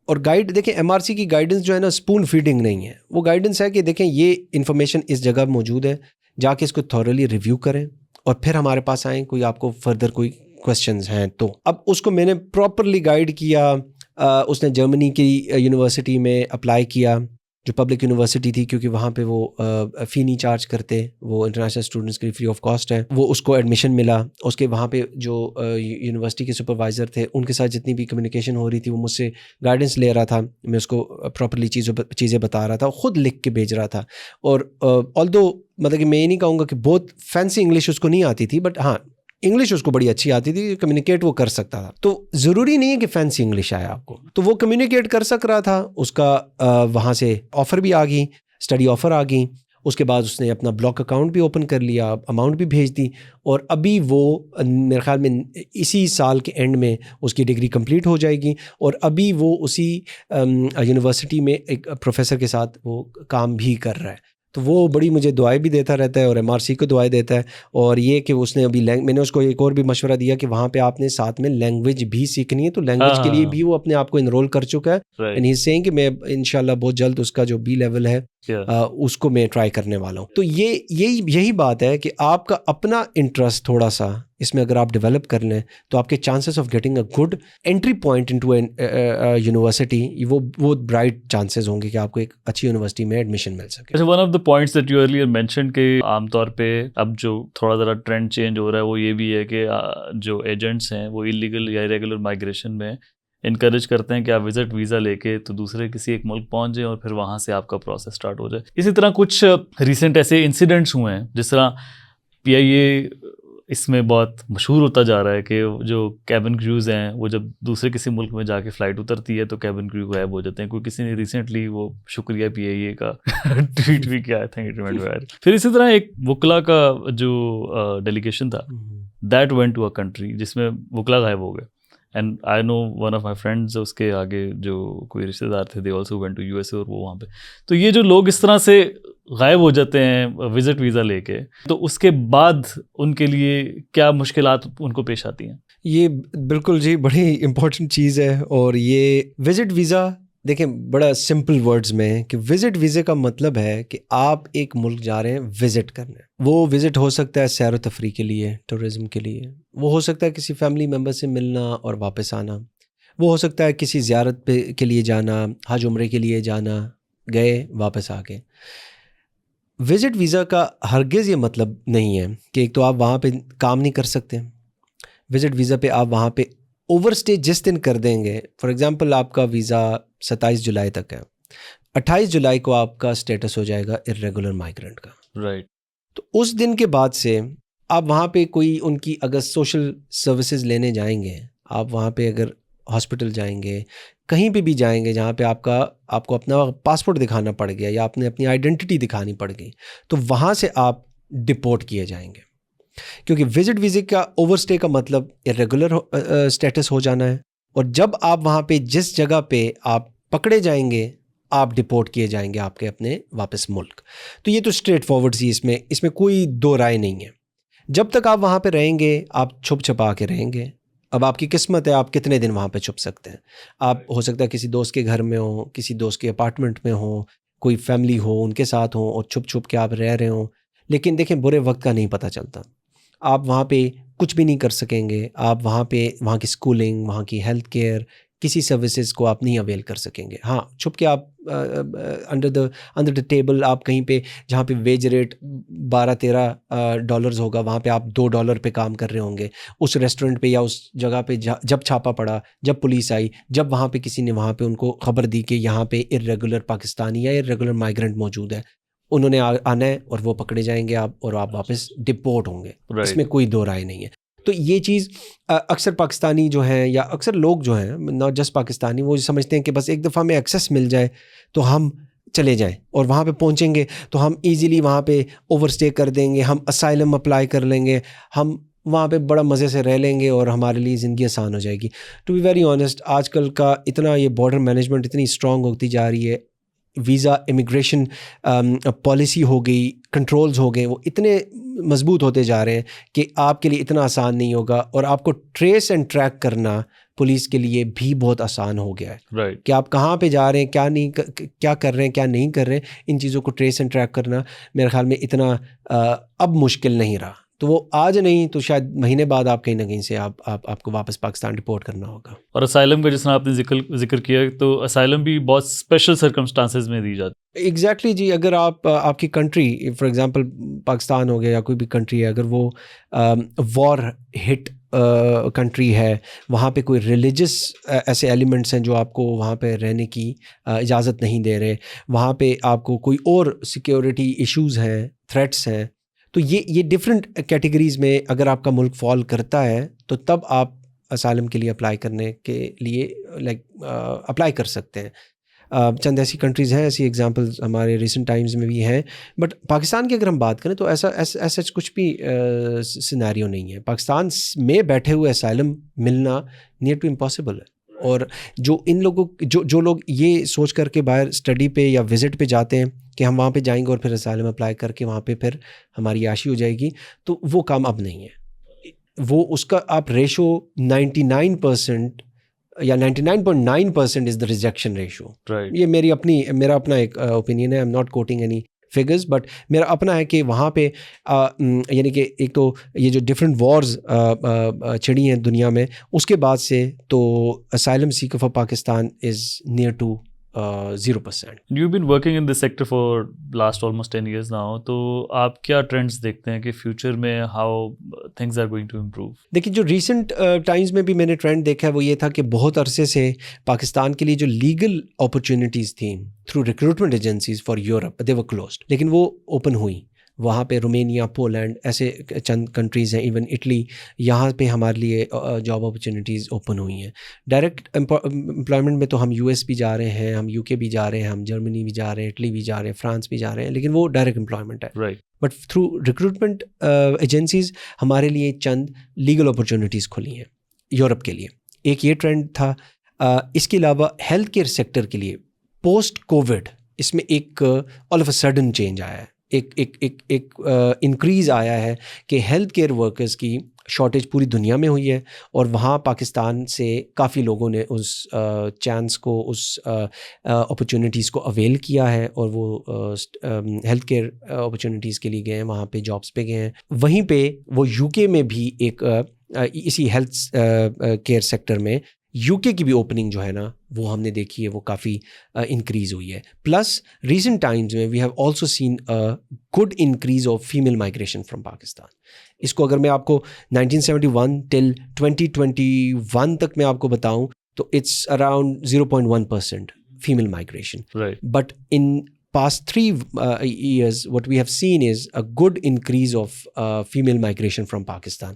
A: اور گائیڈ دیکھیں, MRC کی گائیڈنس جو ہے نا اسپون فیڈنگ نہیں ہے. وہ گائیڈنس ہے کہ دیکھیں یہ انفارمیشن اس جگہ موجود ہے, جا کے اس کو تھورلی ریویو کریں اور پھر ہمارے پاس آئیں. کوئی آپ کو فردر کوئی کویسچنز ہیں تو. اب اس کو میں نے پراپرلی گائیڈ کیا. اس نے جرمنی کی یونیورسٹی میں اپلائی کیا, جو پبلک یونیورسٹی تھی, کیونکہ وہاں پہ وہ فی نہیں چارج کرتے, وہ انٹرنیشنل اسٹوڈنٹس کے لیے فری آف کاسٹ ہے. وہ اس کو ایڈمیشن ملا. اس کے وہاں پہ جو یونیورسٹی کے سپروائزر تھے, ان کے ساتھ جتنی بھی کمیونیکیشن ہو رہی تھی, وہ مجھ سے گائیڈنس لے رہا تھا. میں اس کو پراپرلی چیزیں بتا رہا تھا, خود لکھ کے بھیج رہا تھا. اور آلدو مطلب کہ میں یہ نہیں کہوں گا کہ بہت فینسی انگلش اس کو نہیں آتی تھی, بٹ ہاں انگلش اس کو بڑی اچھی آتی تھی, کمیونیکیٹ وہ کر سکتا تھا. تو ضروری نہیں ہے کہ فینسی انگلش آئے آپ کو, تو وہ کمیونیکیٹ کر سک رہا تھا. اس کا وہاں سے آفر بھی آ گئی, اسٹڈی آفر آ گئی. اس کے بعد اس نے اپنا بلاک اکاؤنٹ بھی اوپن کر لیا, اماؤنٹ بھی بھیج دی, اور ابھی وہ میرے خیال میں اسی سال کے اینڈ میں اس کی ڈگری کمپلیٹ ہو جائے گی. اور ابھی وہ اسی یونیورسٹی میں ایک پروفیسر کے ساتھ وہ کام بھی کر رہا ہے. تو وہ بڑی مجھے دعائیں بھی دیتا رہتا ہے, اور MRC کو دعائیں دیتا ہے. اور یہ کہ اس نے ابھی میں نے اس کو ایک اور بھی مشورہ دیا کہ وہاں پہ آپ نے ساتھ میں لینگویج بھی سیکھنی ہے, تو لینگویج کے لیے بھی وہ اپنے آپ کو انرول کر چکا ہے. اینڈ ہی از سیئنگ کہ میں انشاءاللہ بہت جلد اس کا جو B لیول ہے اس کو میں ٹرائی کرنے والا ہوں. تو یہی بات ہے کہ آپ کا اپنا انٹرسٹ تھوڑا سا اس میں اگر آپ ڈیولپ کر لیں, تو آپ کے chances of getting a good entry point into university وہ برائٹ چانسز ہوں گے کہ آپ کو ایک اچھی یونیورسٹی میں ایڈمیشن مل سکے.
B: One of the points that you earlier mentioned کہ عام طور پہ اب جو تھوڑا ذرا ٹرینڈ چینج ہو رہا ہے وہ یہ بھی ہے کہ جو ایجنٹس ہیں وہ اللیگل یا ریگولر مائگریشن میں انکریج کرتے ہیں کہ آپ وزٹ ویزا لے کے تو دوسرے کسی ایک ملک پہنچ جائیں اور پھر وہاں سے آپ کا پروسیس اسٹارٹ ہو جائے. اسی طرح کچھ ریسنٹ ایسے انسیڈنٹس ہوئے ہیں, جس طرح PIA اس میں بہت مشہور ہوتا جا رہا ہے کہ جو کیبن کریوز ہیں وہ جب دوسرے کسی ملک میں جا کے فلائٹ اترتی ہے تو کیبن کریو غائب ہو جاتے ہیں. کوئی کسی نے ریسنٹلی وہ شکریہ PIA کا ٹویٹ بھی کیا ہے. پھر اسی طرح ایک وکلا کا جو ڈیلیگیشن تھا, that went to a country جس میں وکلا غائب ہو گئے. And I know one of my friends, اس کے آگے جو کوئی رشتے دار تھے, they also went to USA, اور وہ وہاں پہ. تو یہ جو لوگ اس طرح سے غائب ہو جاتے ہیں وزٹ ویزا لے کے, تو اس کے بعد ان کے لیے کیا مشکلات ان کو پیش آتی ہیں؟
A: یہ بالکل جی بڑی امپورٹنٹ چیز ہے. اور یہ وزٹ ویزا دیکھیں بڑا سمپل ورڈز میں ہے کہ وزٹ ویزے کا مطلب ہے کہ آپ ایک ملک جا رہے ہیں وزٹ کرنے. وہ وزٹ ہو سکتا ہے سیر و تفریح کے لیے, ٹورزم کے لیے, وہ ہو سکتا ہے کسی فیملی ممبر سے ملنا اور واپس آنا, وہ ہو سکتا ہے کسی زیارت پہ کے لیے جانا, حج عمرے کے لیے جانا, گئے واپس آ گئے. وزٹ ویزا کا ہرگز یہ مطلب نہیں ہے کہ ایک تو آپ وہاں پہ کام نہیں کر سکتے. وزٹ ویزا پہ آپ وہاں پہ اوور اسٹے جس دن کر دیں گے, فار ایگزامپل آپ کا ویزا 27 جولائی تک ہے, 28 جولائی کو آپ کا اسٹیٹس ہو جائے گا ارریگولر مائیگرنٹ کا.
B: رائٹ.
A: تو اس دن کے بعد سے آپ وہاں پہ کوئی ان کی اگر سوشل سروسز لینے جائیں گے, آپ وہاں پہ اگر ہاسپٹل جائیں گے, کہیں پہ بھی جائیں گے جہاں پہ آپ کو اپنا پاسپورٹ دکھانا پڑ گیا یا آپ نے اپنی آئیڈینٹی دکھانی پڑ گئی, تو وہاں سے آپ ڈپورٹ کیے جائیں گے. کیونکہ وزٹ ویزے کا اوور اسٹے کا مطلب ارریگولر اسٹیٹس ہو جانا ہے, اور جب آپ وہاں پہ جس جگہ پہ آپ پکڑے جائیں گے آپ ڈپورٹ کیے جائیں گے آپ کے اپنے واپس ملک. تو یہ تو اسٹریٹ فارورڈ سی اس میں کوئی دو رائے نہیں ہے. جب تک آپ وہاں پہ رہیں گے آپ چھپ چھپا کے رہیں گے. اب آپ کی قسمت ہے آپ کتنے دن وہاں پہ چھپ سکتے ہیں. آپ ہو سکتا ہے کسی دوست کے گھر میں ہوں, کسی دوست کے اپارٹمنٹ میں ہوں, کوئی فیملی ہو ان کے ساتھ ہوں اور چھپ چھپ کے آپ رہ رہے ہوں. لیکن دیکھیں برے وقت کا نہیں پتہ چلتا. آپ وہاں پہ کچھ بھی نہیں کر سکیں گے. آپ وہاں کی اسکولنگ, وہاں کی ہیلتھ کیئر, کسی سروسز کو آپ نہیں اویل کر سکیں گے. ہاں چھپ کے آپ انڈر دا ٹیبل آپ کہیں پہ جہاں پہ ویج ریٹ $12-13 ہوگا وہاں پہ آپ $2 پہ کام کر رہے ہوں گے. اس ریسٹورنٹ پہ یا اس جگہ پہ جب چھاپا پڑا, جب پولیس آئی, جب وہاں پہ کسی نے وہاں پہ ان کو خبر دی کہ یہاں پہ ارریگولر پاکستانی یا ارریگولر مائیگرنٹ موجود ہے, انہوں نے آنا ہے اور وہ پکڑے جائیں گے اور آپ واپس ڈپورٹ ہوں گے. اس میں کوئی دو رائے نہیں ہے. تو یہ چیز اکثر پاکستانی جو ہیں یا اکثر لوگ جو ہیں ناٹ جسٹ پاکستانی وہ سمجھتے ہیں کہ بس ایک دفعہ ہمیں ایکسیس مل جائے تو ہم چلے جائیں اور وہاں پہ پہنچیں گے تو ہم ایزیلی وہاں پہ اوور اسٹے کر دیں گے, ہم اسائلم اپلائی کر لیں گے, ہم وہاں پہ بڑا مزے سے رہ لیں گے اور ہمارے لیے زندگی آسان ہو جائے گی. ٹو بی ویری آنیسٹ آج کل کا اتنا یہ بارڈر مینجمنٹ اتنی اسٹرانگ ہوتی جا رہی ہے, ویزا امیگریشن پالیسی ہو گئی, کنٹرولز ہو گئے, وہ اتنے مضبوط ہوتے جا رہے ہیں کہ آپ کے لیے اتنا آسان نہیں ہوگا, اور آپ کو ٹریس اینڈ ٹریک کرنا پولیس کے لیے بھی بہت آسان ہو گیا ہے کہ آپ کہاں پہ جا رہے ہیں, کیا کر رہے ہیں, کیا نہیں کر رہے ہیں, ان چیزوں کو ٹریس اینڈ ٹریک کرنا میرے خیال میں اتنا اب مشکل نہیں رہا. تو وہ آج نہیں تو شاید مہینے بعد آپ کہیں نہ کہیں سے آپ کو واپس پاکستان رپورٹ کرنا ہوگا.
B: اور اسائلم کا جس طرح آپ نے ذکر کیا تو اسائلم بھی بہت اسپیشل سرکمسٹانسز میں دی جاتی ہے.
A: ایگزیکٹلی جی, اگر آپ کی کنٹری فار ایگزامپل پاکستان ہو گیا یا کوئی بھی کنٹری ہے, اگر وہ وار ہٹ کنٹری ہے, وہاں پہ کوئی ریلیجس ایسے ایلیمنٹس ہیں جو آپ کو وہاں پہ رہنے کی اجازت نہیں دے رہے, وہاں پہ آپ کو کوئی اور سیکیورٹی ایشوز ہیں, تھریٹس ہیں, تو یہ ڈفرینٹ کیٹیگریز میں اگر آپ کا ملک فال کرتا ہے تو تب آپ اسائلم کے لیے اپلائی کرنے کے لیے اپلائی کر سکتے ہیں. چند ایسی کنٹریز ہیں, ایسی ایگزامپلز ہمارے ریسنٹ ٹائمز میں بھی ہیں, بٹ پاکستان کی اگر ہم بات کریں تو ایسا کچھ بھی سیناریو نہیں ہے. پاکستان میں بیٹھے ہوئے اسائلم ملنا نیئر ٹو امپاسبل ہے, اور جو ان لوگوں جو لوگ یہ سوچ کر کے باہر اسٹڈی پہ یا وزٹ پہ جاتے ہیں کہ ہم وہاں پہ جائیں گے اور پھر اسائلم اپلائی کر کے وہاں پہ پھر ہماری عیاشی ہو جائے گی, تو وہ کام اب نہیں ہے. وہ اس کا آپ ریشو 99% یا 99.9% از دا ریجیکشن ریشو. یہ میرا اپنا ایک اوپینین ہے, I'm not quoting any figures, but میرا اپنا ہے کہ وہاں پہ یعنی کہ ایک تو یہ جو ڈفرینٹ وارز چھڑی ہیں دنیا میں, اس کے بعد سے تو asylum seeker for Pakistan is near to 0%.
B: You've been working in this sector for last almost 10 years now. تو آپ کیا ٹرینڈس دیکھتے ہیں کہ فیوچر میں how things are going to improve؟
A: دیکھیے جو ریسنٹ ٹائمز میں بھی میں نے ٹرینڈ دیکھا ہے وہ یہ تھا کہ بہت عرصے سے پاکستان کے لیے جو لیگل اپرچونیٹیز تھیں through recruitment agencies for Europe they were closed, لیکن وہ اوپن ہوئیں. وہاں پہ رومینیا, پولینڈ, ایسے چند کنٹریز ہیں, ایون اٹلی, یہاں پہ ہمارے لیے جاب اپرچونیٹیز اوپن ہوئی ہیں. ڈائریکٹ امپلائمنٹ میں تو ہم US بھی جا رہے ہیں, ہم UK بھی جا رہے ہیں, ہم جرمنی بھی جا رہے ہیں, اٹلی بھی جا رہے ہیں, فرانس بھی جا رہے ہیں, لیکن وہ ڈائریکٹ امپلائمنٹ ہے. بٹ تھرو ریکروٹمنٹ ایجنسیز ہمارے لیے چند لیگل اپرچونیٹیز کھلی ہیں یورپ کے لیے. ایک یہ ٹرینڈ تھا. اس کے علاوہ ہیلتھ کیئر سیکٹر کے لیے پوسٹ کووڈ اس میں ایک all of a sudden change آیا ہے, ایک انکریز آیا ہے کہ ہیلتھ کیئر ورکرز کی شارٹیج پوری دنیا میں ہوئی ہے, اور وہاں پاکستان سے کافی لوگوں نے اس چانس کو, اس اپرچونیٹیز کو اویل کیا ہے, اور وہ ہیلتھ کیئر اپرچونیٹیز کے لیے گئے ہیں, وہاں پہ جابس پہ گئے ہیں. وہیں پہ وہ UK میں بھی ایک اسی ہیلتھ کیئر سیکٹر میں UK کی بھی اوپننگ جو ہے نا وہ ہم نے دیکھی ہے, وہ کافی انکریز ہوئی ہے. پلس ریسنٹ ٹائمز میں we have also seen good increase of female migration from Pakistan. اس کو اگر میں آپ کو 1971 ٹل 2021 تک میں آپ کو بتاؤں تو it's around 0.1% female migration. But in past 3 years what we have seen is a good increase of female migration from Pakistan,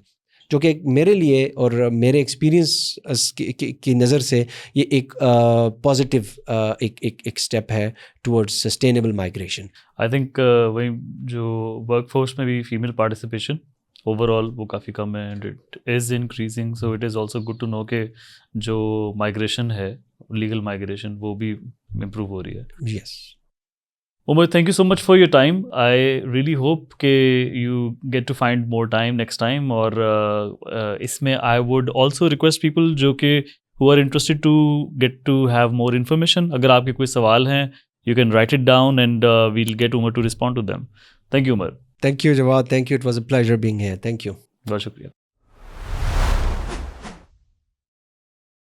A: جو کہ میرے لیے اور میرے ایکسپیرئنس کی نظر سے یہ ایک پازیٹیو ایک اسٹیپ ہے towards sustainable migration.
B: I think وہی جو ورک فورس میں بھی فیمیل پارٹیسپیشن اوور آل وہ کافی کم ہے, and it is increasing. So it is also good to know کہ جو مائگریشن ہے لیگل مائگریشن وہ بھی امپروو ہو رہی ہے.
A: یس
B: Umar, thank you so much for your time. I really hope کہ you get to find more time next time. اور اس میں I would also request people جو کہ who are interested to get to have more information. اگر آپ کے کوئی سوال ہیں you can write it down and we'll get Umar to respond to them. Thank you, Umar.
A: Thank you, Jawad. Thank you. It was a pleasure being here. Thank you.
B: بہت شکریہ.